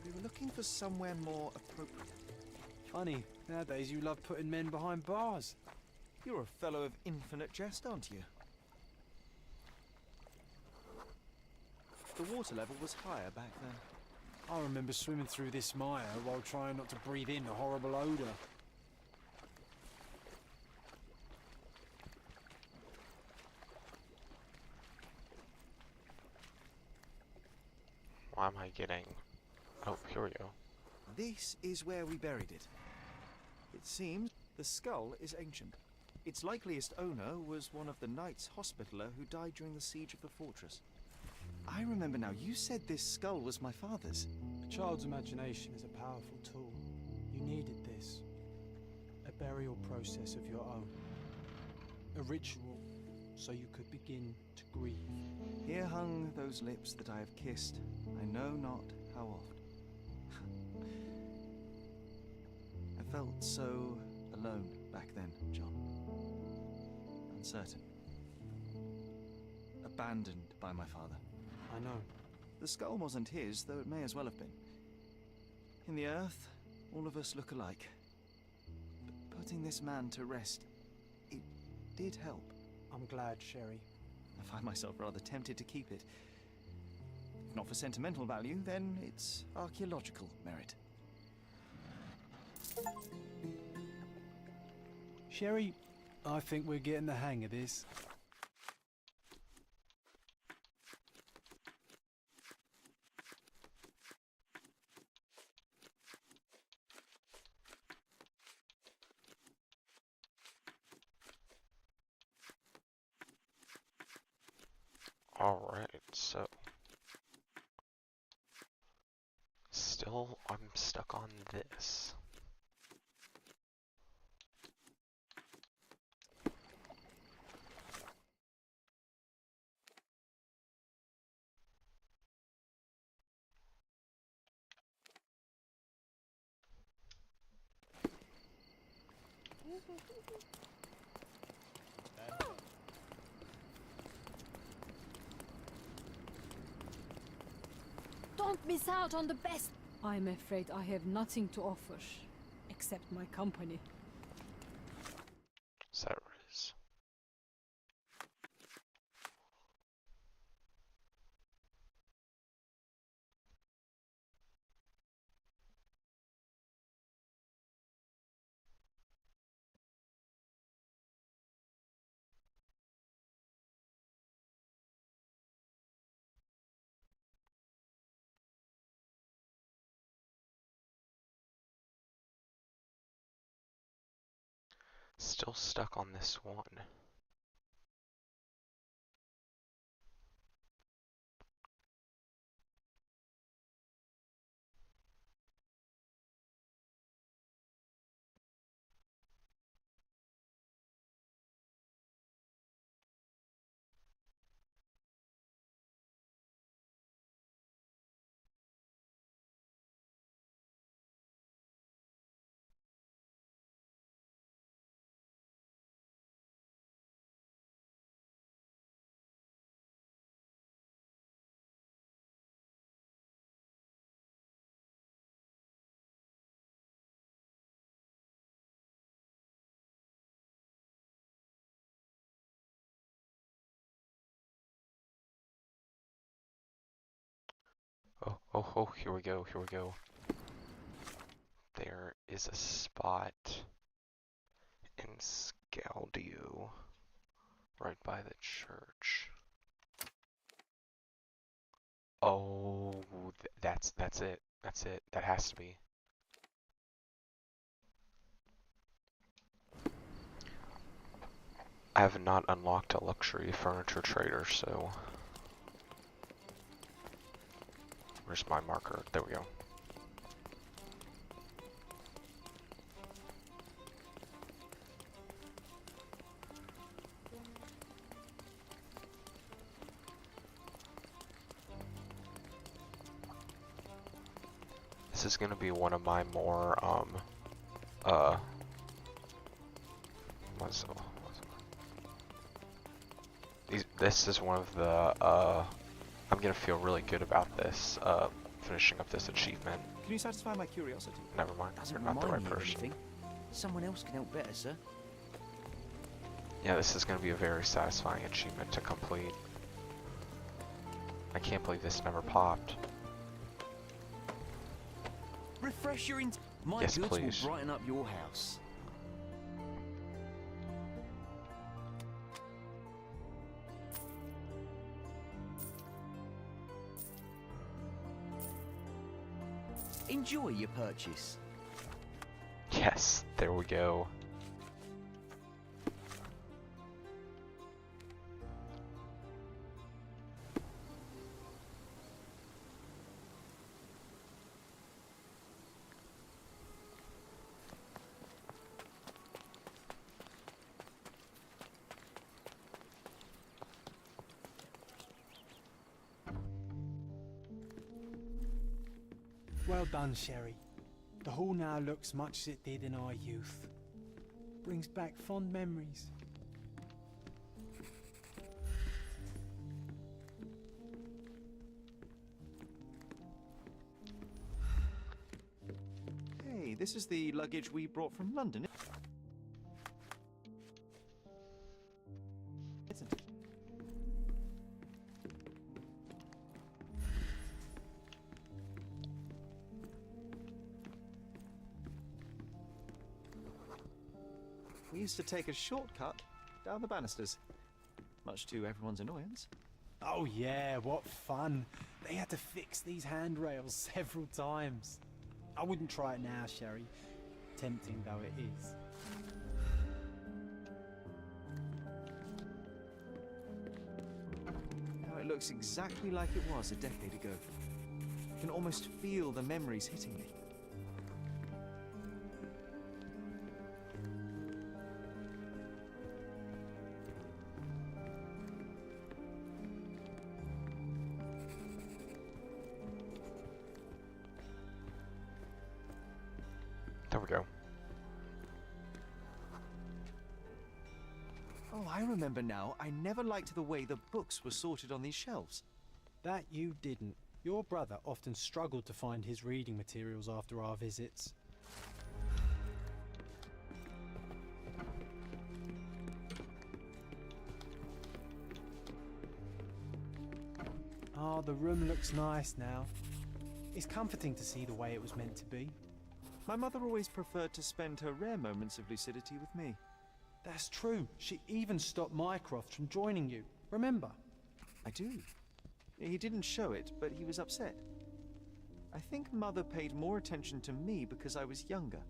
We were looking for somewhere more appropriate. Funny, nowadays you love putting men behind bars. You're a fellow of infinite jest, aren't you? The water level was higher back then. I remember swimming through this mire while trying not to breathe in the horrible odour. Why am I getting... Oh, here we go. This is where we buried it. It seems the skull is ancient. Its likeliest owner was one of the Knights Hospitaller who died during the siege of the fortress. I remember now, you said this skull was my father's. A child's imagination is a powerful tool. You needed this. A burial process of your own. A ritual, so you could begin to grieve. Here hung those lips that I have kissed, I know not how oft. I felt so alone back then, John. Uncertain. Abandoned by my father. I know. The skull wasn't his, though it may as well have been. In the earth, all of us look alike. But putting this man to rest, it did help. I'm glad, Sherry. I find myself rather tempted to keep it. If not for sentimental value, then it's archaeological merit. Sherry, I think we're getting the hang of this. Alright, so... Still, I'm stuck on this. Don't miss out on the best. I'm afraid I have nothing to offer, except my company. Is that Riz? Still stuck on this one. Oh, here we go, here we go. There is a spot in Scaldio, right by the church. Oh, that's it. That's it. That has to be. I have not unlocked a luxury furniture trader, so... Where's my marker? There we go. This is gonna be one of my more, this is one of the, I'm gonna feel really good about this, finishing up this achievement. Can you satisfy my curiosity? Never mind, you're Doesn't not the right remind me of person. anything. Someone else can help better, sir. Yeah, this is gonna be a very satisfying achievement to complete. I can't believe this never popped. Refresh your My Yes, goods please. will brighten up your house. Enjoy your purchase. Yes, there we go. Well done, Sherry. The hall now looks much as it did in our youth. Brings back fond memories. Hey, this is the luggage we brought from London, isn't it? We used to take a shortcut down the banisters, much to everyone's annoyance. Oh yeah, what fun. They had to fix these handrails several times. I wouldn't try it now, Sherry, tempting though it is. Now it looks exactly like it was a decade ago. I can almost feel the memories hitting me. There we go. Oh, I remember now. I never liked the way the books were sorted on these shelves. That you didn't. Your brother often struggled to find his reading materials after our visits. Ah, the room looks nice now. It's comforting to see the way it was meant to be. My mother always preferred to spend her rare moments of lucidity with me. That's true. She even stopped Mycroft from joining you. Remember? I do. He didn't show it, but he was upset. I think Mother paid more attention to me because I was younger.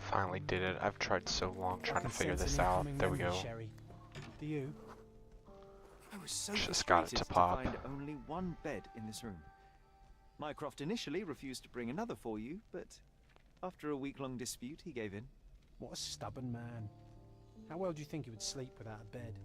Finally did it. I've tried so long trying to I can figure sense this an out. incoming There we memory, go. Sherry. Do you? I was so Just got it frustrated to pop. find only one bed in this room. Mycroft initially refused to bring another for you, but after a week-long dispute, he gave in. What a stubborn man. How well do you think he would sleep without a bed?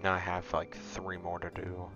Now I have like 3 more to do.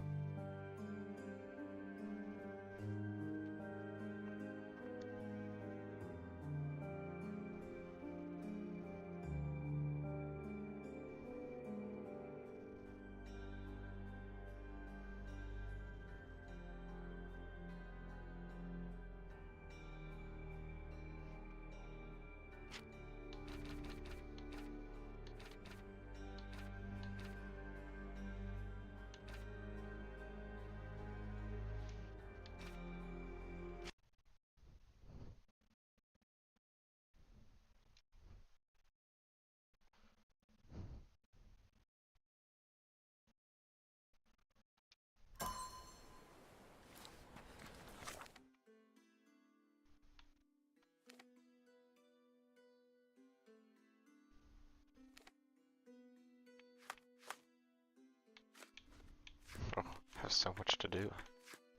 Oh, I have so much to do.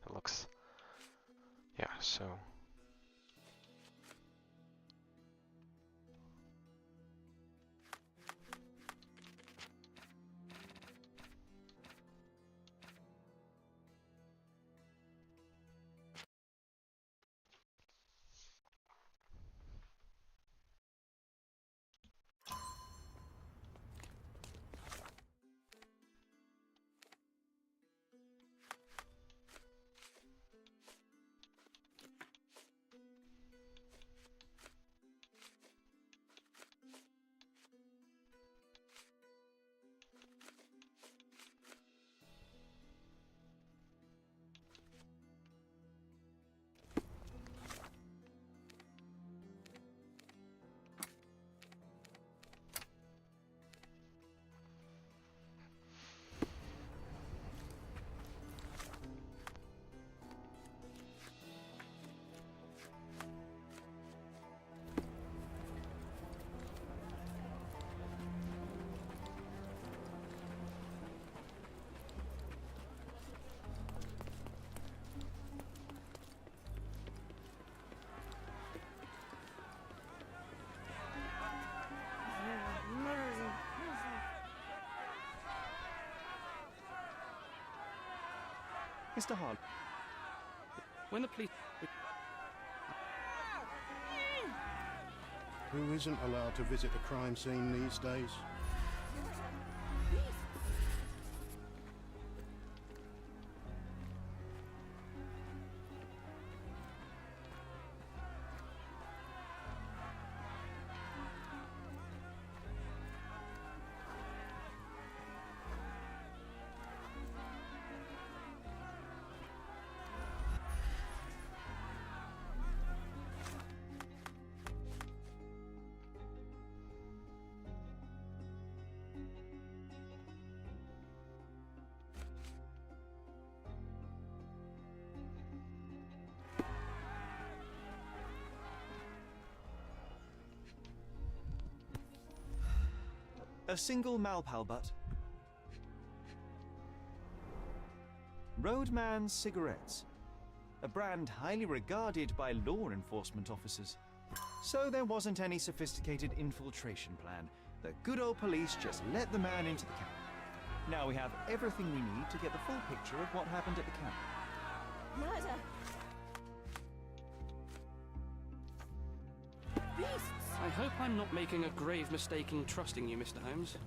It looks... Yeah, so... Mr. Hart. When the police... Who isn't allowed to visit the crime scene these days? A single Malpal butt. Roadman cigarettes. A brand highly regarded by law enforcement officers. So there wasn't any sophisticated infiltration plan. The good old police just let the man into the camp. Now we have everything we need to get the full picture of what happened at the camp. Murder! Beasts! I hope I'm not making a grave mistake in trusting you, Mr. Holmes.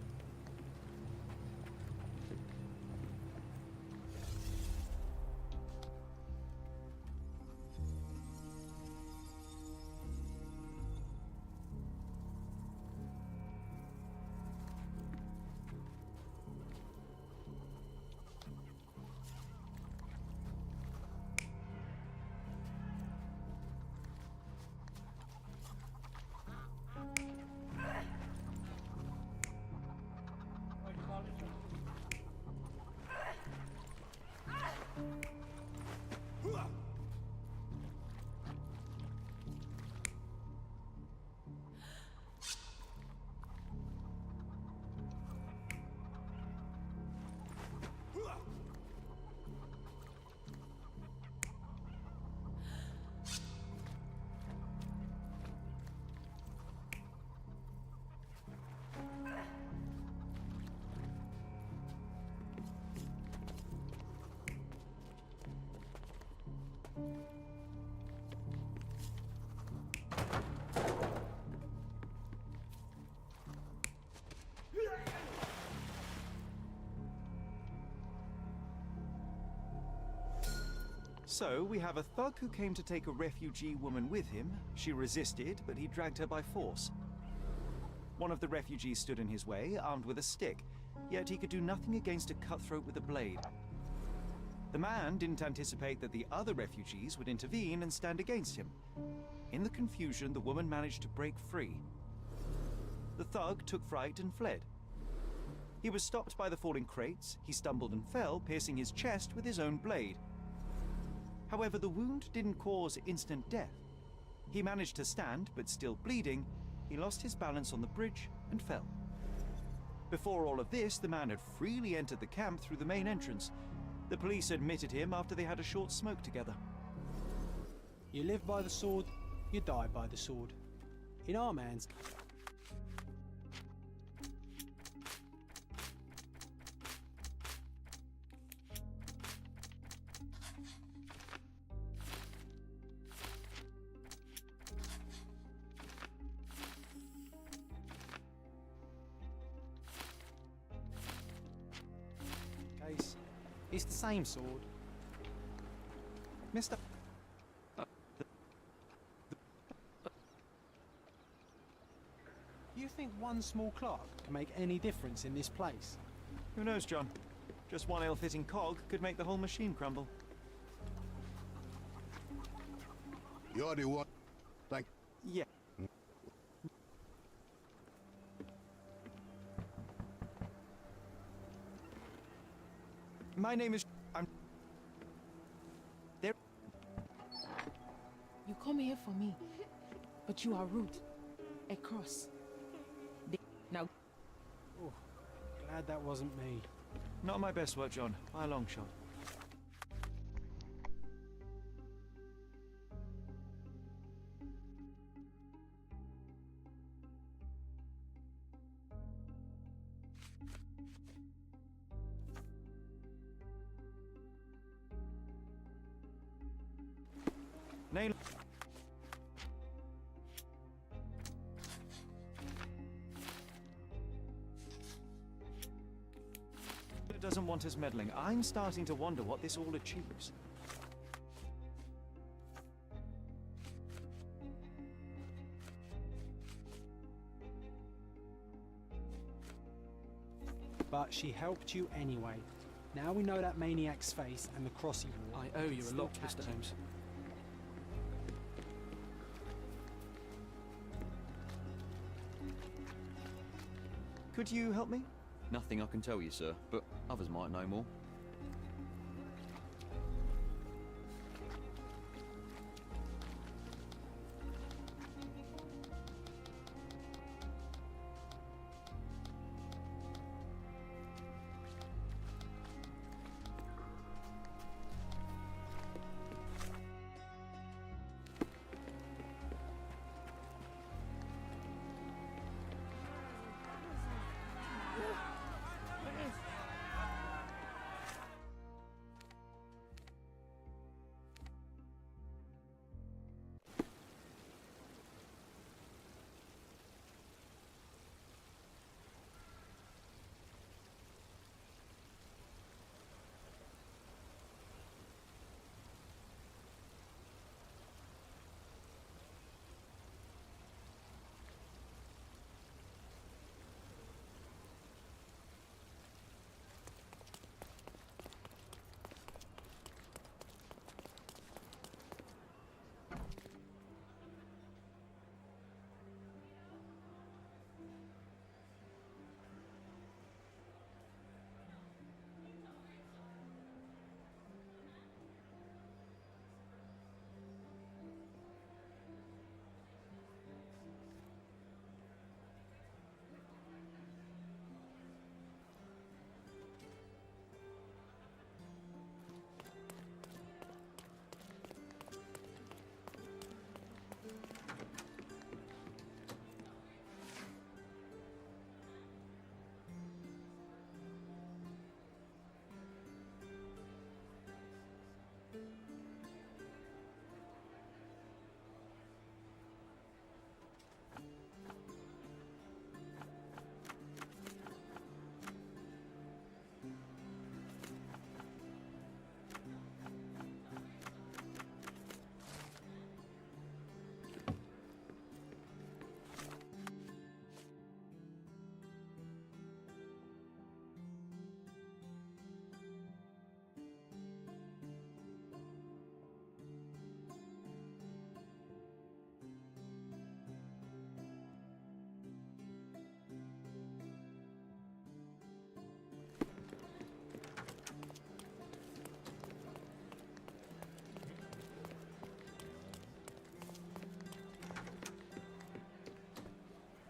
So, we have a thug who came to take a refugee woman with him. She resisted, but he dragged her by force. One of the refugees stood in his way, armed with a stick, yet he could do nothing against a cutthroat with a blade. The man didn't anticipate that the other refugees would intervene and stand against him. In the confusion, the woman managed to break free. The thug took fright and fled. He was stopped by the falling crates. He stumbled and fell, piercing his chest with his own blade. However, the wound didn't cause instant death. He managed to stand, but still bleeding, he lost his balance on the bridge and fell. Before all of this, the man had freely entered the camp through the main entrance. The police admitted him after they had a short smoke together. You live by the sword, you die by the sword. In our man's... case, it's the same sword. Mr. You think one small clock can make any difference in this place? Who knows, John? Just one ill-fitting cog could make the whole machine crumble. You're the one. Thank. Yeah. My name is... I'm... There... You come here for me, but you are rude. A cross. Now... Oh, glad that wasn't me. Not my best work, John. By a long shot. Nail. Doesn't want us meddling. I'm starting to wonder what this all achieves. But she helped you anyway. Now we know that maniac's face and the cross he wore. I owe you a lot, Mr. Holmes. Could you help me? Nothing I can tell you, sir, but others might know more.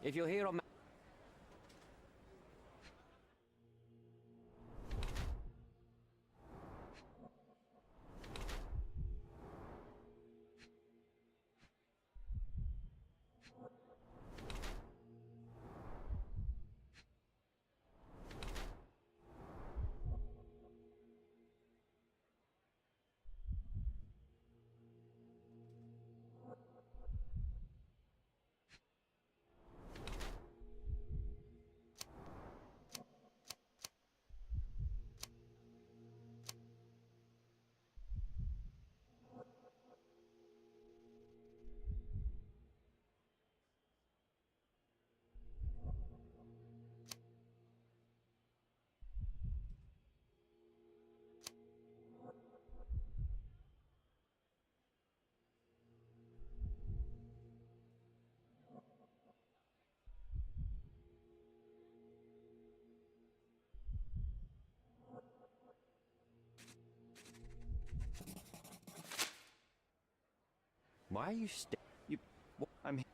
If you're here on... Why are you You... I'm here.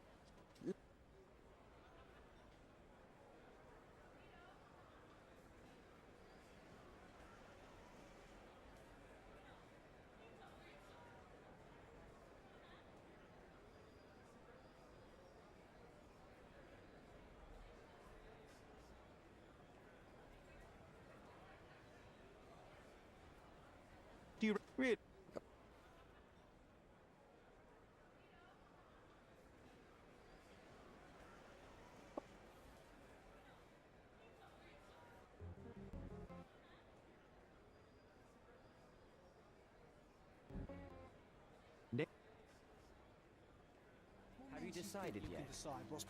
Do you read? Have you decided You yet? can decide what's...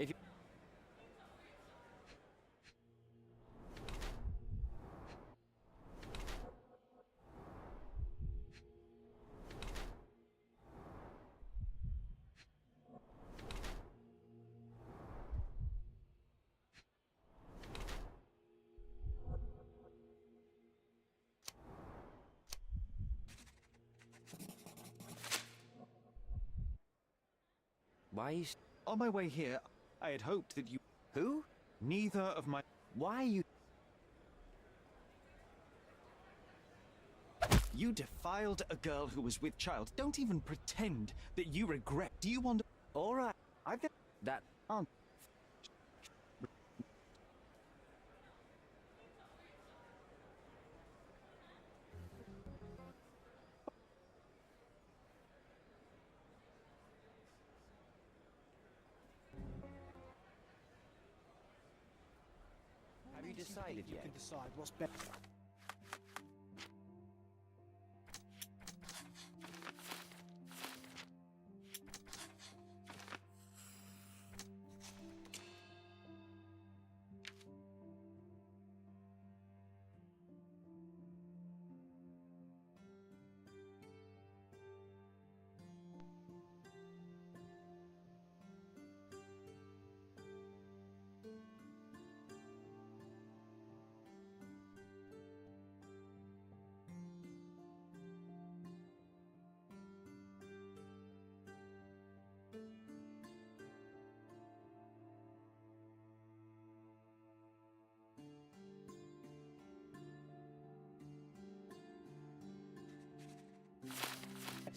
If you... Why are you... On my way here, I had hoped that you... Who? Neither of my... Why are you... You defiled a girl who was with child. Don't even pretend that you regret. Do you want... All right. I've... That... Have you decided You yet? can decide what's better.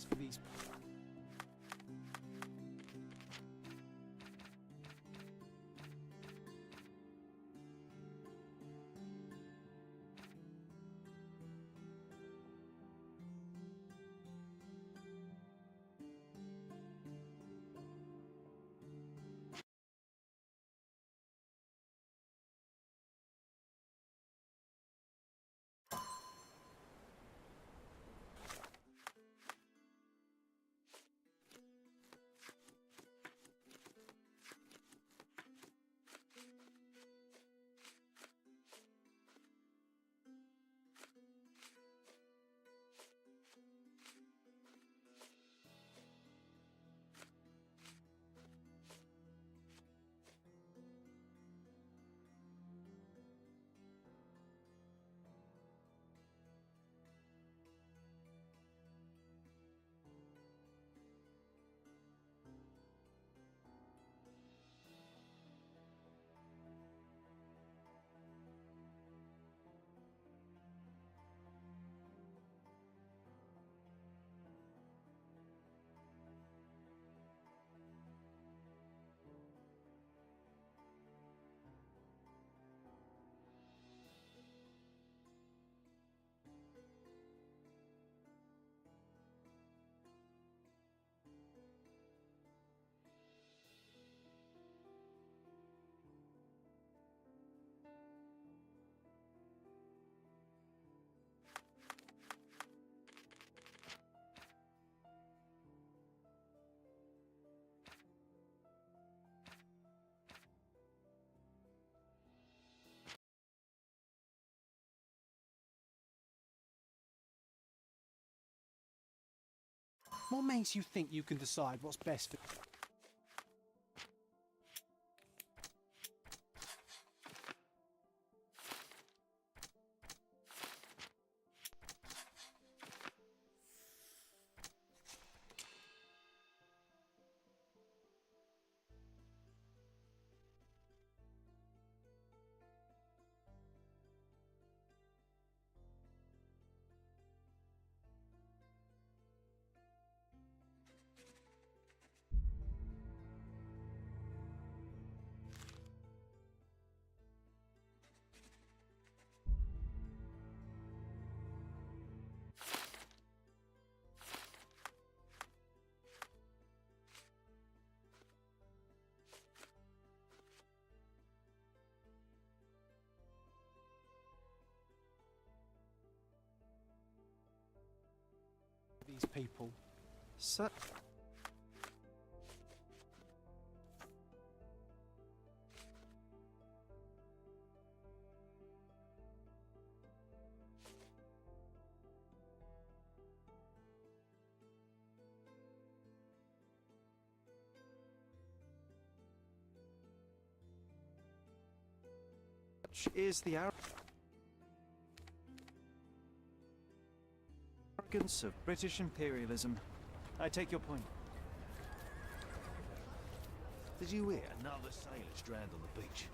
For these... What makes you think you can decide what's best for... these people? Such is the arrogance of British imperialism. I take your point. Did you hear? Another sailor's drowned on the beach.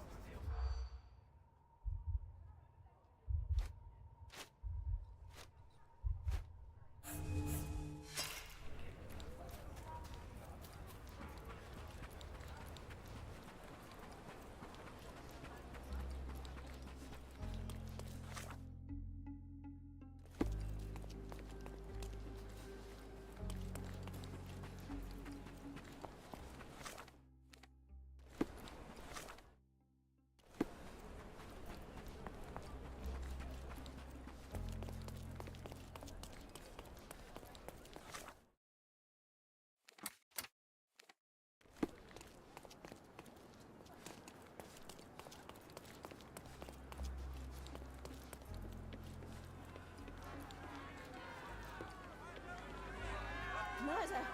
Murder!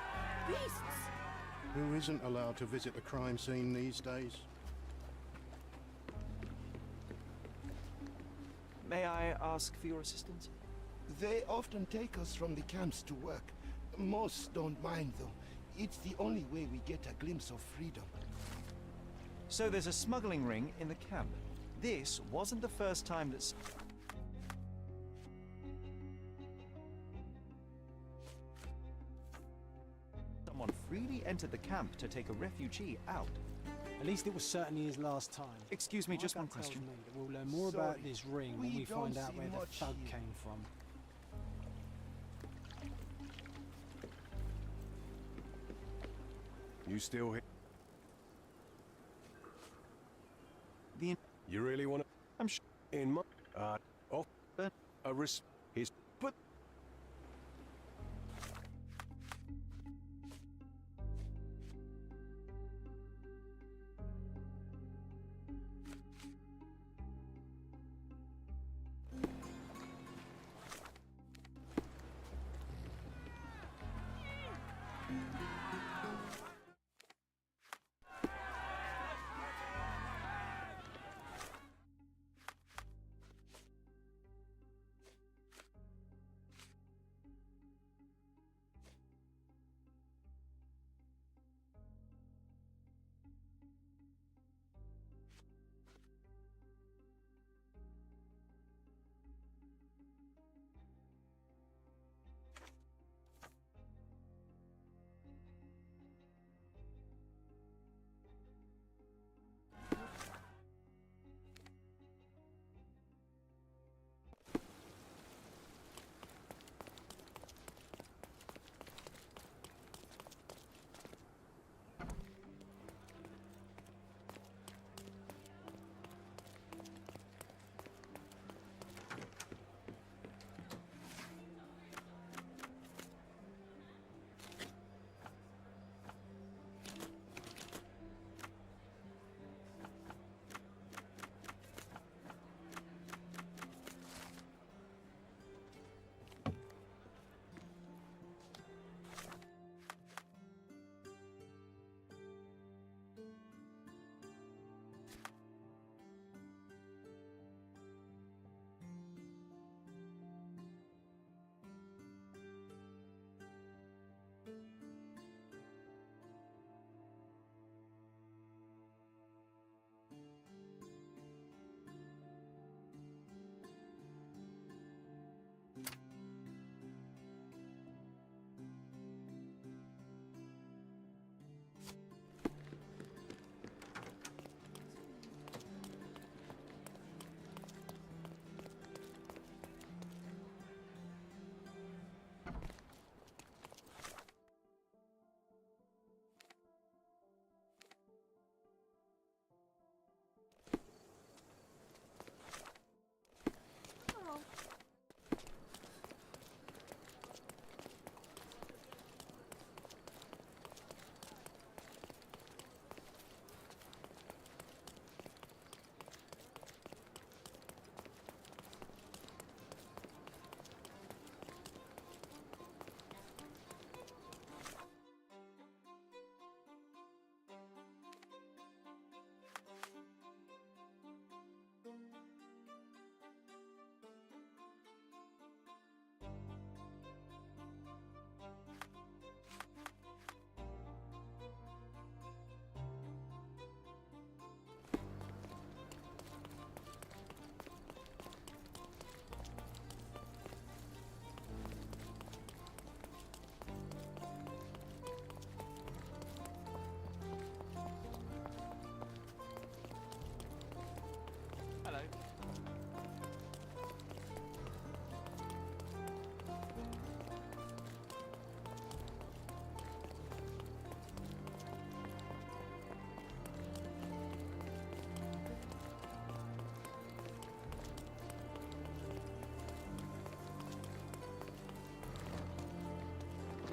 Beasts! Who isn't allowed to visit the crime scene these days? May I ask for your assistance? They often take us from the camps to work. Most don't mind, though. It's the only way we get a glimpse of freedom. So there's a smuggling ring in the camp. This wasn't the first time that... someone freely entered the camp to take a refugee out. At least it was certainly his last time. Excuse me, My just gut one tells question. me that we'll learn more about this ring when we find out where the thug came from. You still here? The... You really want to? I'm sure. In my... off... a his... But...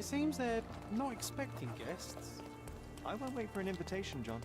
It seems they're not expecting guests. I won't wait for an invitation, John.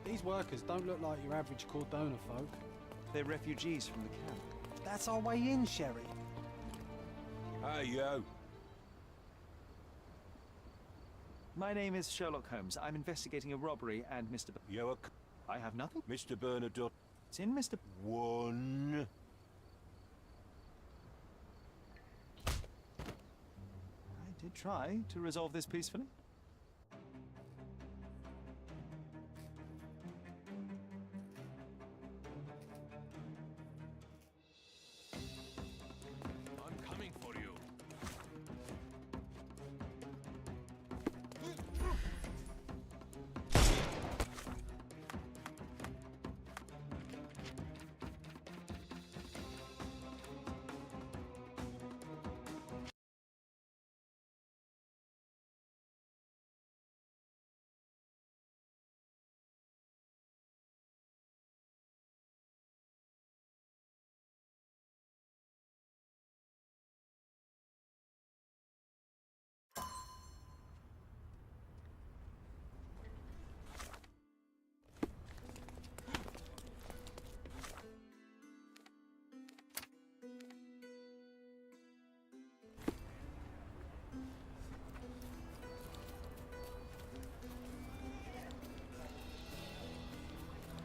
These workers don't look like your average Cordona folk. They're refugees from the camp. That's our way in, Sherry. Hey, yo. My name is Sherlock Holmes. I'm investigating a robbery and Mr. I have nothing. Mr. Bernadotte. It's in Mr. One. I did try to resolve this peacefully. I'm coming for you.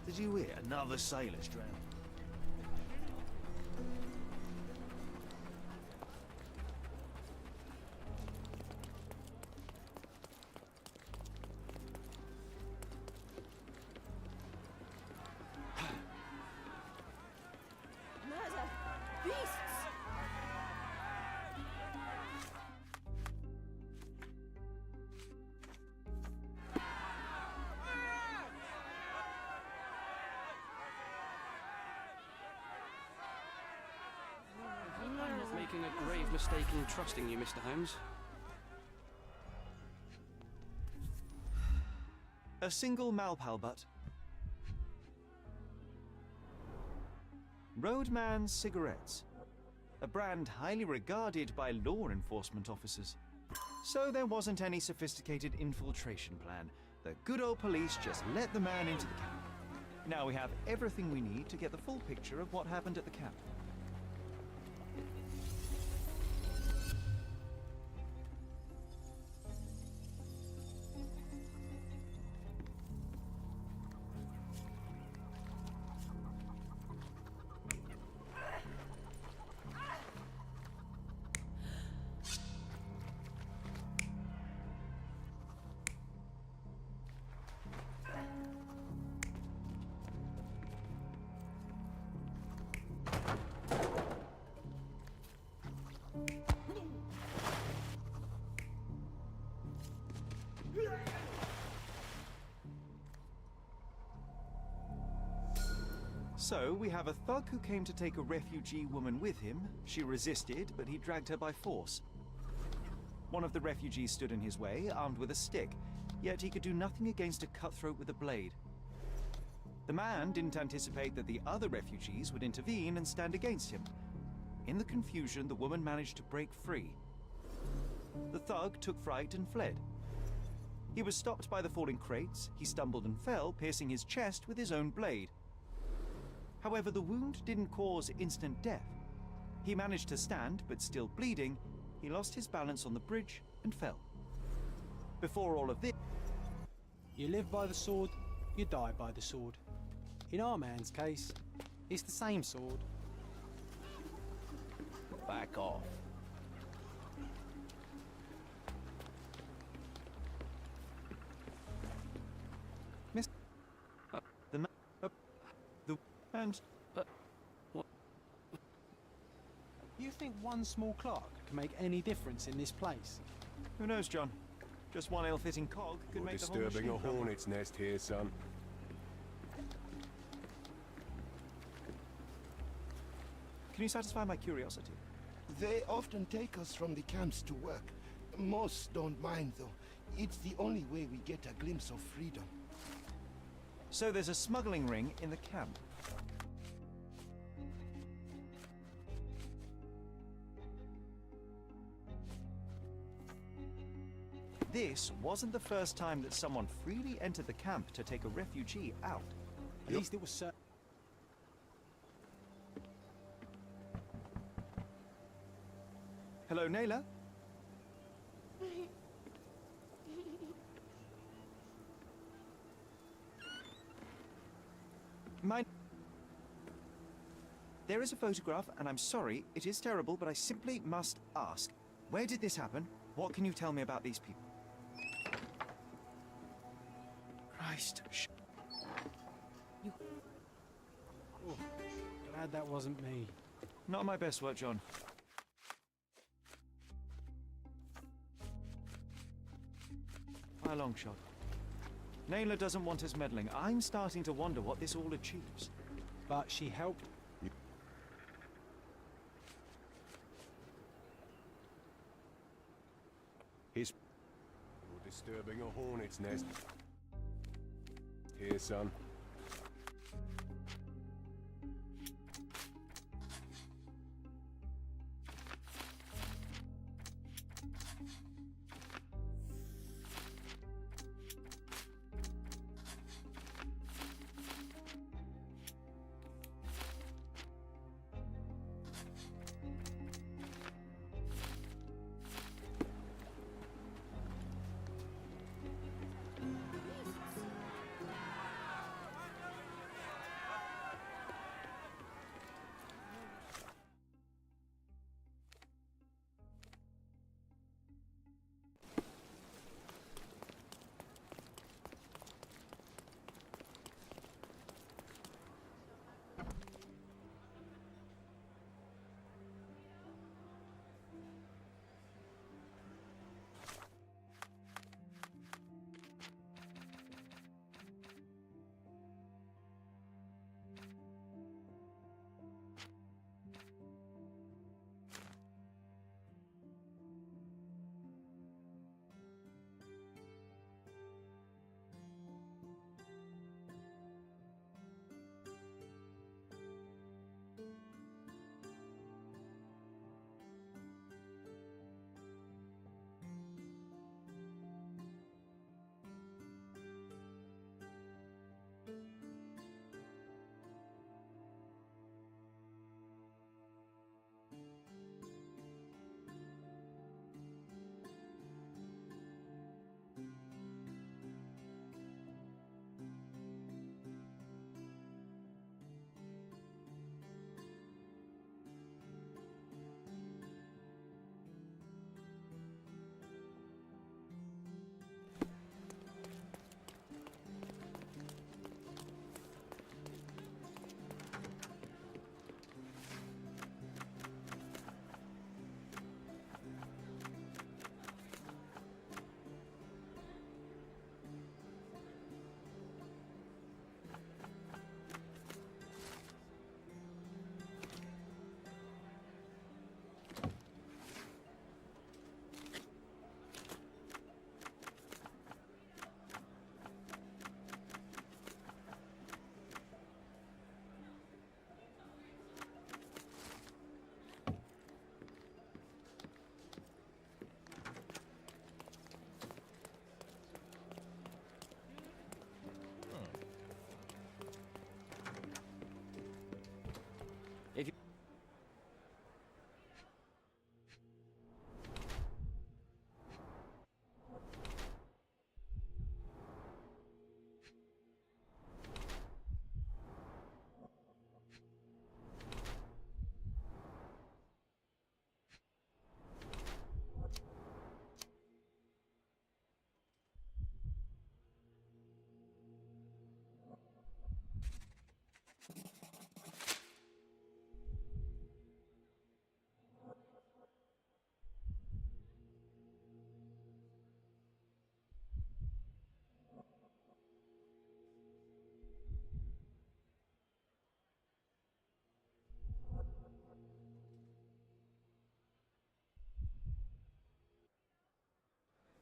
Did you hear? Another sailor's drowned. Murder! Beasts! Making a grave mistake in trusting you, Mr. Holmes. A single Malpalbutt. Roadman cigarettes. A brand highly regarded by law enforcement officers. So there wasn't any sophisticated infiltration plan. The good old police just let the man into the camp. Now we have everything we need to get the full picture of what happened at the camp. So, we have a thug who came to take a refugee woman with him. She resisted, but he dragged her by force. One of the refugees stood in his way, armed with a stick, yet he could do nothing against a cutthroat with a blade. The man didn't anticipate that the other refugees would intervene and stand against him. In the confusion, the woman managed to break free. The thug took fright and fled. He was stopped by the falling crates. He stumbled and fell, piercing his chest with his own blade. However, the wound didn't cause instant death. He managed to stand, but still bleeding, he lost his balance on the bridge and fell. Before all of this... You live by the sword, you die by the sword. In our man's case, it's the same sword. Back off. Holmes. You think one small clock can make any difference in this place? Who knows, John? Just one ill-fitting cog could You're make the whole disturbing machine a crumble. hornet's nest here, son. Can you satisfy my curiosity? They often take us from the camps to work. Most don't mind, though. It's the only way we get a glimpse of freedom. So there's a smuggling ring in the camp. This wasn't the first time that someone freely entered the camp to take a refugee out. At least it was certain. Hello, Naylor? There is a photograph, and I'm sorry, it is terrible, but I simply must ask. Where did this happen? What can you tell me about these people? Christ. Oh, glad that wasn't me. Not my best work, John. By a long shot. Naylor doesn't want us meddling. I'm starting to wonder what this all achieves. But she helped. You're disturbing a hornet's nest. Here, son.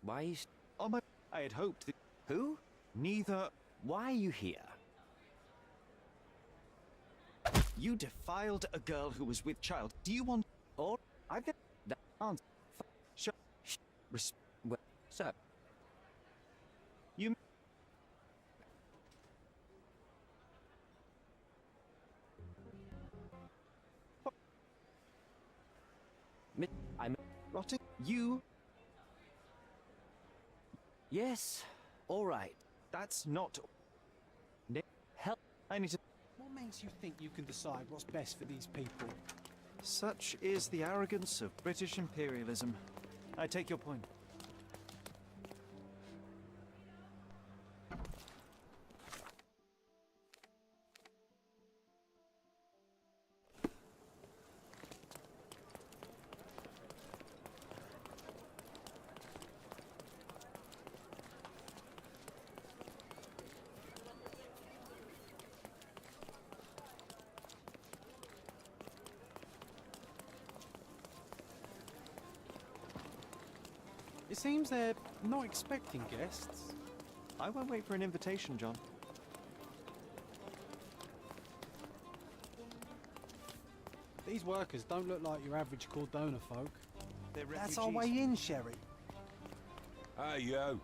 Why is... Oh my... I had hoped that... Who? Neither... Why are you here? You defiled a girl who was with child. Do you want... Or... I've... That answer. Well, sir. You... I'm... Rotting... You... Yes. All right. That's not... Help. I need to... What makes you think you can decide what's best for these people? Such is the arrogance of British imperialism. I take your point. It seems they're not expecting guests. I won't wait for an invitation, John. These workers don't look like your average Cordona folk. They're That's our refugees. way in, Sherry. Hey, yo.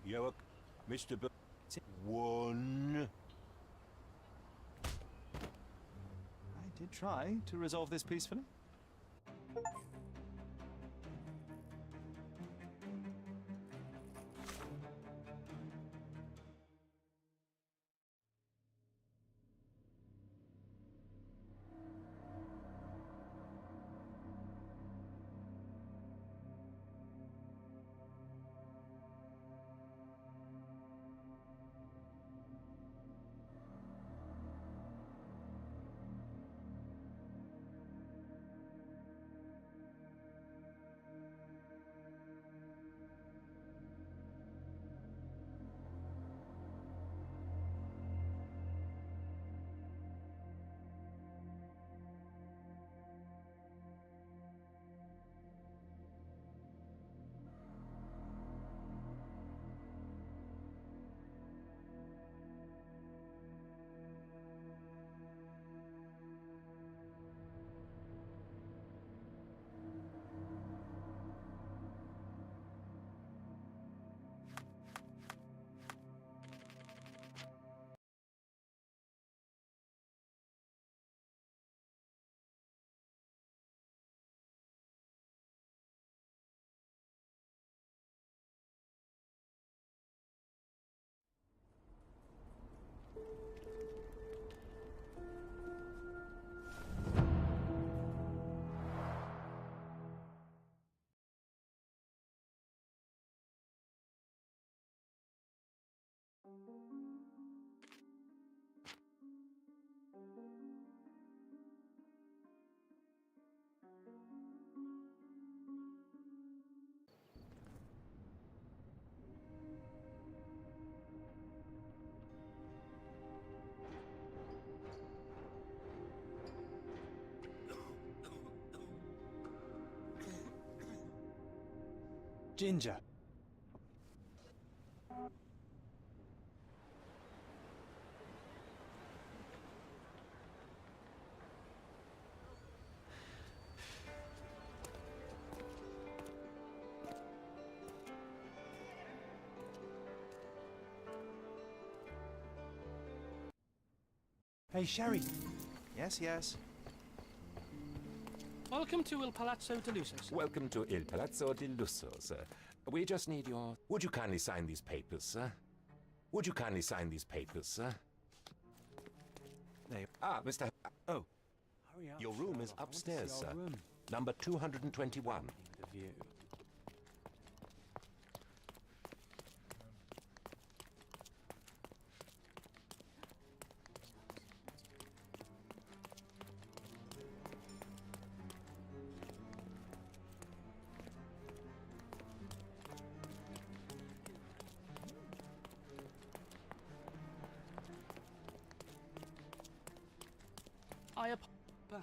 Yo, Mr. B... One. I did try to resolve this peacefully. Ginger. Hey, Sherry. Yes, yes. Welcome to Il Palazzo di Lusso, sir. Welcome to Il Palazzo di Lusso, sir. We just need your... Would you kindly sign these papers, sir? Would you kindly sign these papers, sir? There. Ah, Mr. Oh, Hurry up, your room is Sherlock. I want to upstairs, see our sir. room. Number 221. The view.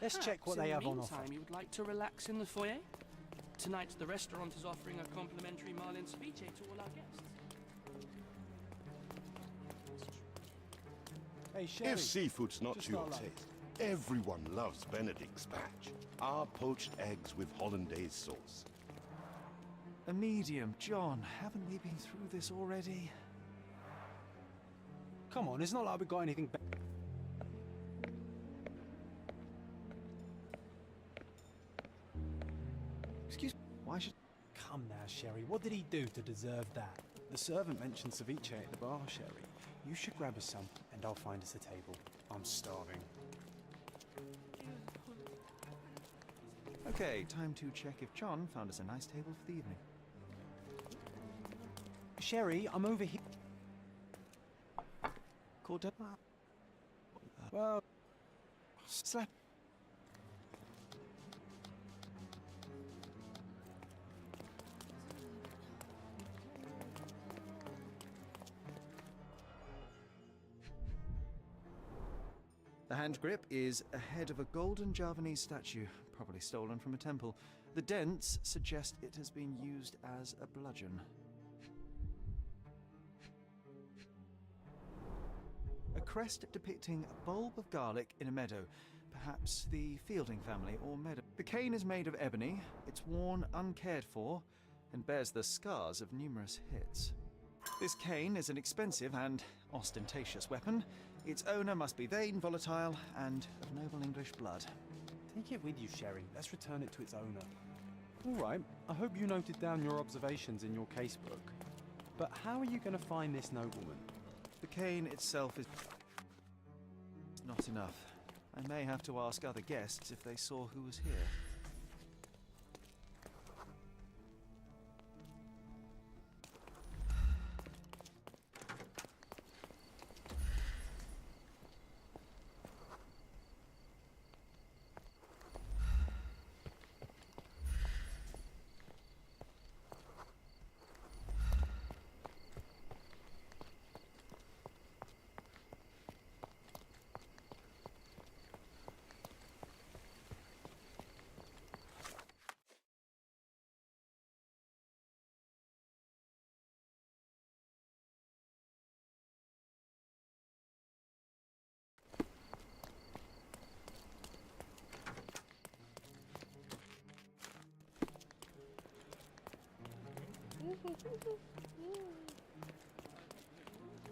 Let's check what they have on offer. You would like to relax in the foyer? Tonight, the restaurant is offering a complimentary marlin ceviche to all our guests. Hey, Sherry. If seafood's not just to your not like- taste, everyone loves Benedict's batch. Our poached eggs with hollandaise sauce. A medium, John. Haven't we been through this already? Come on, it's not like we got anything better. Excuse me, why should... Come now, Sherry. What did he do to deserve that? The servant mentioned ceviche at the bar, Sherry. You should grab us some, and I'll find us a table. I'm starving. Okay, time to check if John found us a nice table for the evening. Sherry, I'm over here. Cordell? Well... Slap. The hand grip is a head of a golden Javanese statue, probably stolen from a temple. The dents suggest it has been used as a bludgeon. A crest depicting a bulb of garlic in a meadow, perhaps the Fielding family or meadow. The cane is made of ebony, it's worn uncared for, and bears the scars of numerous hits. This cane is an expensive and ostentatious weapon. Its owner must be vain, volatile, and of noble English blood. Take it with you, Sherry. Let's return it to its owner. All right, I hope you noted down your observations in your casebook. But how are you going to find this nobleman? The cane itself is not enough. I may have to ask other guests if they saw who was here.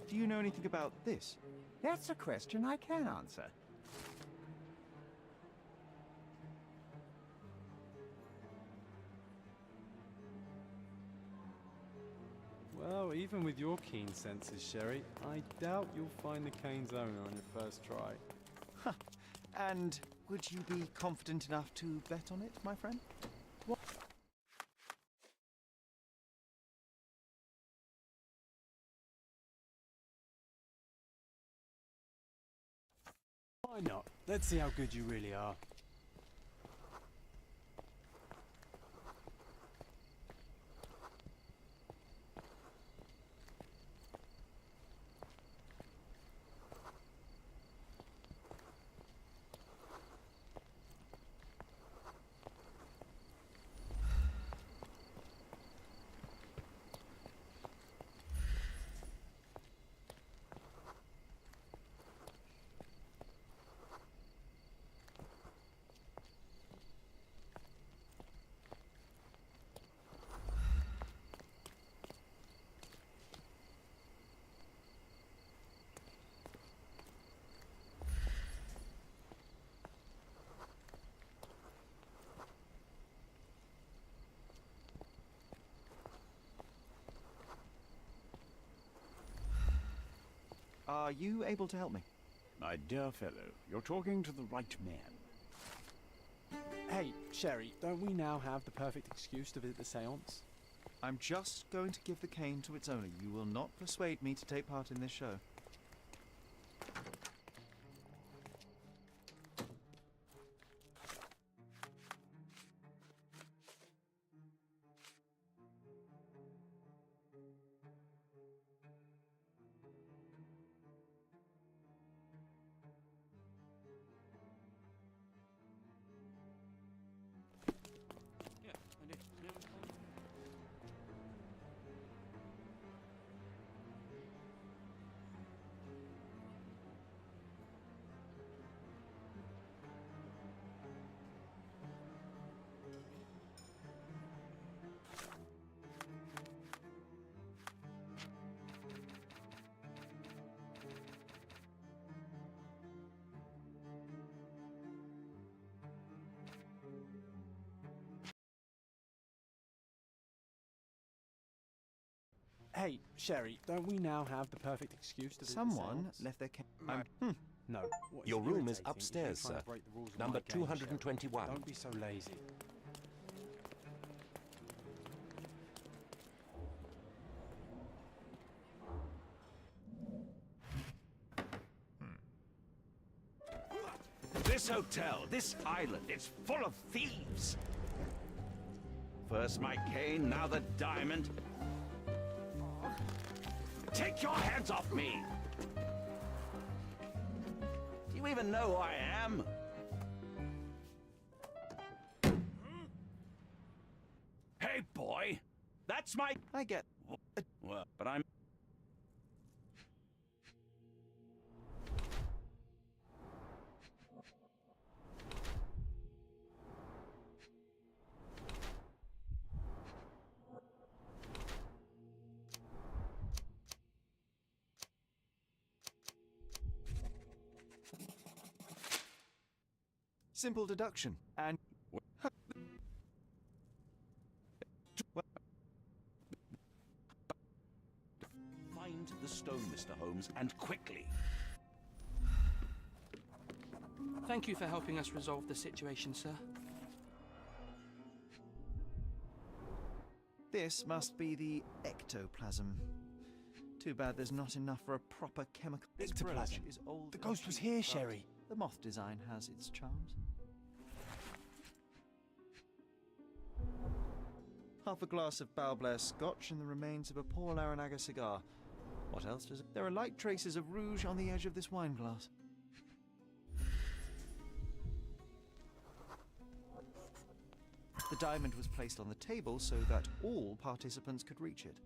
Do you know anything about this? That's a question I can answer. Well, even with your keen senses, Sherry, I doubt you'll find the cane's owner on your first try. And would you be confident enough to bet on it, my friend? What? Why not? Let's see how good you really are. Are you able to help me? My dear fellow, you're talking to the right man. Hey, Sherry, don't we now have the perfect excuse to visit the seance? I'm just going to give the cane to its owner. You will not persuade me to take part in this show. Yeah, I do. Yeah. Hey, Sherry, don't we now have the perfect excuse to visit Someone the seance? left their No. What Your room is irritating upstairs, you trying sir. to break the rules of Number my game, Sherry. 221. Don't be so lazy. This hotel, this island, it's full of thieves. First my cane, now the diamond. Take your hands off me! Do you even know who I am? Hey, boy! That's my... I get... Well, but I'm... Simple deduction. And... Find the stone, Mr. Holmes, and quickly. Thank you for helping us resolve the situation, sir. This must be the ectoplasm. Too bad there's not enough for a proper chemical... This Ectoplasm? brooch is old. The ghost was here, but Sherry. The moth design has its charms. Half a glass of Balblair scotch and the remains of a Paul Aranaga cigar. What else does it... There are light traces of rouge on the edge of this wine glass. The diamond was placed on the table so that all participants could reach it.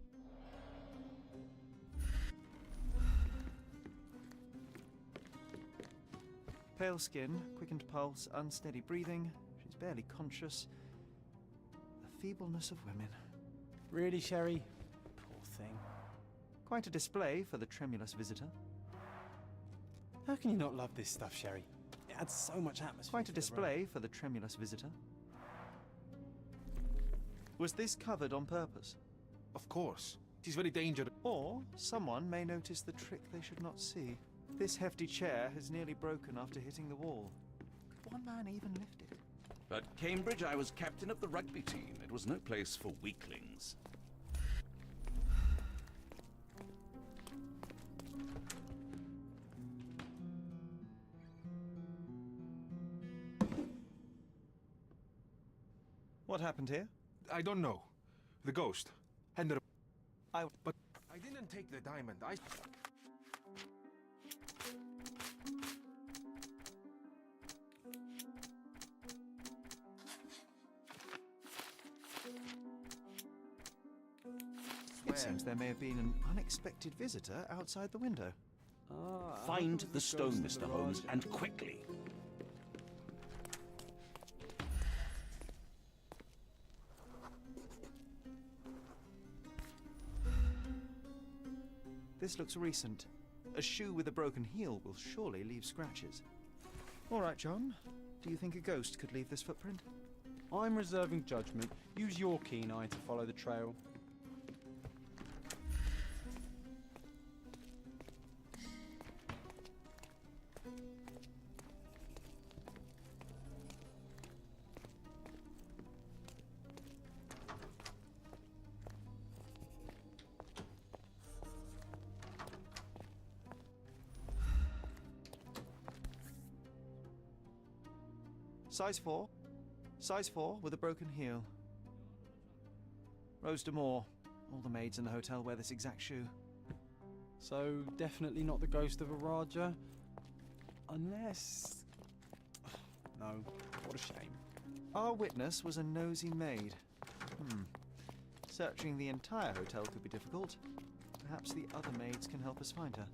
Pale skin, quickened pulse, unsteady breathing. She's barely conscious. The feebleness of women. Really, Sherry? Poor thing. Quite a display for the tremulous visitor. How can you not love this stuff, Sherry? It adds so much atmosphere. Quite a to the room. display for the tremulous visitor. Was this covered on purpose? Of course. It is very dangerous. Or someone may notice the trick they should not see. This hefty chair has nearly broken after hitting the wall. Could one man even lift it? At Cambridge, I was captain of the rugby team. It was no place for weaklings. What happened here? I don't know. The ghost. And I... But I didn't take the diamond. I... It seems there may have been an unexpected visitor outside the window. Find the stone, Mr. Holmes, and quickly. This looks recent. A shoe with a broken heel will surely leave scratches. All right, John. Do you think a ghost could leave this footprint? I'm reserving judgment. Use your keen eye to follow the trail. Size 4. Size 4 with a broken heel. Rose D'Amour. All the maids in the hotel wear this exact shoe. So, definitely not the ghost of a Raja. Unless... No, what a shame. Our witness was a nosy maid. Searching the entire hotel could be difficult. Perhaps the other maids can help us find her.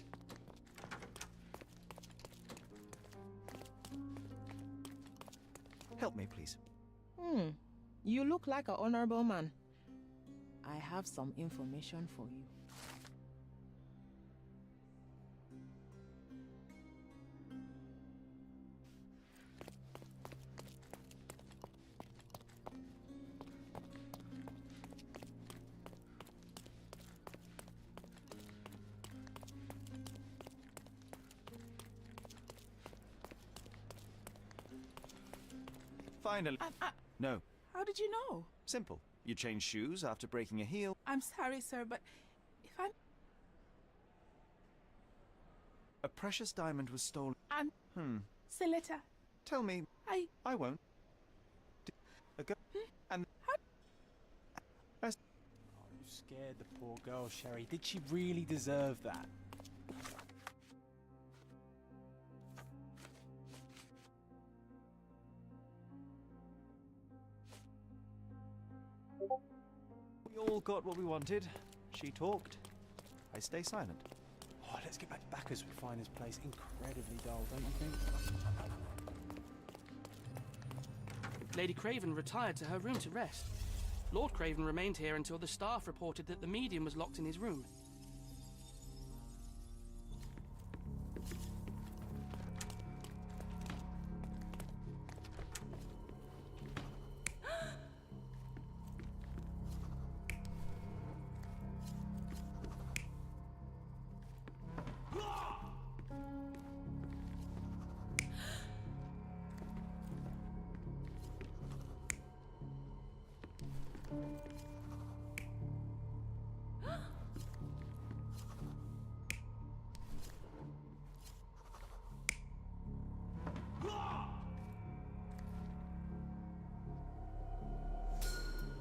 Help me, please. You look like an honorable man. I have some information for you. Finally. No. How did you know? Simple. You change shoes after breaking a heel. I'm sorry, sir, but if I'm... A precious diamond was stolen. Seleta. Tell me. I won't. And... Oh, you scared the poor girl, Sherry. Did she really deserve that? We all got what we wanted. She talked. I stay silent. Oh, let's get back to Bacchus. We find this place incredibly dull, don't you think? Lady Craven retired to her room to rest. Lord Craven remained here until the staff reported that the medium was locked in his room.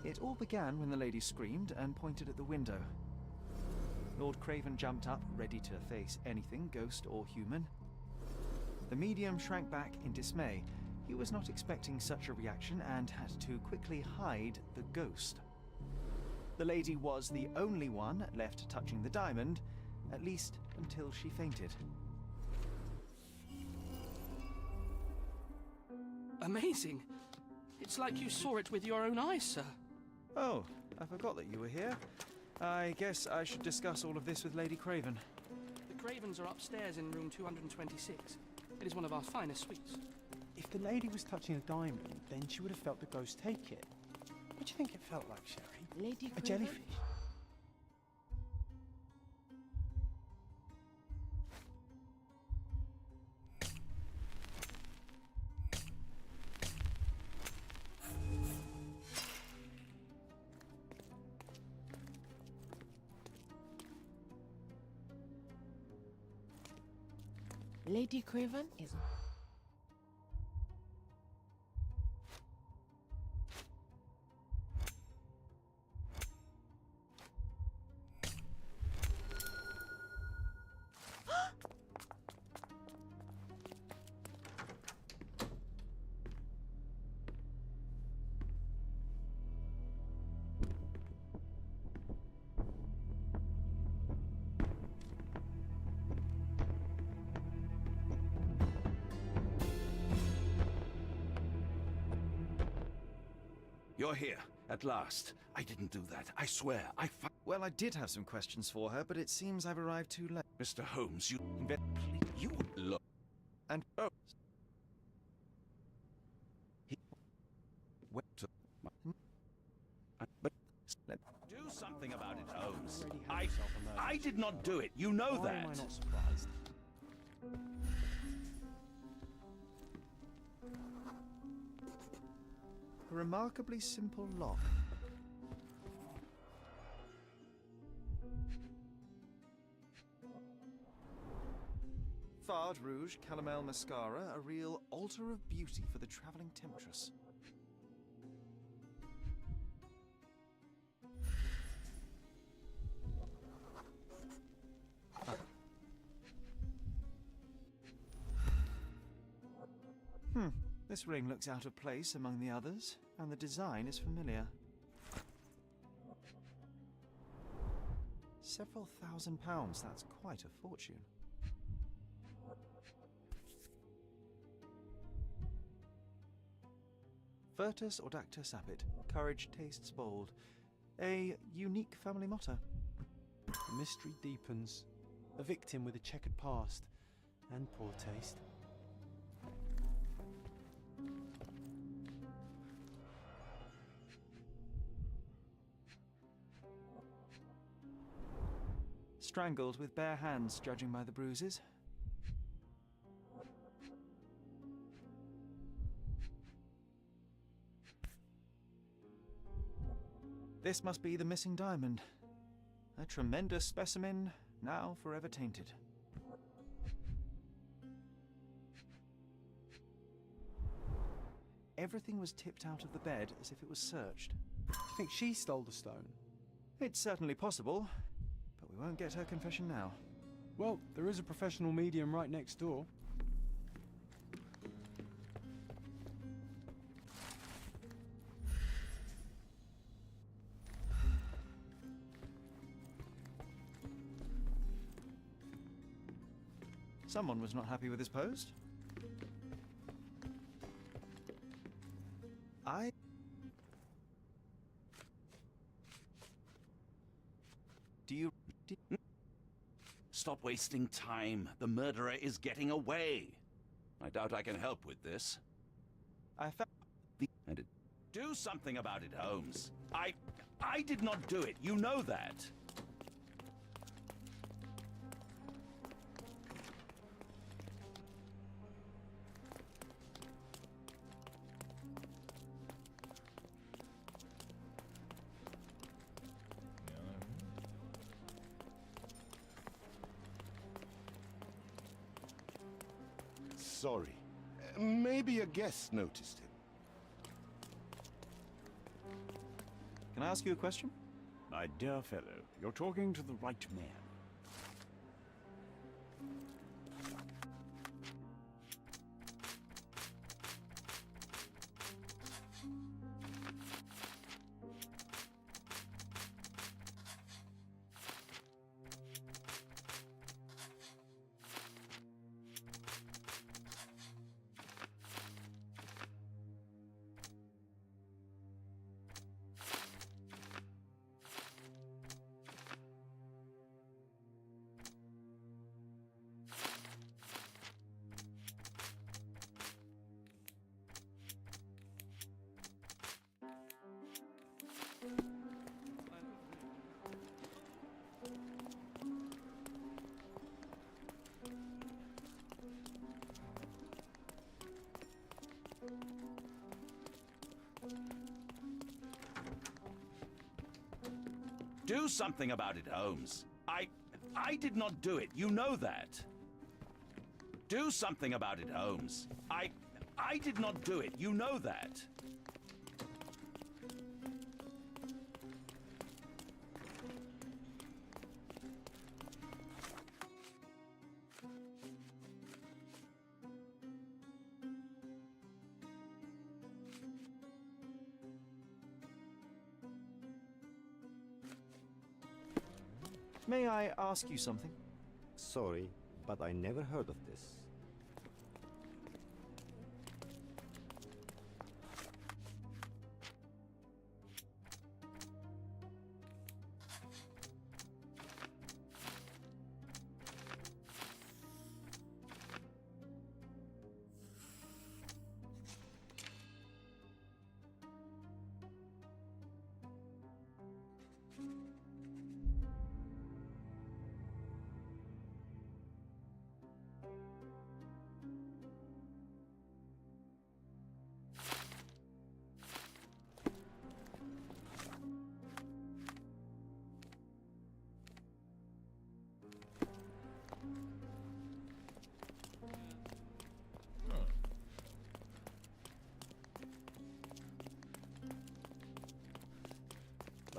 It all began when the lady screamed and pointed at the window. Lord Craven jumped up, ready to face anything, ghost or human. The medium shrank back in dismay. He was not expecting such a reaction and had to quickly hide the ghost. The lady was the only one left touching the diamond, at least until she fainted. Amazing! It's like you saw it with your own eyes, sir. Oh, I forgot that you were here. I guess I should discuss all of this with Lady Craven. The Cravens are upstairs in room 226. It is one of our finest suites. If the lady was touching a diamond, then she would have felt the ghost take it. What do you think it felt like, Sherry? Lady A Craven? jellyfish? Lady Craven is... You're here, at last. I didn't do that. I swear. Well, I did have some questions for her, but it seems I've arrived too late. Mr. Holmes, you look. And oh, he went to. But do something about it, Holmes. I did not do it. You know that. Why am I not surprised? A remarkably simple lock. Fard Rouge Calomel Mascara, a real altar of beauty for the travelling temptress. This ring looks out of place among the others, and the design is familiar. Several £1,000s, that's quite a fortune. Virtus Audacta Sapit, courage tastes bold. A unique family motto. The mystery deepens. A victim with a checkered past and poor taste. Strangled with bare hands, judging by the bruises. This must be the missing diamond. A tremendous specimen, now forever tainted. Everything was tipped out of the bed as if it was searched. You think she stole the stone? It's certainly possible, but we won't get her confession now. Well, there is a professional medium right next door. Someone was not happy with his post. Stop wasting time. The murderer is getting away. I doubt I can help with this. I found and do something about it, Holmes. I did not do it. You know that. Sorry. Maybe a guest noticed him. Can I ask you a question? My dear fellow, you're talking to the right man. Do something about it, Holmes. I did not do it. You know that. Do something about it, Holmes. I did not do it. You know that. May I ask you something? Sorry, but I never heard of this.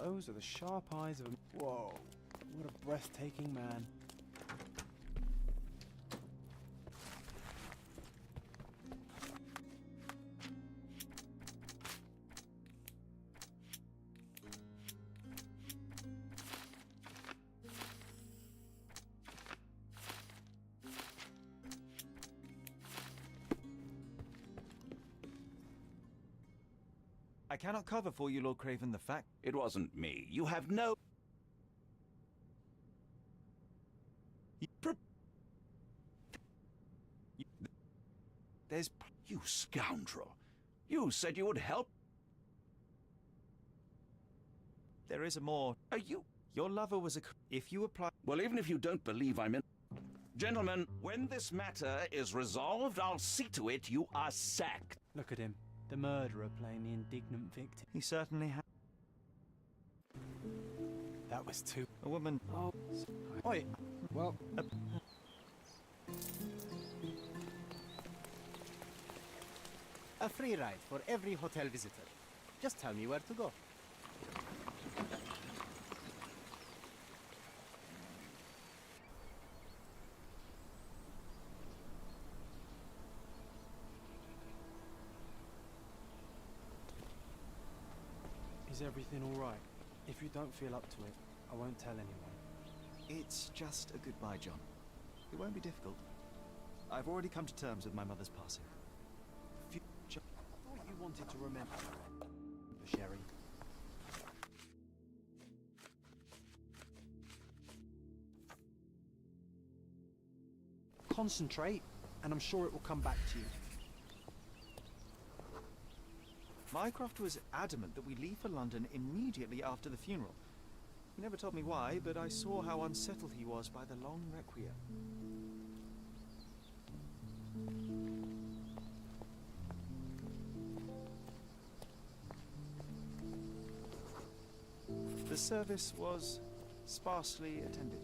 Those are the sharp eyes of a... Whoa, what a breathtaking man. I cannot cover for you, Lord Craven, the fact... It wasn't me. You have no... There's... You scoundrel. You said you would help. There is a more... Are you... Your lover was a... If you apply... Well, even if you don't believe I'm in... Gentlemen, when this matter is resolved, I'll see to it you are sacked. Look at him. The murderer playing the indignant victim. He certainly has. That was too... A woman... Oh. Oi. Well... A free ride for every hotel visitor. Just tell me where to go. Is everything all right? If you don't feel up to it, I won't tell anyone. It's just a goodbye, John. It won't be difficult. I've already come to terms with my mother's passing. I thought you wanted to remember, Sherry. Concentrate, and I'm sure it will come back to you. Mycroft was adamant that we leave for London immediately after the funeral. He never told me why, but I saw how unsettled he was by the long requiem. The service was sparsely attended.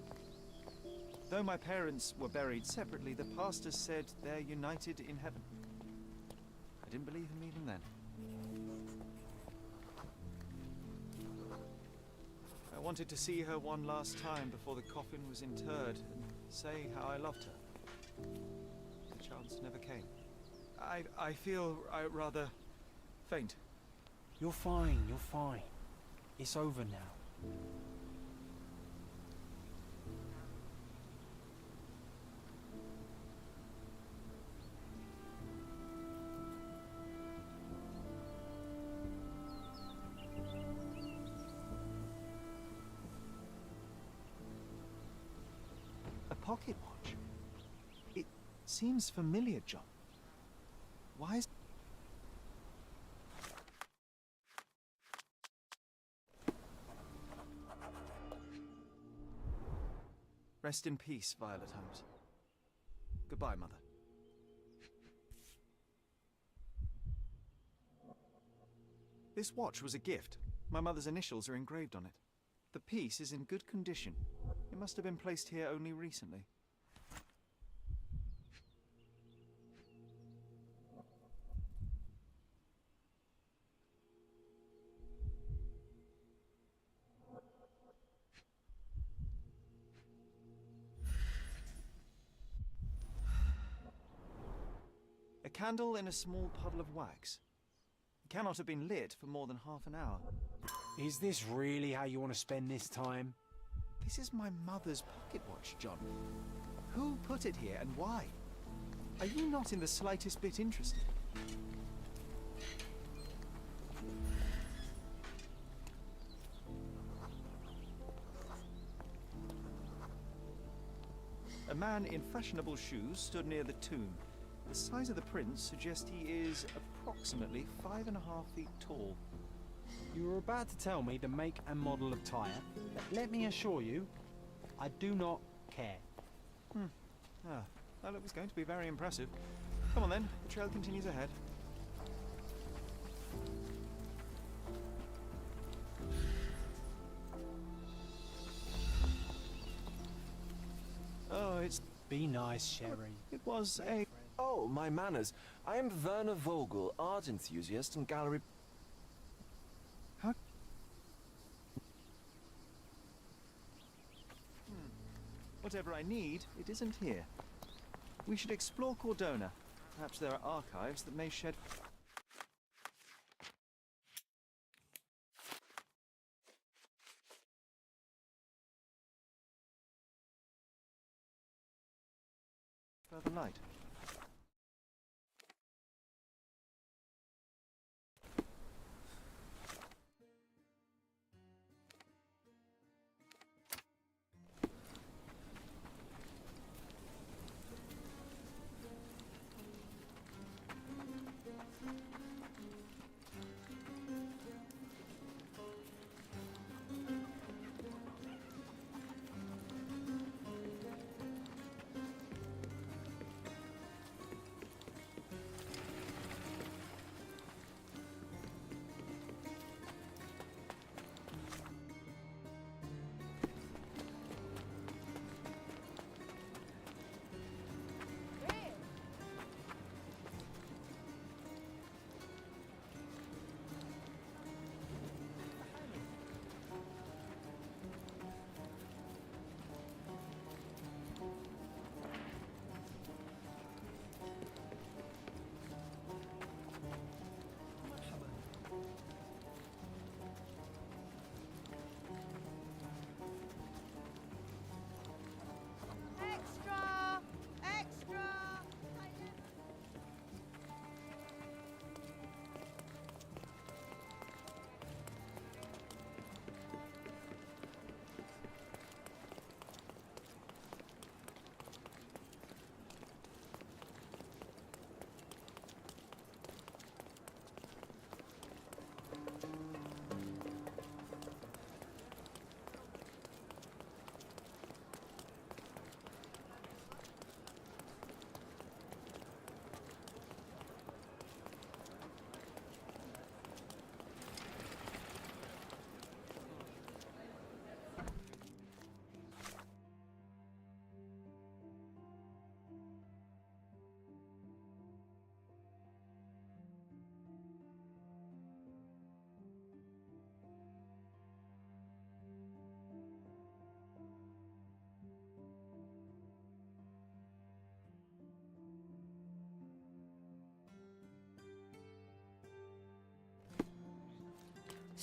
Though my parents were buried separately, the pastor said they're united in heaven. I didn't believe him even then. I wanted to see her one last time before the coffin was interred and say how I loved her. The chance never came. I feel rather faint. You're fine, you're fine. It's over now. Pocket watch. It seems familiar, John. Why is... Rest in peace, Violet Holmes. Goodbye, Mother. This watch was a gift. My mother's initials are engraved on it. The piece is in good condition. It must have been placed here only recently. A candle in a small puddle of wax. It cannot have been lit for more than half an hour. Is this really how you want to spend this time? This is my mother's pocket watch, John. Who put it here and why? Are you not in the slightest bit interested? A man in fashionable shoes stood near the tomb. The size of the prints suggest he is approximately 5.5 feet tall. You were about to tell me the make and model of tyre, but let me assure you, I do not care. Well, it was going to be very impressive. Come on then, the trail continues ahead. Oh, it's... Be nice, Sherry. It was a... Oh, my manners. I am Werner Vogel, art enthusiast and gallery... How... Whatever I need, it isn't here. We should explore Cordona. Perhaps there are archives that may shed... further light.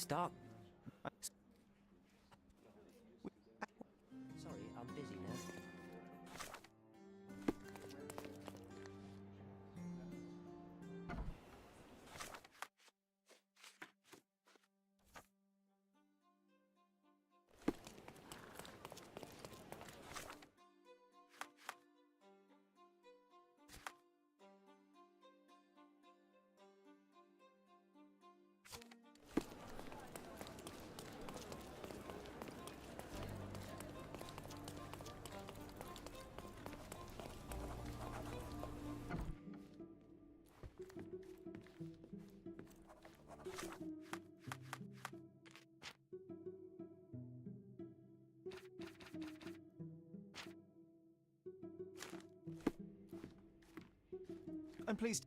Start. Sorry, I'm busy now. I'm pleased.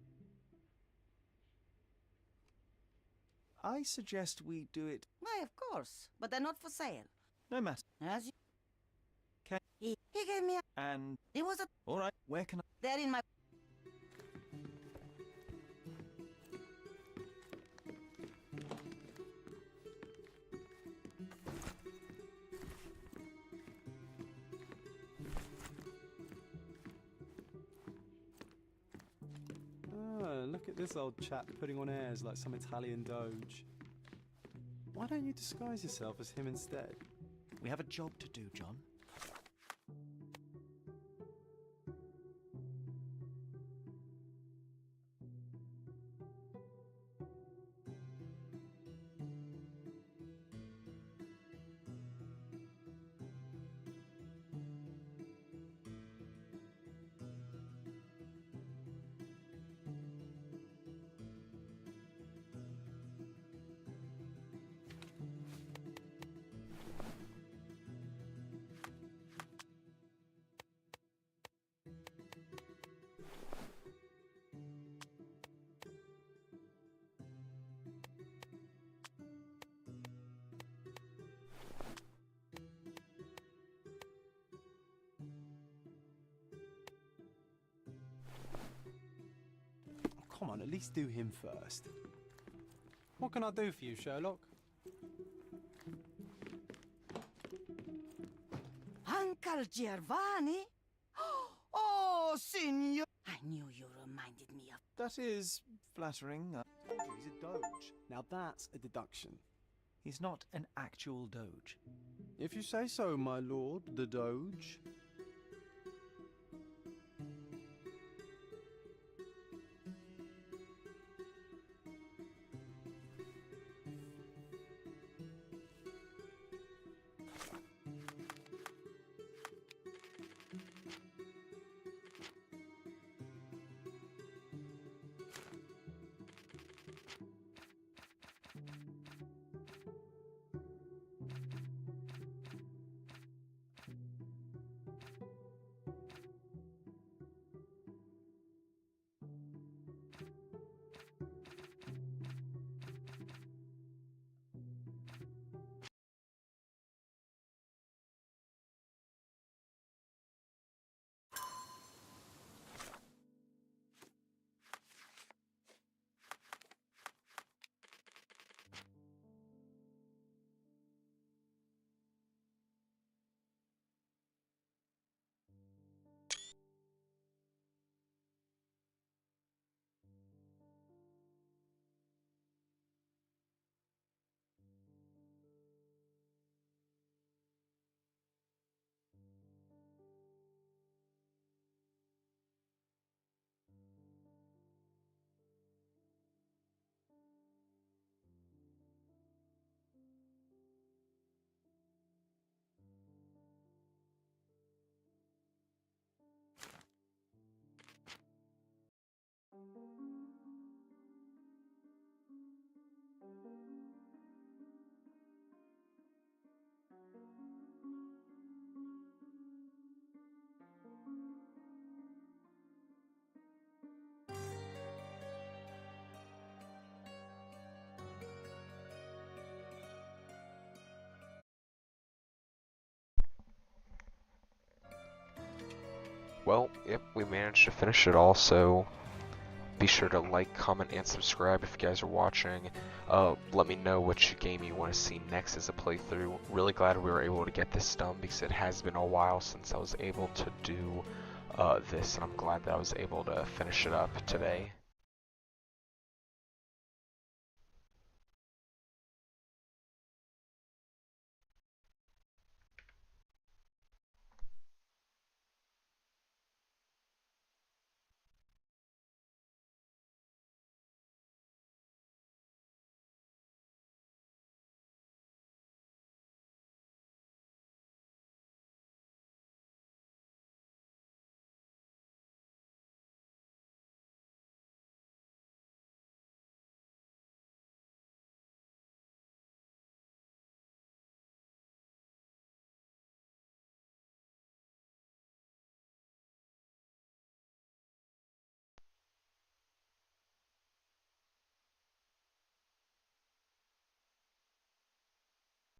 I suggest we do it. Why, of course, but they're not for sale. No matter. As you... Okay. He gave me a... And... It was a... All right, where can I... They're in my... Look at this old chap putting on airs like some Italian doge. Why don't you disguise yourself as him instead? We have a job to do, John. Come on, at least do him first. What can I do for you, Sherlock? Uncle Giovanni? Oh, signor! I knew you reminded me of... That is flattering. He's a doge. Now that's a deduction. He's not an actual doge. If you say so, my lord, the doge. Well, yep, we managed to finish it all, so Be sure to like, comment, and subscribe if you guys are watching. Let me know which game you want to see next as a playthrough. Really glad we were able to get this done because it has been a while since I was able to do this, and I'm glad that I was able to finish it up today.